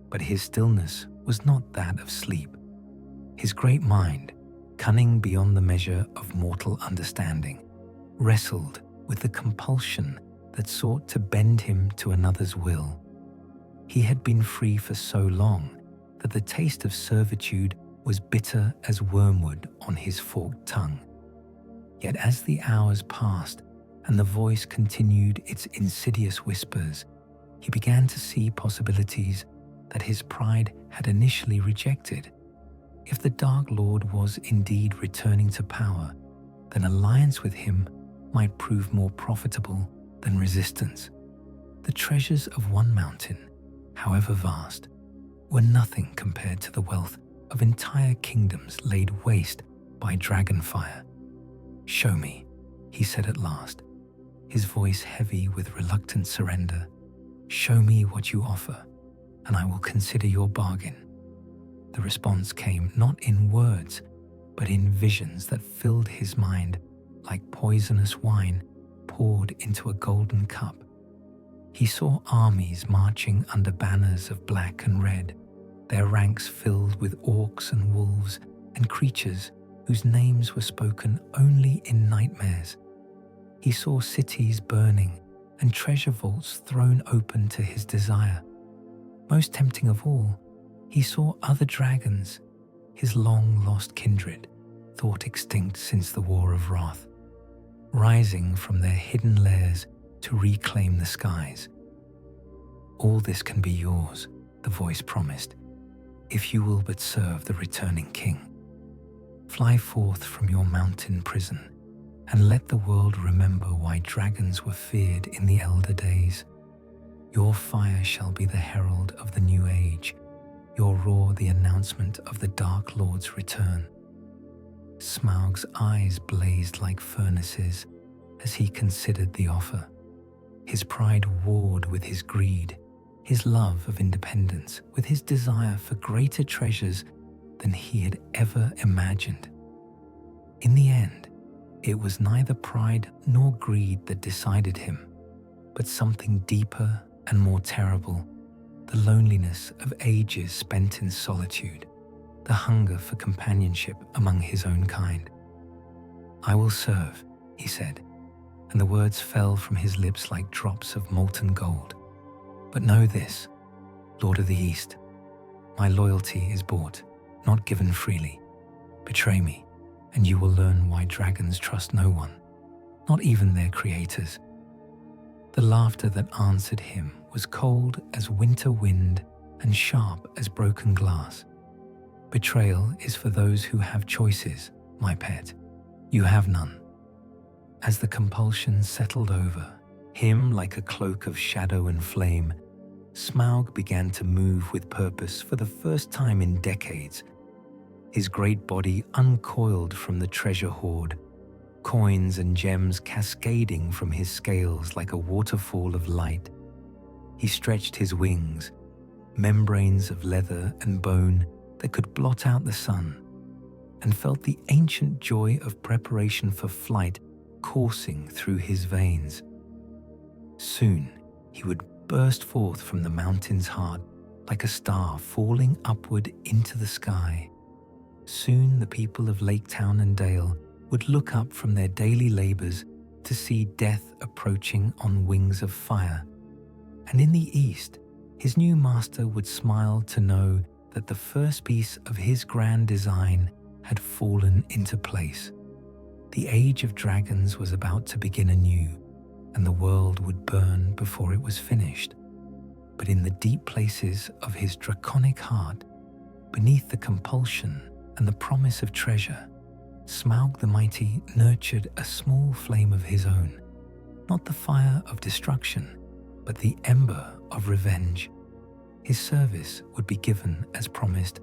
but his stillness was not that of sleep. His great mind, cunning beyond the measure of mortal understanding, wrestled with the compulsion that sought to bend him to another's will. He had been free for so long that the taste of servitude was bitter as wormwood on his forked tongue. Yet as the hours passed and the voice continued its insidious whispers, he began to see possibilities that his pride had initially rejected. If the Dark Lord was indeed returning to power, then alliance with him might prove more profitable than resistance. The treasures of one mountain, however vast, were nothing compared to the wealth of entire kingdoms laid waste by dragonfire. "Show me," he said at last, his voice heavy with reluctant surrender. "Show me what you offer, and I will consider your bargain." The response came not in words, but in visions that filled his mind like poisonous wine poured into a golden cup. He saw armies marching under banners of black and red, their ranks filled with orcs and wolves and creatures whose names were spoken only in nightmares. He saw cities burning and treasure vaults thrown open to his desire. Most tempting of all, he saw other dragons, his long-lost kindred, thought extinct since the War of Wrath, rising from their hidden lairs to reclaim the skies. "All this can be yours," the voice promised, "if you will but serve the returning king. Fly forth from your mountain prison and let the world remember why dragons were feared in the elder days. Your fire shall be the herald of the new age, your roar the announcement of the Dark Lord's return." Smaug's eyes blazed like furnaces as he considered the offer. His pride warred with his greed, his love of independence with his desire for greater treasures than he had ever imagined. In the end, it was neither pride nor greed that decided him, but something deeper and more terrible, the loneliness of ages spent in solitude, the hunger for companionship among his own kind. "I will serve," he said, and the words fell from his lips like drops of molten gold. "But know this, Lord of the East, my loyalty is bought, not given freely. Betray me, and you will learn why dragons trust no one, not even their creators." The laughter that answered him was cold as winter wind and sharp as broken glass. "Betrayal is for those who have choices, my pet. You have none." As the compulsion settled over him like a cloak of shadow and flame, Smaug began to move with purpose for the first time in decades. His great body uncoiled from the treasure hoard, coins and gems cascading from his scales like a waterfall of light. He stretched his wings, membranes of leather and bone that could blot out the sun, and felt the ancient joy of preparation for flight coursing through his veins. Soon he would burst forth from the mountain's heart like a star falling upward into the sky. Soon the people of Lake Town and Dale would look up from their daily labors to see death approaching on wings of fire. And in the east, his new master would smile to know that the first piece of his grand design had fallen into place. The age of dragons was about to begin anew, and the world would burn before it was finished. But in the deep places of his draconic heart, beneath the compulsion and the promise of treasure, Smaug the Mighty nurtured a small flame of his own, not the fire of destruction, but the ember of revenge. His service would be given as promised,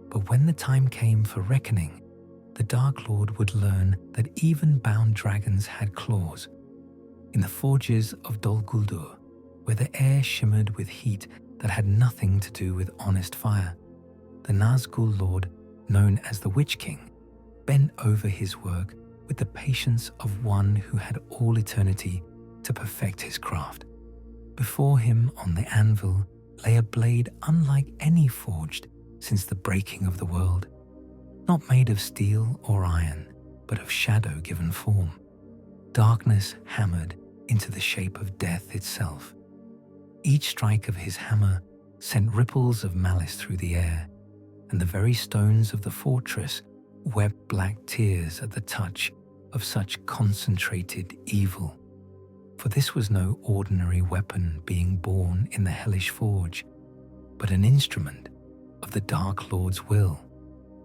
but when the time came for reckoning, the Dark Lord would learn that even bound dragons had claws. In the forges of Dol Guldur, where the air shimmered with heat that had nothing to do with honest fire, the Nazgul Lord, known as the Witch King, bent over his work with the patience of one who had all eternity to perfect his craft. Before him on the anvil lay a blade unlike any forged since the breaking of the world, not made of steel or iron, but of shadow given form. Darkness hammered into the shape of death itself. Each strike of his hammer sent ripples of malice through the air, and the very stones of the fortress wept black tears at the touch of such concentrated evil. For this was no ordinary weapon being born in the hellish forge, but an instrument of the Dark Lord's will,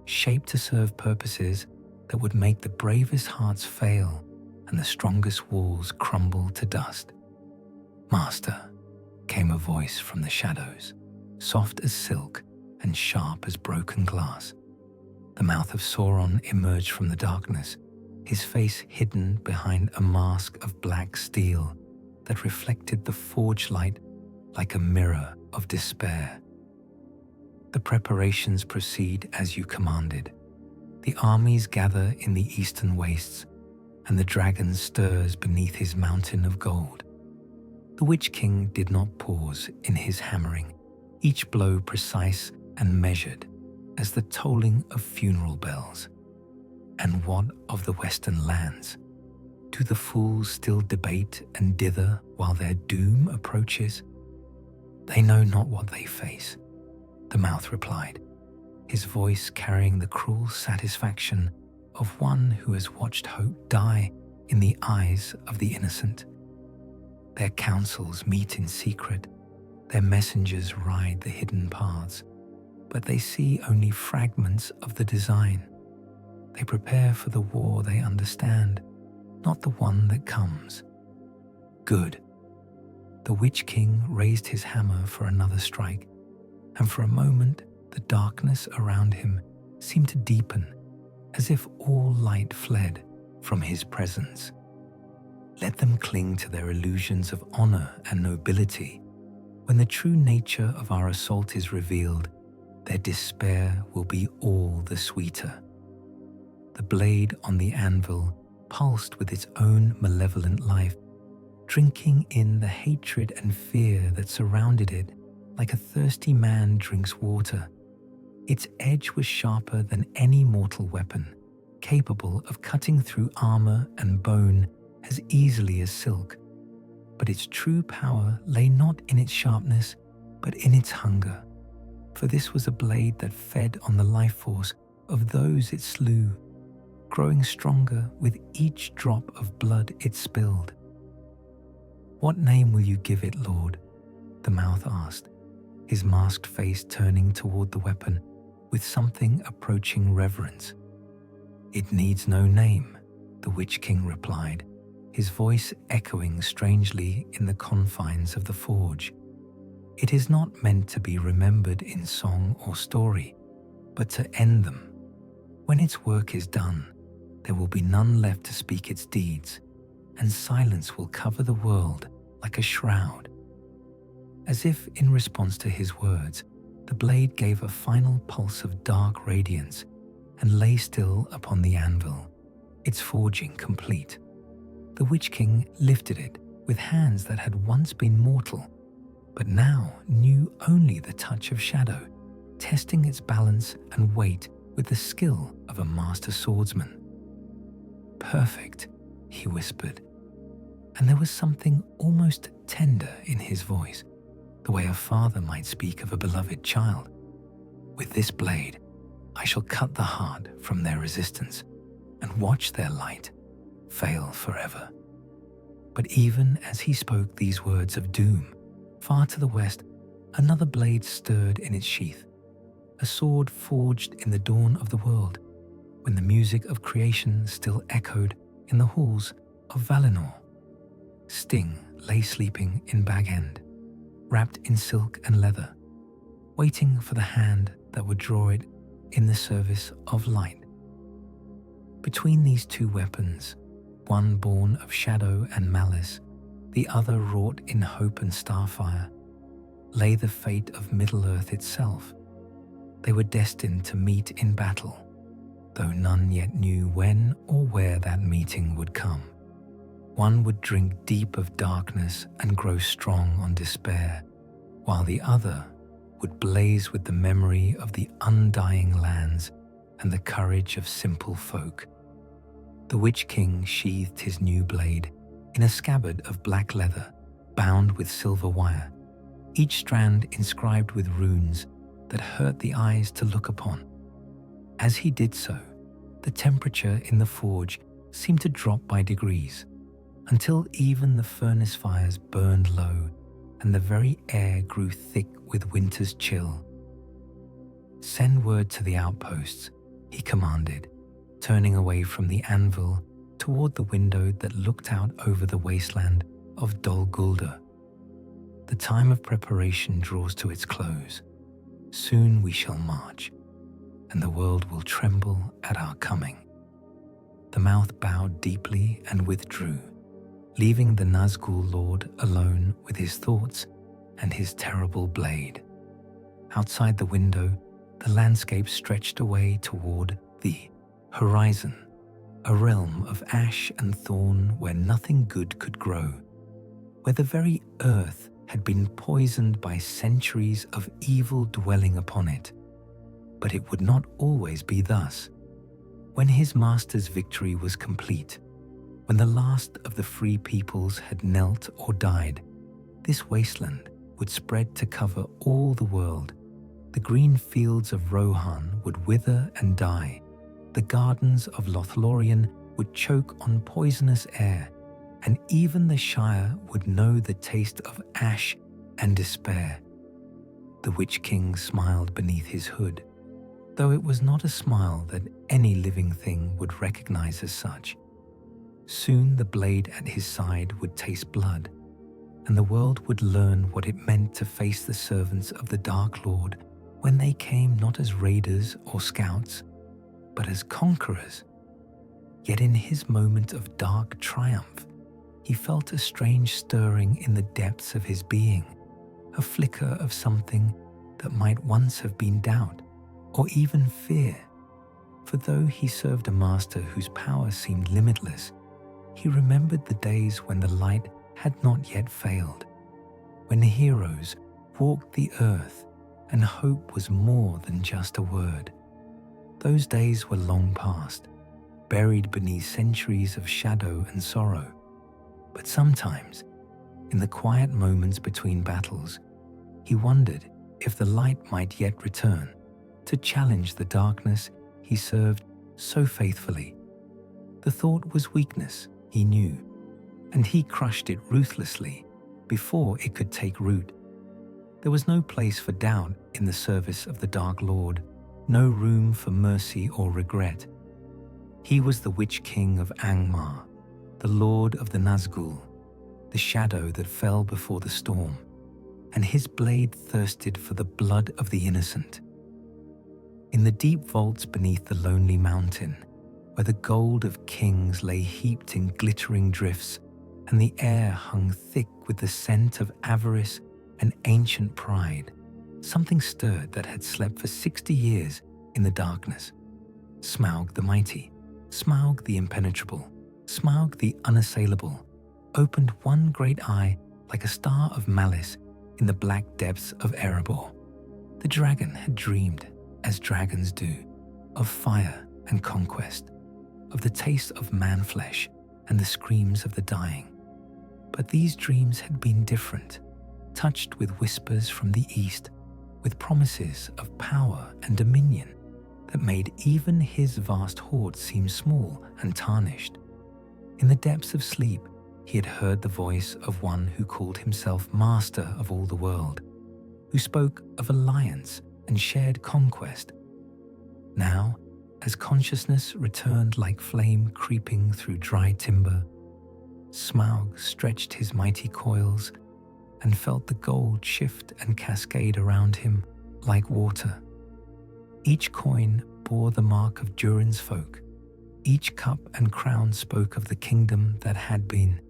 shaped to serve purposes that would make the bravest hearts fail and the strongest walls crumble to dust. "Master," came a voice from the shadows, soft as silk and sharp as broken glass. The mouth of Sauron emerged from the darkness, his face hidden behind a mask of black steel that reflected the forge light like a mirror of despair. "The preparations proceed as you commanded. The armies gather in the eastern wastes, and the dragon stirs beneath his mountain of gold." The Witch King did not pause in his hammering, each blow precise and measured as the tolling of funeral bells. "And what of the western lands? Do the fools still debate and dither while their doom approaches?" "They know not what they face," the mouth replied, his voice carrying the cruel satisfaction of one who has watched hope die in the eyes of the innocent. "Their councils meet in secret, their messengers ride the hidden paths, but they see only fragments of the design. They prepare for the war they understand, not the one that comes." "Good." The Witch King raised his hammer for another strike, and for a moment the darkness around him seemed to deepen, as if all light fled from his presence. "Let them cling to their illusions of honor and nobility. When the true nature of our assault is revealed, their despair will be all the sweeter." The blade on the anvil pulsed with its own malevolent life, drinking in the hatred and fear that surrounded it like a thirsty man drinks water. Its edge was sharper than any mortal weapon, capable of cutting through armor and bone as easily as silk. But its true power lay not in its sharpness, but in its hunger. For this was a blade that fed on the life force of those it slew, growing stronger with each drop of blood it spilled. "What name will you give it, Lord?" the mouth asked, his masked face turning toward the weapon with something approaching reverence. "It needs no name," the Witch King replied, his voice echoing strangely in the confines of the forge. "It is not meant to be remembered in song or story, but to end them. When its work is done, there will be none left to speak its deeds, and silence will cover the world like a shroud." As if in response to his words, the blade gave a final pulse of dark radiance and lay still upon the anvil, its forging complete. The Witch King lifted it with hands that had once been mortal, but now knew only the touch of shadow, testing its balance and weight with the skill of a master swordsman. "Perfect," he whispered, and there was something almost tender in his voice, the way a father might speak of a beloved child. "With this blade, I shall cut the heart from their resistance and watch their light fail forever." But even as he spoke these words of doom, far to the west, another blade stirred in its sheath, a sword forged in the dawn of the world, when the music of creation still echoed in the halls of Valinor. Sting lay sleeping in Bag End, wrapped in silk and leather, waiting for the hand that would draw it in the service of light. Between these two weapons, one born of shadow and malice, the other wrought in hope and starfire, lay the fate of Middle-earth itself. They were destined to meet in battle, though none yet knew when or where that meeting would come. One would drink deep of darkness and grow strong on despair, while the other would blaze with the memory of the undying lands and the courage of simple folk. The Witch King sheathed his new blade in a scabbard of black leather bound with silver wire, each strand inscribed with runes that hurt the eyes to look upon. As he did so, the temperature in the forge seemed to drop by degrees, until even the furnace fires burned low and the very air grew thick with winter's chill. "Send word to the outposts," he commanded, turning away from the anvil toward the window that looked out over the wasteland of Dol Guldur. "The time of preparation draws to its close. Soon we shall march, and the world will tremble at our coming." The mouth bowed deeply and withdrew, leaving the Nazgul lord alone with his thoughts and his terrible blade. Outside the window, the landscape stretched away toward the horizon, a realm of ash and thorn where nothing good could grow, where the very earth had been poisoned by centuries of evil dwelling upon it. But it would not always be thus. When his master's victory was complete, when the last of the free peoples had knelt or died, this wasteland would spread to cover all the world. The green fields of Rohan would wither and die. The gardens of Lothlorien would choke on poisonous air, and even the Shire would know the taste of ash and despair. The Witch King smiled beneath his hood, though it was not a smile that any living thing would recognize as such. Soon the blade at his side would taste blood, and the world would learn what it meant to face the servants of the Dark Lord when they came not as raiders or scouts, but as conquerors. Yet in his moment of dark triumph, he felt a strange stirring in the depths of his being, a flicker of something that might once have been doubt or even fear. For though he served a master whose power seemed limitless, he remembered the days when the light had not yet failed, when the heroes walked the earth and hope was more than just a word. Those days were long past, buried beneath centuries of shadow and sorrow. But sometimes, in the quiet moments between battles, he wondered if the light might yet return to challenge the darkness he served so faithfully. The thought was weakness, he knew, and he crushed it ruthlessly before it could take root. There was no place for doubt in the service of the Dark Lord, no room for mercy or regret. He was the Witch King of Angmar, the Lord of the Nazgul, the shadow that fell before the storm, and his blade thirsted for the blood of the innocent. In the deep vaults beneath the lonely mountain, where the gold of kings lay heaped in glittering drifts, and the air hung thick with the scent of avarice and ancient pride, something stirred that had slept for 60 years in the darkness. Smaug the mighty, Smaug the impenetrable, Smaug the unassailable, opened one great eye like a star of malice in the black depths of Erebor. The dragon had dreamed, as dragons do, of fire and conquest, of the taste of man-flesh and the screams of the dying. But these dreams had been different, touched with whispers from the east, with promises of power and dominion that made even his vast hoard seem small and tarnished. In the depths of sleep, he had heard the voice of one who called himself master of all the world, who spoke of alliance and shared conquest. Now, as consciousness returned like flame creeping through dry timber, Smaug stretched his mighty coils and felt the gold shift and cascade around him like water. Each coin bore the mark of Durin's folk. Each cup and crown spoke of the kingdom that had been,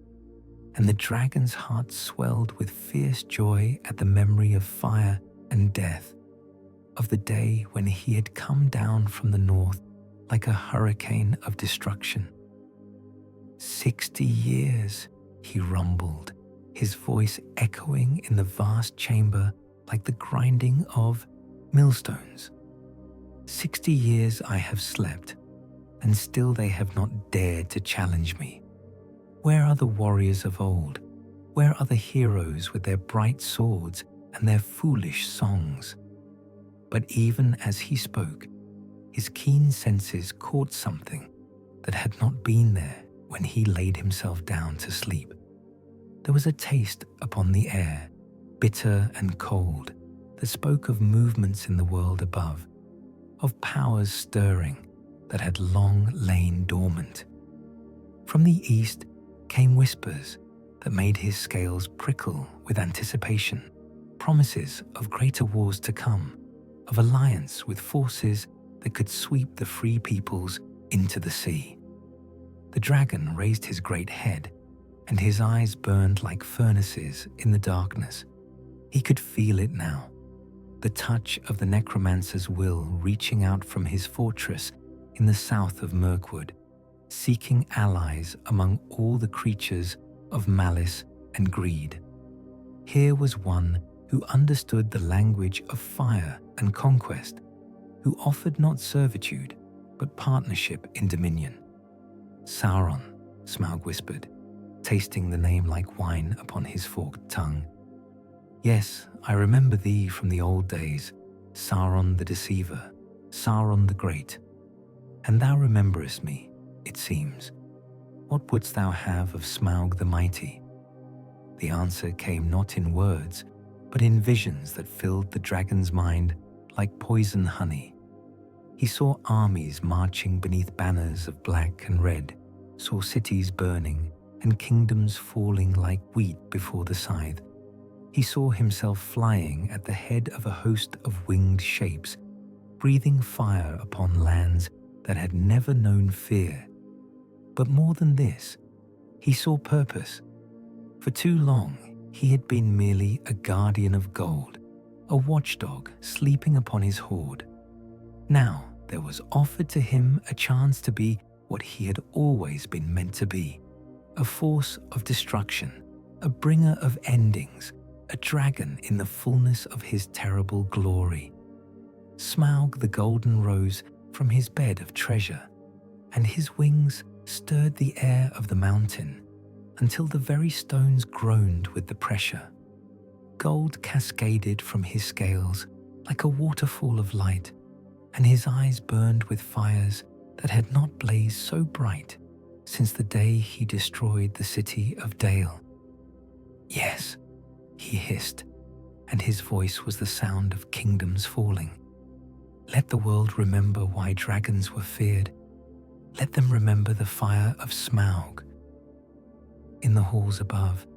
and the dragon's heart swelled with fierce joy at the memory of fire and death, of the day when he had come down from the north like a hurricane of destruction. 60 years, he rumbled, his voice echoing in the vast chamber like the grinding of millstones. 60 years I have slept, and still they have not dared to challenge me. Where are the warriors of old? Where are the heroes with their bright swords and their foolish songs? But even as he spoke, his keen senses caught something that had not been there when he laid himself down to sleep. There was a taste upon the air, bitter and cold, that spoke of movements in the world above, of powers stirring that had long lain dormant. From the east came whispers that made his scales prickle with anticipation, promises of greater wars to come, of alliance with forces that could sweep the free peoples into the sea. The dragon raised his great head, and his eyes burned like furnaces in the darkness. He could feel it now, the touch of the necromancer's will reaching out from his fortress in the south of Mirkwood, seeking allies among all the creatures of malice and greed. Here was one who understood the language of fire and conquest, who offered not servitude, but partnership in dominion. Sauron, Smaug whispered, tasting the name like wine upon his forked tongue. Yes, I remember thee from the old days, Sauron the Deceiver, Sauron the Great. And thou rememberest me, it seems. What wouldst thou have of Smaug the Mighty? The answer came not in words, but in visions that filled the dragon's mind like poison honey. He saw armies marching beneath banners of black and red, saw cities burning and kingdoms falling like wheat before the scythe. He saw himself flying at the head of a host of winged shapes, breathing fire upon lands that had never known fear. But more than this, he saw purpose. For too long, he had been merely a guardian of gold, a watchdog sleeping upon his hoard. Now there was offered to him a chance to be what he had always been meant to be, a force of destruction, a bringer of endings, a dragon in the fullness of his terrible glory. Smaug the Golden rose from his bed of treasure, and his wings stirred the air of the mountain until the very stones groaned with the pressure. Gold cascaded from his scales like a waterfall of light, and his eyes burned with fires that had not blazed so bright since the day he destroyed the city of Dale. Yes, he hissed, and his voice was the sound of kingdoms falling. Let the world remember why dragons were feared. Let them remember the fire of Smaug. In the halls above,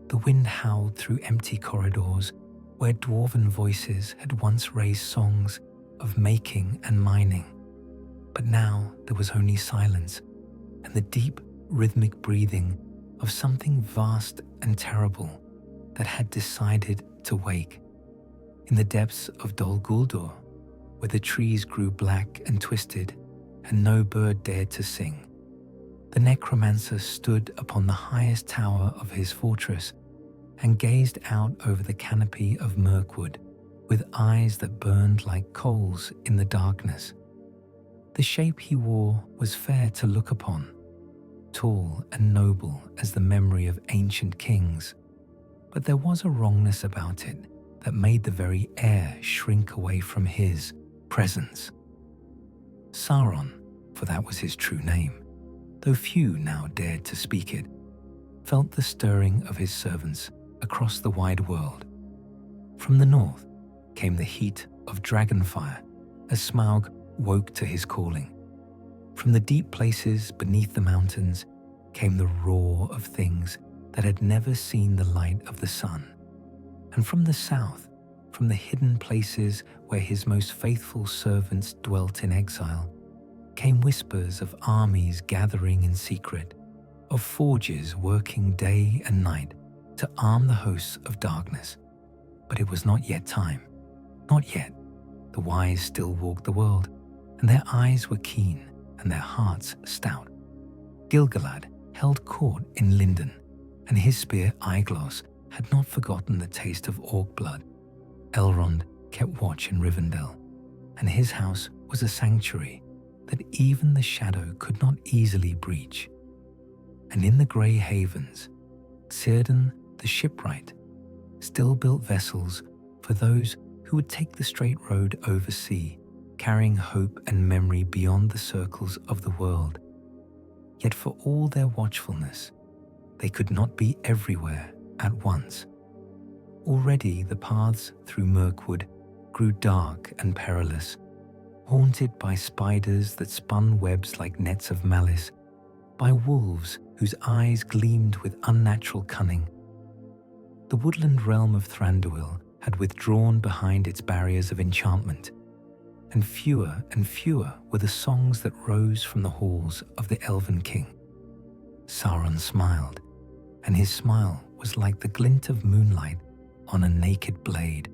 the wind howled through empty corridors where dwarven voices had once raised songs of making and mining. But now there was only silence and the deep, rhythmic breathing of something vast and terrible that had decided to wake. In the depths of Dol Guldur, where the trees grew black and twisted and no bird dared to sing, the necromancer stood upon the highest tower of his fortress and gazed out over the canopy of Mirkwood with eyes that burned like coals in the darkness. The shape he wore was fair to look upon, tall and noble as the memory of ancient kings, but there was a wrongness about it that made the very air shrink away from his presence. Sauron, for that was his true name, though few now dared to speak it, felt the stirring of his servants across the wide world. From the north came the heat of dragonfire as Smaug woke to his calling. From the deep places beneath the mountains came the roar of things that had never seen the light of the sun. And from the south, from the hidden places where his most faithful servants dwelt in exile, came whispers of armies gathering in secret, of forges working day and night to arm the hosts of darkness. But it was not yet time. Not yet. The wise still walked the world, and their eyes were keen and their hearts stout. Gil-galad held court in Lindon, and his spear Aeglos had not forgotten the taste of orc blood. Elrond kept watch in Rivendell, and his house was a sanctuary that even the shadow could not easily breach. And in the grey havens, Círdan the shipwright still built vessels for those who would take the straight road oversea, carrying hope and memory beyond the circles of the world. Yet for all their watchfulness, they could not be everywhere at once. Already the paths through Mirkwood grew dark and perilous, haunted by spiders that spun webs like nets of malice, by wolves whose eyes gleamed with unnatural cunning. The woodland realm of Thranduil had withdrawn behind its barriers of enchantment, and fewer were the songs that rose from the halls of the Elven king. Sauron smiled, and his smile was like the glint of moonlight on a naked blade.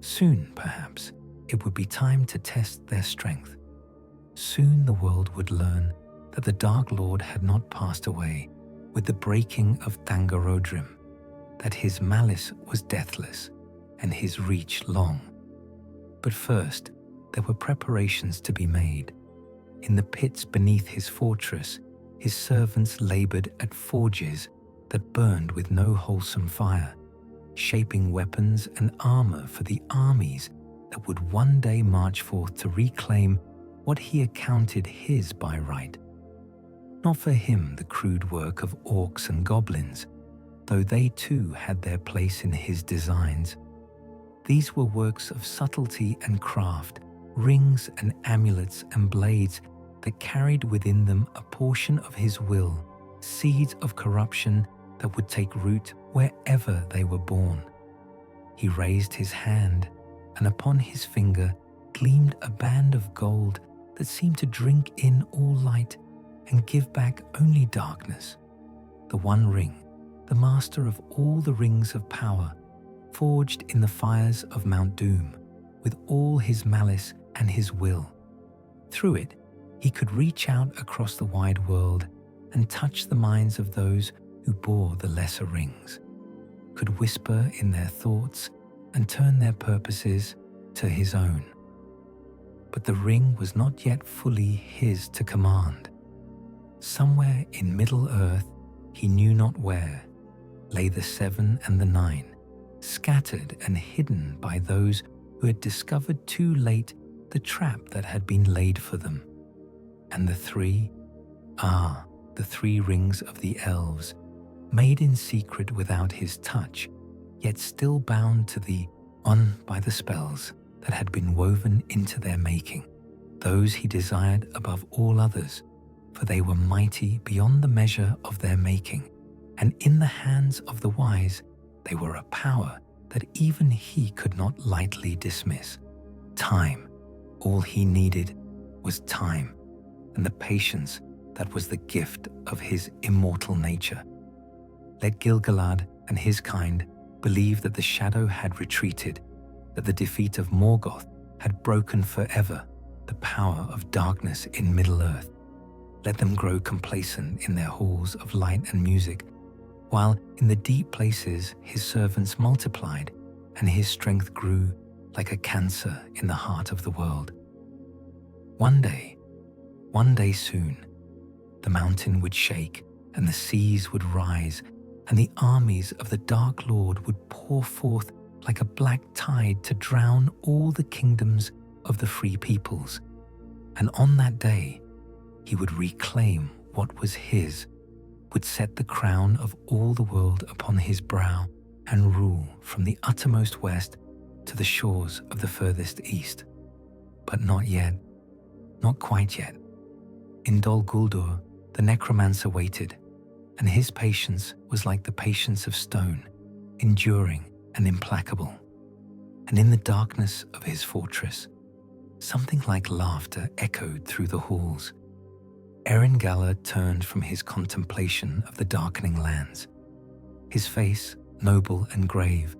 Soon, perhaps, it would be time to test their strength. Soon the world would learn that the Dark Lord had not passed away with the breaking of Thangorodrim, that his malice was deathless and his reach long. But first, there were preparations to be made. In the pits beneath his fortress, his servants labored at forges that burned with no wholesome fire, shaping weapons and armor for the armies that would one day march forth to reclaim what he accounted his by right. Not for him the crude work of orcs and goblins, though they too had their place in his designs. These were works of subtlety and craft, rings and amulets and blades that carried within them a portion of his will, seeds of corruption that would take root wherever they were born. He raised his hand, and upon his finger gleamed a band of gold that seemed to drink in all light and give back only darkness. The One Ring, the master of all the rings of power, forged in the fires of Mount Doom, with all his malice and his will. Through it, he could reach out across the wide world and touch the minds of those who bore the lesser rings, could whisper in their thoughts and turn their purposes to his own. But the ring was not yet fully his to command. Somewhere in Middle-earth, he knew not where, lay the Seven and the Nine, scattered and hidden by those who had discovered too late the trap that had been laid for them. And the three rings of the elves, made in secret without his touch, yet still bound to the by the spells that had been woven into their making. Those he desired above all others, for they were mighty beyond the measure of their making, and in the hands of the wise they were a power that even he could not lightly dismiss. Time. All he needed was time, and the patience that was the gift of his immortal nature. Let Gil-galad and his kind believe that the shadow had retreated, that the defeat of Morgoth had broken forever the power of darkness in Middle-earth. Let them grow complacent in their halls of light and music, while in the deep places his servants multiplied and his strength grew like a cancer in the heart of the world. One day soon, the mountain would shake and the seas would rise, and the armies of the Dark Lord would pour forth like a black tide to drown all the kingdoms of the free peoples. And on that day, he would reclaim what was his, would set the crown of all the world upon his brow, and rule from the uttermost west to the shores of the furthest east. But not yet, not quite yet. In Dol Guldur, the necromancer waited, and his patience was like the patience of stone, enduring and implacable. And in the darkness of his fortress, something like laughter echoed through the halls. Gil-galad turned from his contemplation of the darkening lands. His face, noble and grave,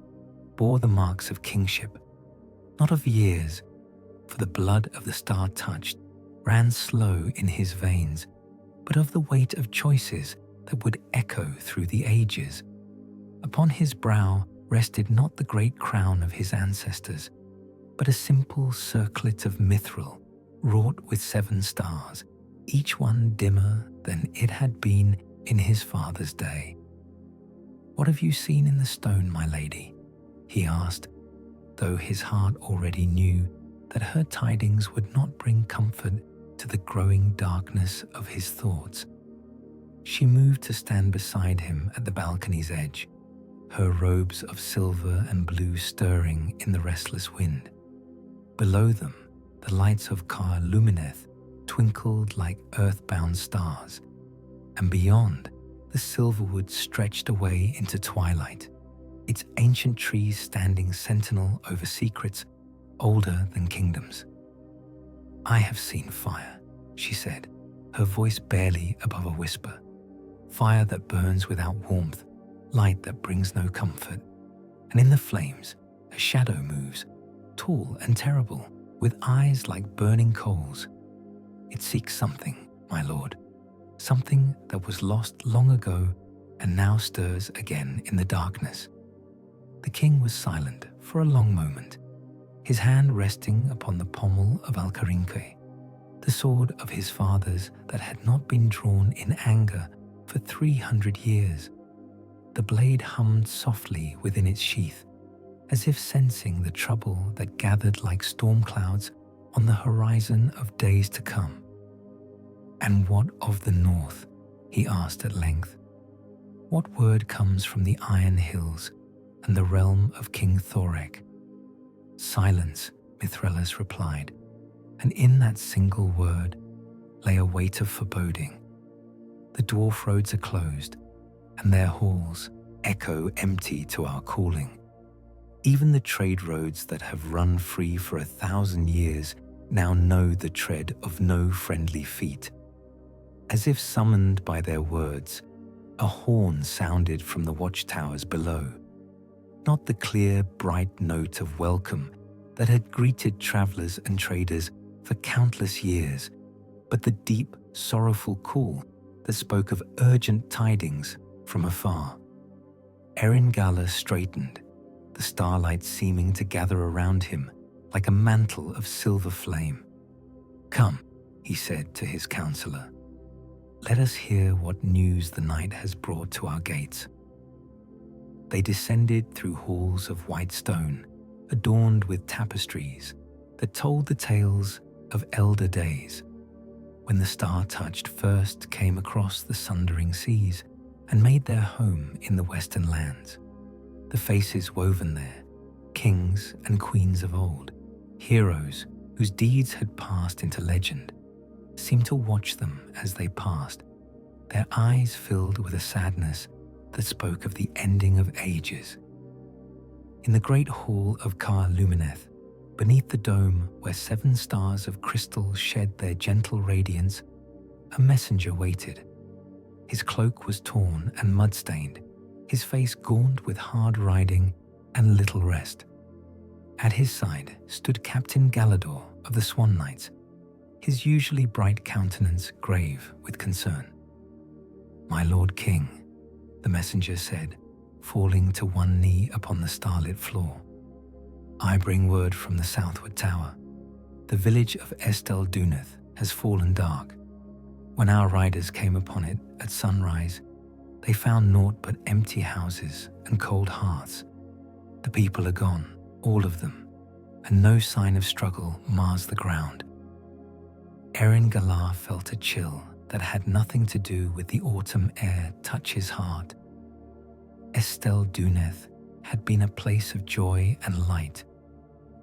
bore the marks of kingship, not of years, for the blood of the star-touched ran slow in his veins, but of the weight of choices that would echo through the ages. Upon his brow rested not the great crown of his ancestors, but a simple circlet of mithril wrought with 7 stars, each one dimmer than it had been in his father's day. "What have you seen in the stone, my lady?" he asked, though his heart already knew that her tidings would not bring comfort to the growing darkness of his thoughts. She moved to stand beside him at the balcony's edge, her robes of silver and blue stirring in the restless wind. Below them, the lights of Caer Lumineth twinkled like earthbound stars, and beyond, the silverwood stretched away into twilight, its ancient trees standing sentinel over secrets older than kingdoms. "I have seen fire," she said, her voice barely above a whisper. "Fire that burns without warmth, light that brings no comfort. And in the flames, a shadow moves, tall and terrible, with eyes like burning coals. It seeks something, my lord, something that was lost long ago and now stirs again in the darkness." The king was silent for a long moment, his hand resting upon the pommel of Alcarinque, the sword of his fathers that had not been drawn in anger for 300 years. The blade hummed softly within its sheath, as if sensing the trouble that gathered like storm clouds on the horizon of days to come. "And what of the north?" he asked at length. "What word comes from the Iron Hills and the realm of King Thorek?" "Silence," Mithrelus replied, and in that single word lay a weight of foreboding. The dwarf roads are closed, and their halls echo empty to our calling. Even the trade roads that have run free for 1,000 years now know the tread of no friendly feet. As if summoned by their words, a horn sounded from the watchtowers below. Not the clear, bright note of welcome that had greeted travelers and traders for countless years, but the deep, sorrowful call that spoke of urgent tidings from afar. Gil-galad straightened, the starlight seeming to gather around him like a mantle of silver flame. "Come," he said to his counselor. "Let us hear what news the night has brought to our gates." They descended through halls of white stone, adorned with tapestries that told the tales of elder days, when the star-touched first came across the sundering seas and made their home in the western lands. The faces woven there, kings and queens of old, heroes whose deeds had passed into legend, seemed to watch them as they passed, their eyes filled with a sadness that spoke of the ending of ages. In the great hall of Caer Lumineth, beneath the dome where 7 stars of crystal shed their gentle radiance, a messenger waited. His cloak was torn and mud-stained, his face gaunt with hard riding and little rest. At his side stood Captain Galador of the Swan Knights, his usually bright countenance grave with concern. "My Lord King," the messenger said, falling to one knee upon the starlit floor, "I bring word from the southward tower. The village of Estel Duneth has fallen dark. When our riders came upon it at sunrise, they found naught but empty houses and cold hearths. The people are gone, all of them, and no sign of struggle mars the ground." Gil-galad felt a chill that had nothing to do with the autumn air touch his heart. Estel Duneth had been a place of joy and light,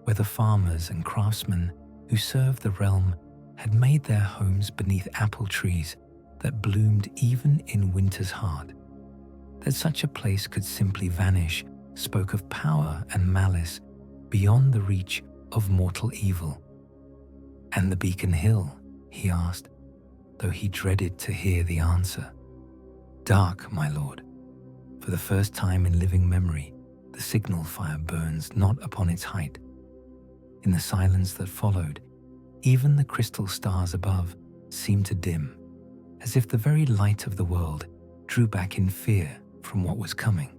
where the farmers and craftsmen who served the realm had made their homes beneath apple trees that bloomed even in winter's heart. That such a place could simply vanish spoke of power and malice beyond the reach of mortal evil. "And the Beacon Hill?" he asked, though he dreaded to hear the answer. "Dark, my lord. For the first time in living memory, the signal fire burns not upon its height. In the silence that followed, even the crystal stars above seemed to dim, as if the very light of the world drew back in fear from what was coming."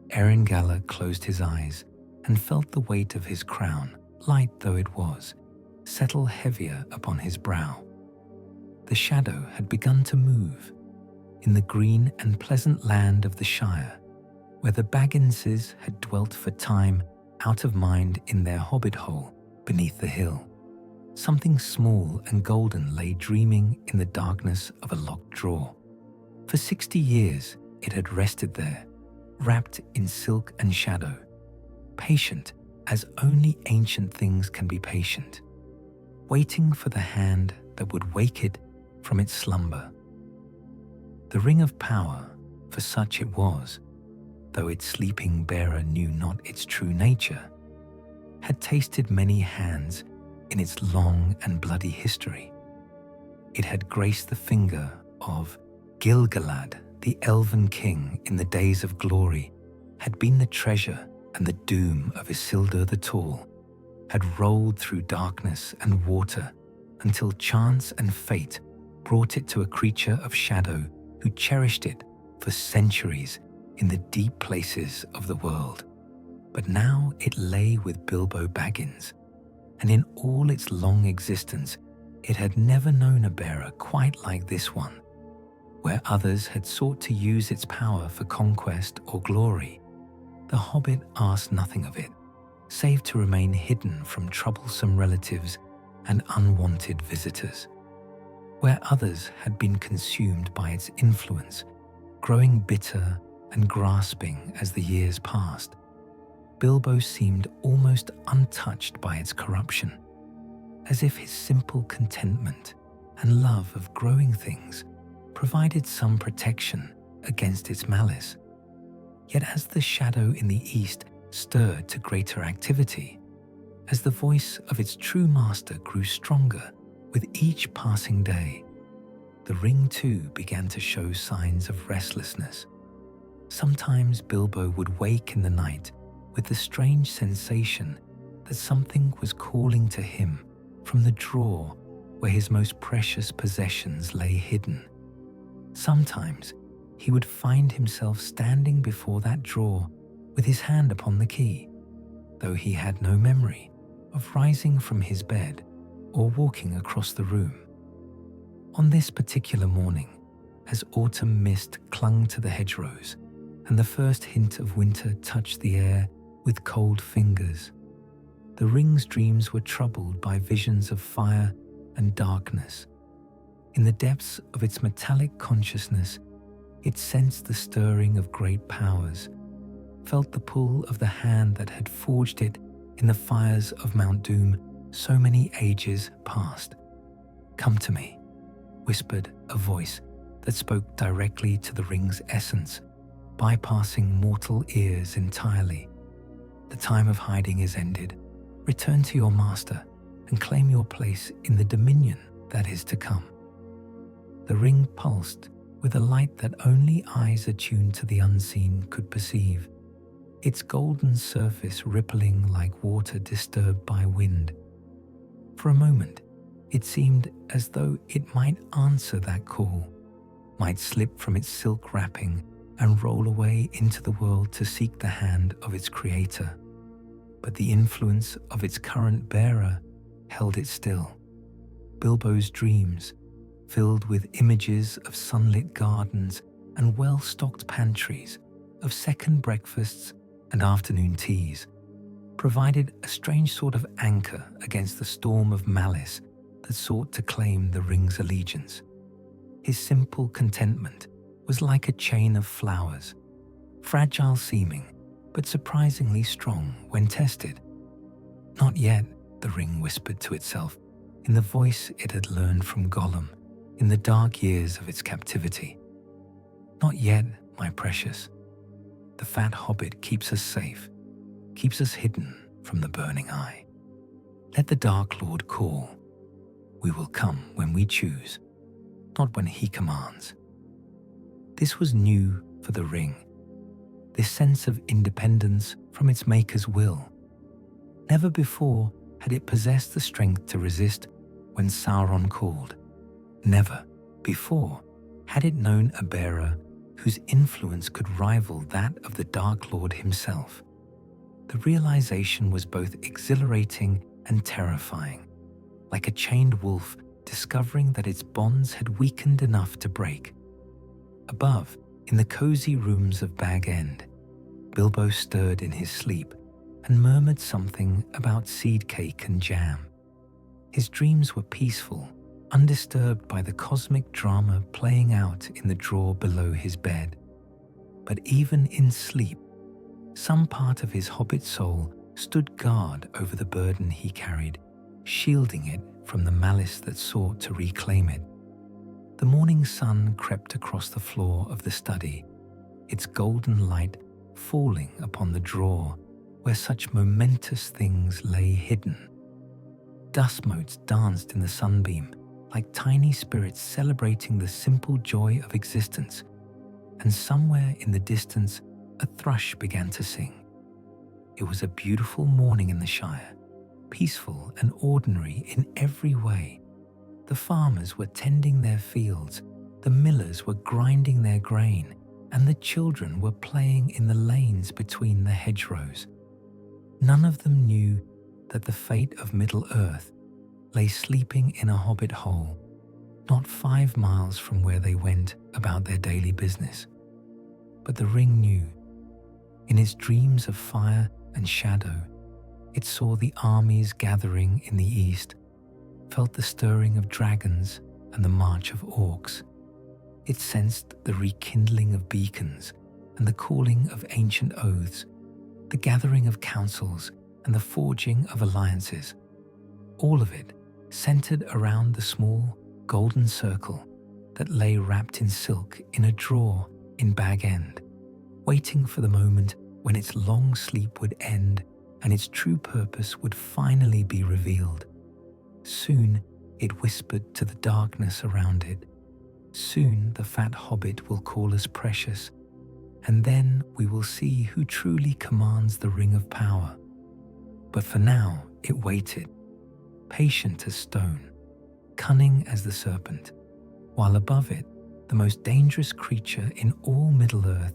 Gil-galad closed his eyes and felt the weight of his crown, light though it was, settle heavier upon his brow. The shadow had begun to move. In the green and pleasant land of the Shire, where the Bagginses had dwelt for time out of mind in their hobbit hole beneath the hill. Something small and golden lay dreaming in the darkness of a locked drawer. For 60 years it had rested there, wrapped in silk and shadow, patient as only ancient things can be patient, waiting for the hand that would wake it from its slumber. The ring of power, for such it was, though its sleeping bearer knew not its true nature, had tasted many hands in its long and bloody history. It had graced the finger of Gil-galad, the Elven king in the days of glory, had been the treasure and the doom of Isildur the Tall, had rolled through darkness and water until chance and fate brought it to a creature of shadow who cherished it for centuries in the deep places of the world. But now it lay with Bilbo Baggins, and in all its long existence it had never known a bearer quite like this one. Where others had sought to use its power for conquest or glory, the hobbit asked nothing of it, save to remain hidden from troublesome relatives and unwanted visitors. Where others had been consumed by its influence, growing bitter and grasping as the years passed, Bilbo seemed almost untouched by its corruption, as if his simple contentment and love of growing things provided some protection against its malice. Yet as the shadow in the east stirred to greater activity, as the voice of its true master grew stronger with each passing day, the ring too began to show signs of restlessness. Sometimes Bilbo would wake in the night with the strange sensation that something was calling to him from the drawer where his most precious possessions lay hidden. Sometimes he would find himself standing before that drawer with his hand upon the key, though he had no memory of rising from his bed or walking across the room. On this particular morning, as autumn mist clung to the hedgerows and the first hint of winter touched the air with cold fingers, the ring's dreams were troubled by visions of fire and darkness. In the depths of its metallic consciousness, it sensed the stirring of great powers, felt the pull of the hand that had forged it in the fires of Mount Doom so many ages past. "Come to me," whispered a voice that spoke directly to the ring's essence, bypassing mortal ears entirely. "The time of hiding is ended. Return to your master and claim your place in the dominion that is to come." The ring pulsed with a light that only eyes attuned to the unseen could perceive, its golden surface rippling like water disturbed by wind. For a moment, it seemed as though it might answer that call, might slip from its silk wrapping and roll away into the world to seek the hand of its creator. But the influence of its current bearer held it still. Bilbo's dreams, filled with images of sunlit gardens and well-stocked pantries, of second breakfasts and afternoon teas, provided a strange sort of anchor against the storm of malice that sought to claim the ring's allegiance. His simple contentment was like a chain of flowers, fragile seeming, but surprisingly strong when tested. "Not yet," the ring whispered to itself in the voice it had learned from Gollum in the dark years of its captivity. "Not yet, my precious. The fat hobbit keeps us safe, keeps us hidden from the burning eye. Let the Dark Lord call. We will come when we choose, not when he commands." This was new for the ring, this sense of independence from its maker's will. Never before had it possessed the strength to resist when Sauron called. Never before had it known a bearer whose influence could rival that of the Dark Lord himself. The realization was both exhilarating and terrifying, like a chained wolf discovering that its bonds had weakened enough to break. Above, in the cozy rooms of Bag End, Bilbo stirred in his sleep, and murmured something about seed cake and jam. His dreams were peaceful, undisturbed by the cosmic drama playing out in the drawer below his bed. But even in sleep, some part of his hobbit soul stood guard over the burden he carried, shielding it from the malice that sought to reclaim it. The morning sun crept across the floor of the study, its golden light falling upon the drawer where such momentous things lay hidden. Dust motes danced in the sunbeam like tiny spirits celebrating the simple joy of existence, and somewhere in the distance a thrush began to sing. It was a beautiful morning in the Shire, peaceful and ordinary in every way. The farmers were tending their fields, the millers were grinding their grain, and the children were playing in the lanes between the hedgerows. None of them knew that the fate of Middle-earth lay sleeping in a hobbit hole, not 5 miles from where they went about their daily business. But the ring knew. In its dreams of fire and shadow, it saw the armies gathering in the east, felt the stirring of dragons and the march of orcs. It sensed the rekindling of beacons and the calling of ancient oaths, the gathering of councils and the forging of alliances. All of it centered around the small golden circle that lay wrapped in silk in a drawer in Bag End, waiting for the moment when its long sleep would end and its true purpose would finally be revealed. Soon it whispered to the darkness around it. Soon the fat hobbit will call us precious, and then we will see who truly commands the ring of power. But for now it waited, patient as stone, cunning as the serpent, while above it the most dangerous creature in all Middle-earth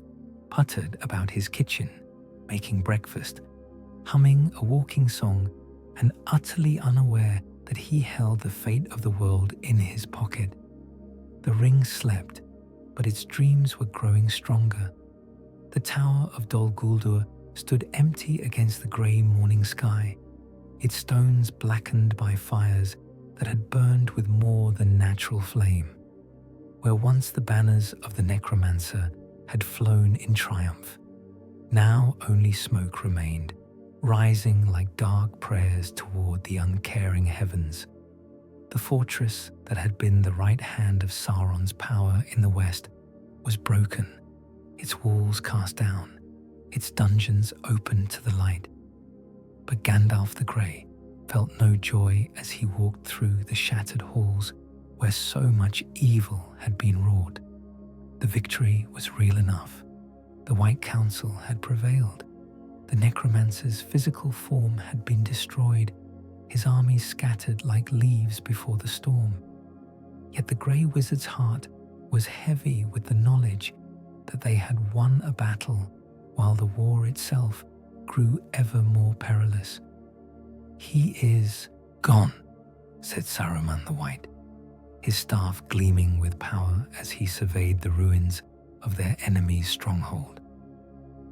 puttered about his kitchen, making breakfast, humming a walking song, and utterly unaware that he held the fate of the world in his pocket. The ring slept, but its dreams were growing stronger. The tower of Dol Guldur stood empty against the grey morning sky, its stones blackened by fires that had burned with more than natural flame. Where once the banners of the necromancer had flown in triumph, now only smoke remained, rising like dark prayers toward the uncaring heavens. The fortress that had been the right hand of Sauron's power in the west was broken, its walls cast down, its dungeons open to the light. But Gandalf the Grey felt no joy as he walked through the shattered halls where so much evil had been wrought. The victory was real enough. The White Council had prevailed. The necromancer's physical form had been destroyed, his armies scattered like leaves before the storm. Yet the Grey Wizard's heart was heavy with the knowledge that they had won a battle while the war itself grew ever more perilous. "He is gone," said Saruman the White, his staff gleaming with power as he surveyed the ruins of their enemy's stronghold.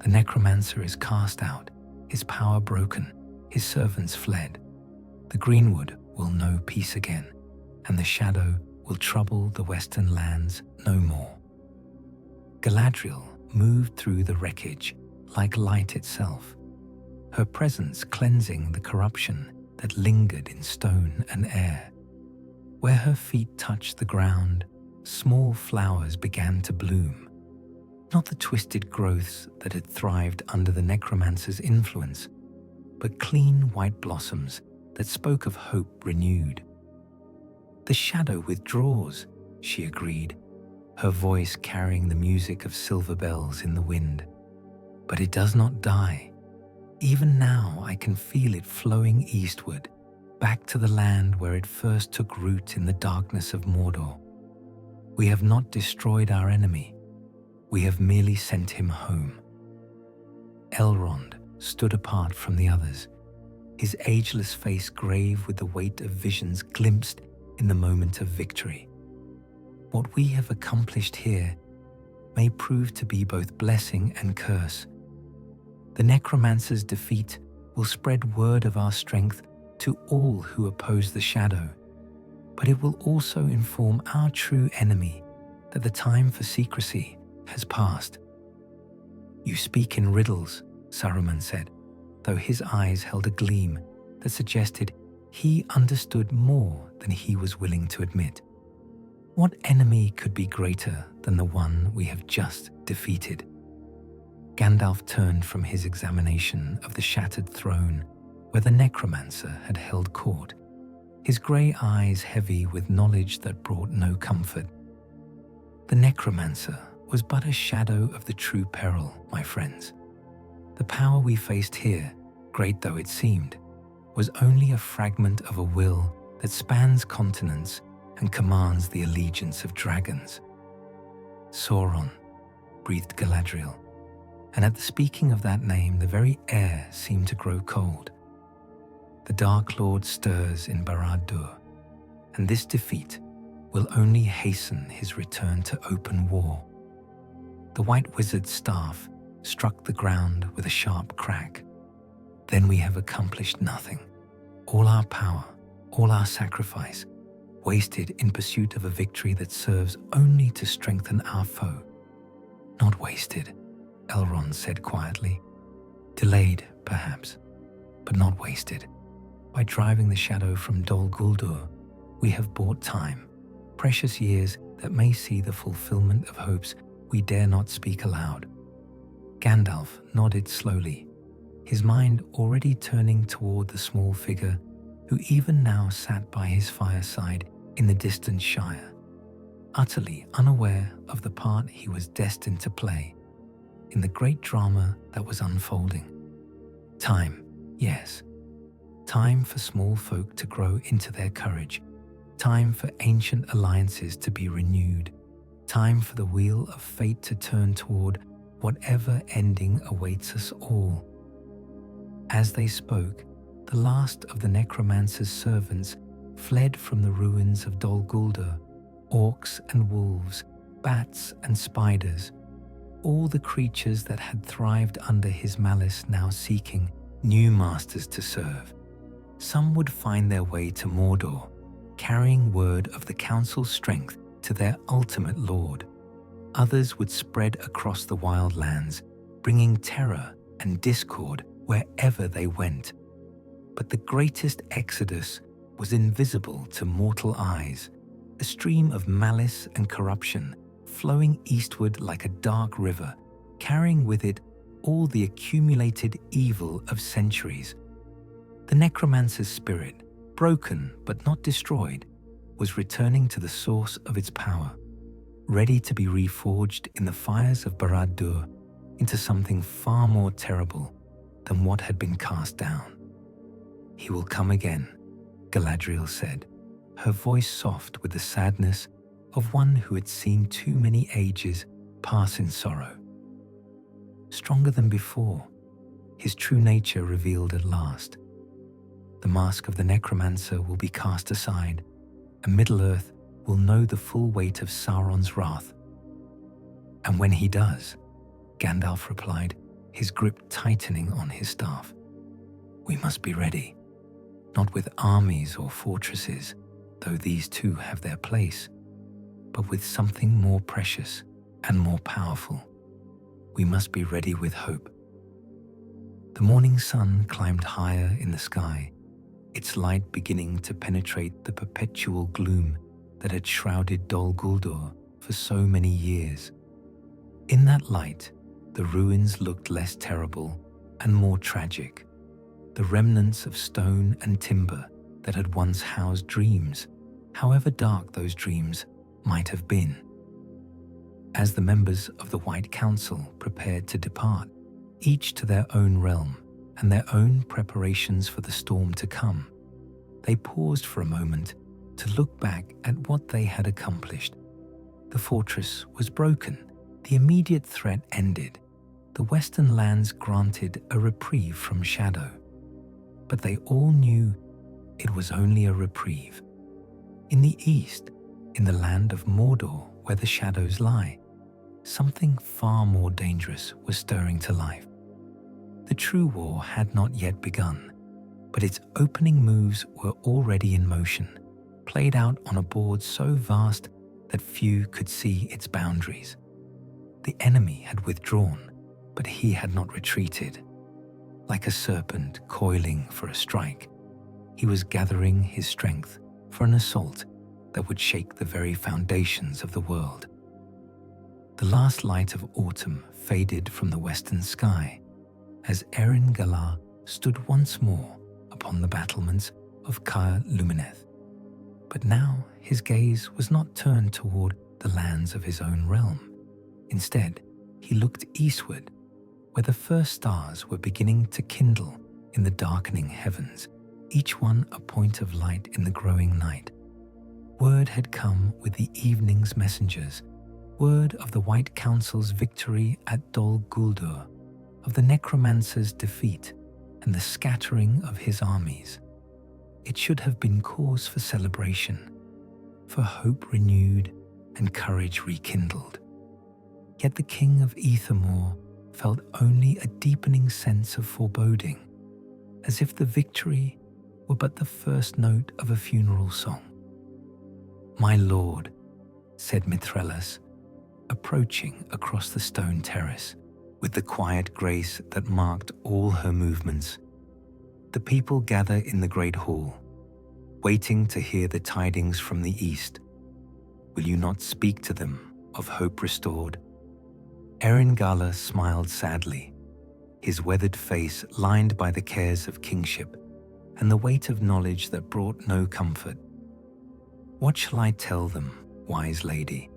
"The necromancer is cast out, his power broken, his servants fled. The greenwood will know peace again, and the shadow will trouble the western lands no more." Galadriel moved through the wreckage like light itself, her presence cleansing the corruption that lingered in stone and air. Where her feet touched the ground, small flowers began to bloom, not the twisted growths that had thrived under the necromancer's influence, but clean white blossoms that spoke of hope renewed. "The shadow withdraws," she agreed, her voice carrying the music of silver bells in the wind. "But it does not die. Even now I can feel it flowing eastward, back to the land where it first took root in the darkness of Mordor. We have not destroyed our enemy. We have merely sent him home." Elrond stood apart from the others, his ageless face grave with the weight of visions glimpsed in the moment of victory. "What we have accomplished here may prove to be both blessing and curse. The necromancer's defeat will spread word of our strength to all who oppose the shadow, but it will also inform our true enemy that the time for secrecy has passed." "You speak in riddles," Saruman said, though his eyes held a gleam that suggested he understood more than he was willing to admit. "What enemy could be greater than the one we have just defeated?" Gandalf turned from his examination of the shattered throne where the necromancer had held court, his grey eyes heavy with knowledge that brought no comfort. "The necromancer was but a shadow of the true peril, my friends. The power we faced here, great though it seemed, was only a fragment of a will that spans continents and commands the allegiance of dragons." "Sauron," breathed Galadriel, and at the speaking of that name the very air seemed to grow cold. "The Dark Lord stirs in Barad-dûr, and this defeat will only hasten his return to open war." The White Wizard's staff struck the ground with a sharp crack. "Then we have accomplished nothing. All our power, all our sacrifice, wasted in pursuit of a victory that serves only to strengthen our foe." "Not wasted," Elrond said quietly. "Delayed, perhaps, but not wasted. By driving the shadow from Dol Guldur, we have bought time, precious years that may see the fulfillment of hopes we dare not speak aloud." Gandalf nodded slowly, his mind already turning toward the small figure who even now sat by his fireside in the distant Shire, utterly unaware of the part he was destined to play in the great drama that was unfolding. Time, yes. Time for small folk to grow into their courage. Time for ancient alliances to be renewed. Time for the wheel of fate to turn toward whatever ending awaits us all. As they spoke, the last of the necromancer's servants fled from the ruins of Dol Guldur, orcs and wolves, bats and spiders, all the creatures that had thrived under his malice now seeking new masters to serve. Some would find their way to Mordor, carrying word of the council's strength to their ultimate lord. Others would spread across the wild lands, bringing terror and discord wherever they went. But the greatest exodus was invisible to mortal eyes, a stream of malice and corruption flowing eastward like a dark river, carrying with it all the accumulated evil of centuries. The necromancer's spirit, broken but not destroyed, was returning to the source of its power, ready to be reforged in the fires of Barad-dûr into something far more terrible than what had been cast down. "He will come again," Galadriel said, her voice soft with the sadness of one who had seen too many ages pass in sorrow. Stronger than before, his true nature revealed at last. The mask of the necromancer will be cast aside, and Middle-earth will know the full weight of Sauron's wrath. "And when he does," Gandalf replied, his grip tightening on his staff, "we must be ready, not with armies or fortresses, though these too have their place, but with something more precious and more powerful. We must be ready with hope." The morning sun climbed higher in the sky, its light beginning to penetrate the perpetual gloom that had shrouded Dol Guldur for so many years. In that light, the ruins looked less terrible and more tragic, the remnants of stone and timber that had once housed dreams, however dark those dreams might have been. As the members of the White Council prepared to depart, each to their own realm and their own preparations for the storm to come, they paused for a moment to look back at what they had accomplished. The fortress was broken, the immediate threat ended, the western lands granted a reprieve from shadow. But they all knew it was only a reprieve. In the east, in the land of Mordor where the shadows lie, something far more dangerous was stirring to life. The true war had not yet begun, but its opening moves were already in motion, played out on a board so vast that few could see its boundaries. The enemy had withdrawn, but he had not retreated. Like a serpent coiling for a strike, he was gathering his strength for an assault that would shake the very foundations of the world. The last light of autumn faded from the western sky as Gil-galad stood once more upon the battlements of Caer-Lumineth. But now his gaze was not turned toward the lands of his own realm. Instead, he looked eastward, where the first stars were beginning to kindle in the darkening heavens, each one a point of light in the growing night. Word had come with the evening's messengers, word of the White Council's victory at Dol Guldur, of the necromancer's defeat and the scattering of his armies. It should have been cause for celebration, for hope renewed and courage rekindled. Yet the king of Ethermore felt only a deepening sense of foreboding, as if the victory were but the first note of a funeral song. "My lord," said Mithrellas, approaching across the stone terrace with the quiet grace that marked all her movements. The people gather in the great hall, waiting to hear the tidings from the east. Will you not speak to them of hope restored? Gil-galad smiled sadly, his weathered face lined by the cares of kingship and the weight of knowledge that brought no comfort. What shall I tell them, wise lady?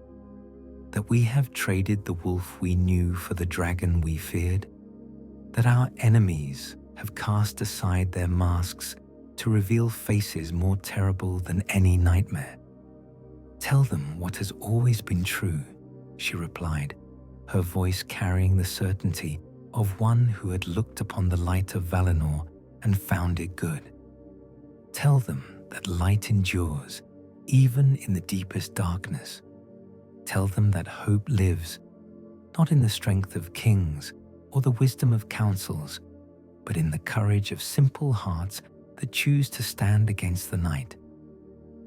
That we have traded the wolf we knew for the dragon we feared? That our enemies have cast aside their masks to reveal faces more terrible than any nightmare? Tell them what has always been true, she replied, her voice carrying the certainty of one who had looked upon the light of Valinor and found it good. Tell them that light endures, even in the deepest darkness. Tell them that hope lives, not in the strength of kings or the wisdom of councils, but in the courage of simple hearts that choose to stand against the night.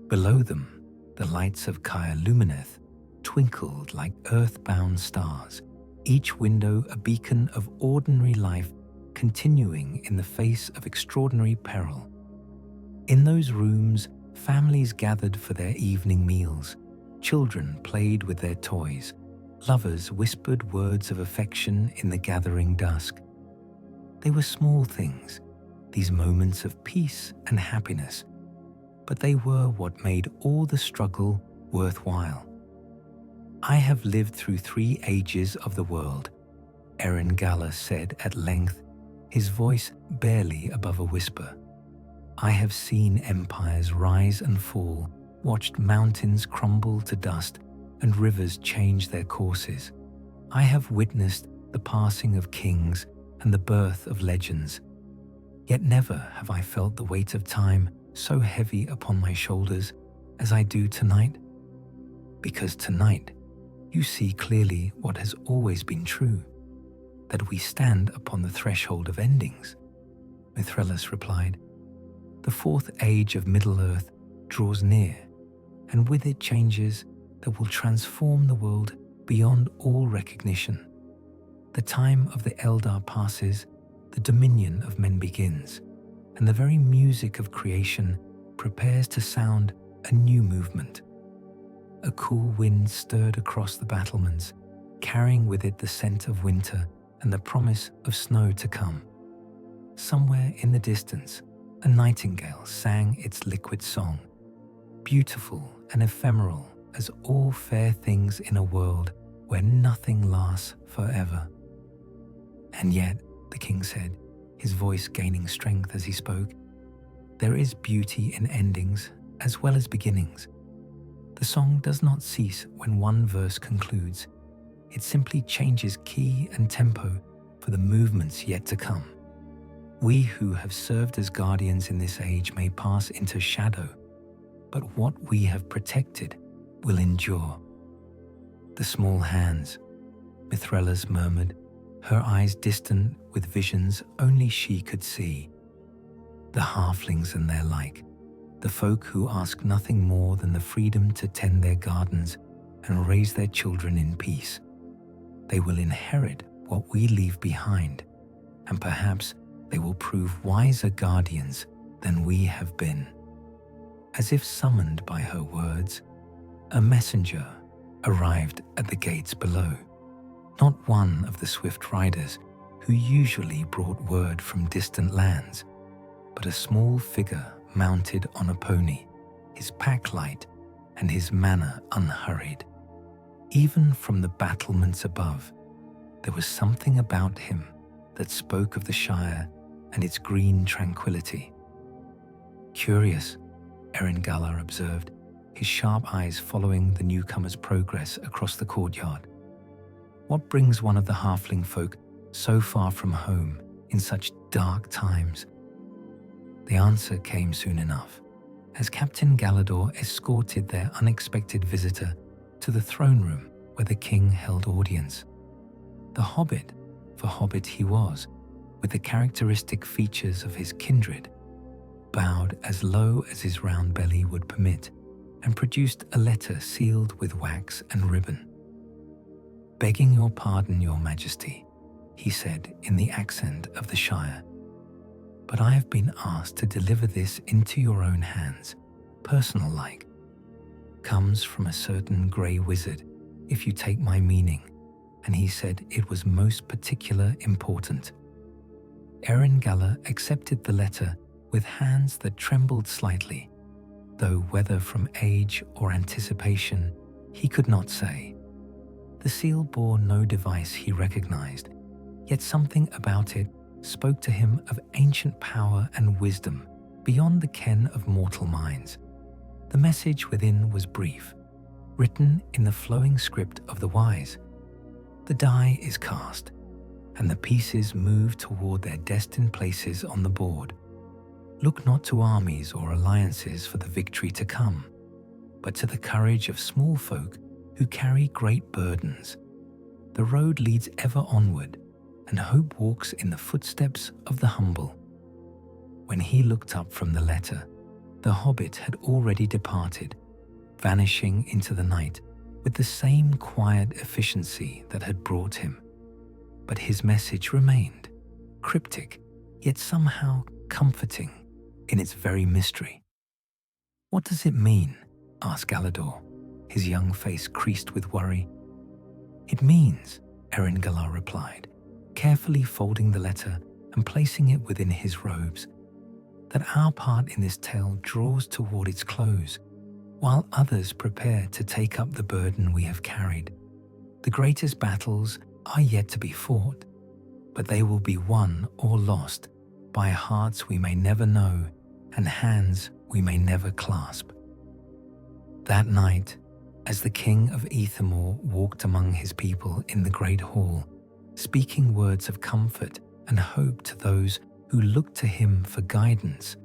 Below them, the lights of Caer-Lumineth twinkled like earth-bound stars, each window a beacon of ordinary life continuing in the face of extraordinary peril. In those rooms, families gathered for their evening meals, children played with their toys, lovers whispered words of affection in the gathering dusk. They were small things, these moments of peace and happiness, but they were what made all the struggle worthwhile. I have lived through 3 ages of the world, Gil-galad said at length, his voice barely above a whisper. I have seen empires rise and fall, watched mountains crumble to dust and rivers change their courses. I have witnessed the passing of kings and the birth of legends. Yet never have I felt the weight of time so heavy upon my shoulders as I do tonight. Because tonight, you see clearly what has always been true, that we stand upon the threshold of endings. Mithrellas replied, the 4th age of Middle-earth draws near, and with it changes that will transform the world beyond all recognition. The time of the Eldar passes, the dominion of men begins, and the very music of creation prepares to sound a new movement. A cool wind stirred across the battlements, carrying with it the scent of winter and the promise of snow to come. Somewhere in the distance, a nightingale sang its liquid song, beautiful and ephemeral as all fair things in a world where nothing lasts forever. And yet, the king said, his voice gaining strength as he spoke, there is beauty in endings as well as beginnings. The song does not cease when one verse concludes. It simply changes key and tempo for the movements yet to come. We who have served as guardians in this age may pass into shadow, but what we have protected will endure. The small hands, Mithrellas murmured, her eyes distant with visions only she could see. The halflings and their like, the folk who ask nothing more than the freedom to tend their gardens and raise their children in peace. They will inherit what we leave behind, and perhaps they will prove wiser guardians than we have been. As if summoned by her words, a messenger arrived at the gates below, not one of the swift riders who usually brought word from distant lands, but a small figure mounted on a pony, his pack light and his manner unhurried. Even from the battlements above, there was something about him that spoke of the Shire and its green tranquility. Curious, Erengala observed, his sharp eyes following the newcomer's progress across the courtyard. What brings one of the halfling folk so far from home in such dark times? The answer came soon enough, as Captain Galador escorted their unexpected visitor to the throne room where the king held audience. The hobbit, for hobbit he was, with the characteristic features of his kindred, bowed as low as his round belly would permit and produced a letter sealed with wax and ribbon. "Begging your pardon, your majesty," he said in the accent of the Shire, "but I have been asked to deliver this into your own hands, personal-like. Comes from a certain grey wizard, if you take my meaning, and he said it was most particular important." Erengala accepted the letter with hands that trembled slightly, though whether from age or anticipation, he could not say. The seal bore no device he recognized, yet something about it spoke to him of ancient power and wisdom beyond the ken of mortal minds. The message within was brief, written in the flowing script of the wise. The die is cast, and the pieces move toward their destined places on the board. Look not to armies or alliances for the victory to come, but to the courage of small folk who carry great burdens. The road leads ever onward, and hope walks in the footsteps of the humble. When he looked up from the letter, the hobbit had already departed, vanishing into the night with the same quiet efficiency that had brought him. But his message remained, cryptic, yet somehow comforting in its very mystery. "What does it mean?" asked Galador, his young face creased with worry. "It means," Erengala replied, carefully folding the letter and placing it within his robes, "that our part in this tale draws toward its close, while others prepare to take up the burden we have carried. The greatest battles are yet to be fought, but they will be won or lost by hearts we may never know and hands we may never clasp." That night, as the king of Ethamor walked among his people in the great hall, speaking words of comfort and hope to those who looked to him for guidance,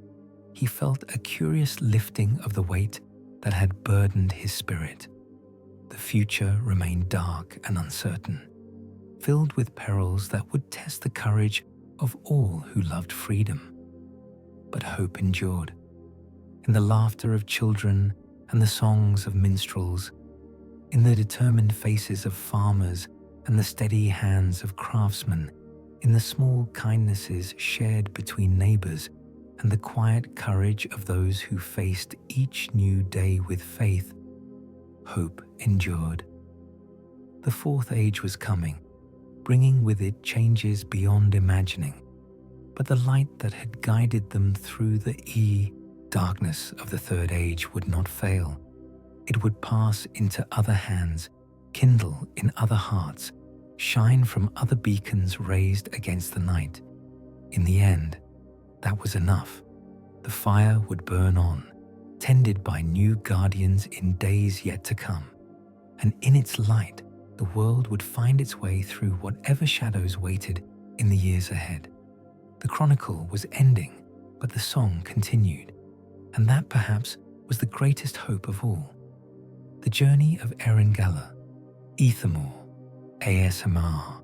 he felt a curious lifting of the weight that had burdened his spirit. The future remained dark and uncertain, filled with perils that would test the courage of all who loved freedom. But hope endured. In the laughter of children and the songs of minstrels, in the determined faces of farmers and the steady hands of craftsmen, in the small kindnesses shared between neighbors and the quiet courage of those who faced each new day with faith, hope endured. The fourth age was coming, bringing with it changes beyond imagining, but the light that had guided them through the darkness of the third age would not fail. It would pass into other hands, kindle in other hearts, shine from other beacons raised against the night. In the end, that was enough. The fire would burn on, tended by new guardians in days yet to come, and in its light, the world would find its way through whatever shadows waited in the years ahead. The chronicle was ending, but the song continued, and that perhaps was the greatest hope of all. The journey of Erengala, Ethamor, ASMR.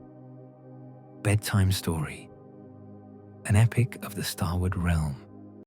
Bedtime Story an epic of the starward realm.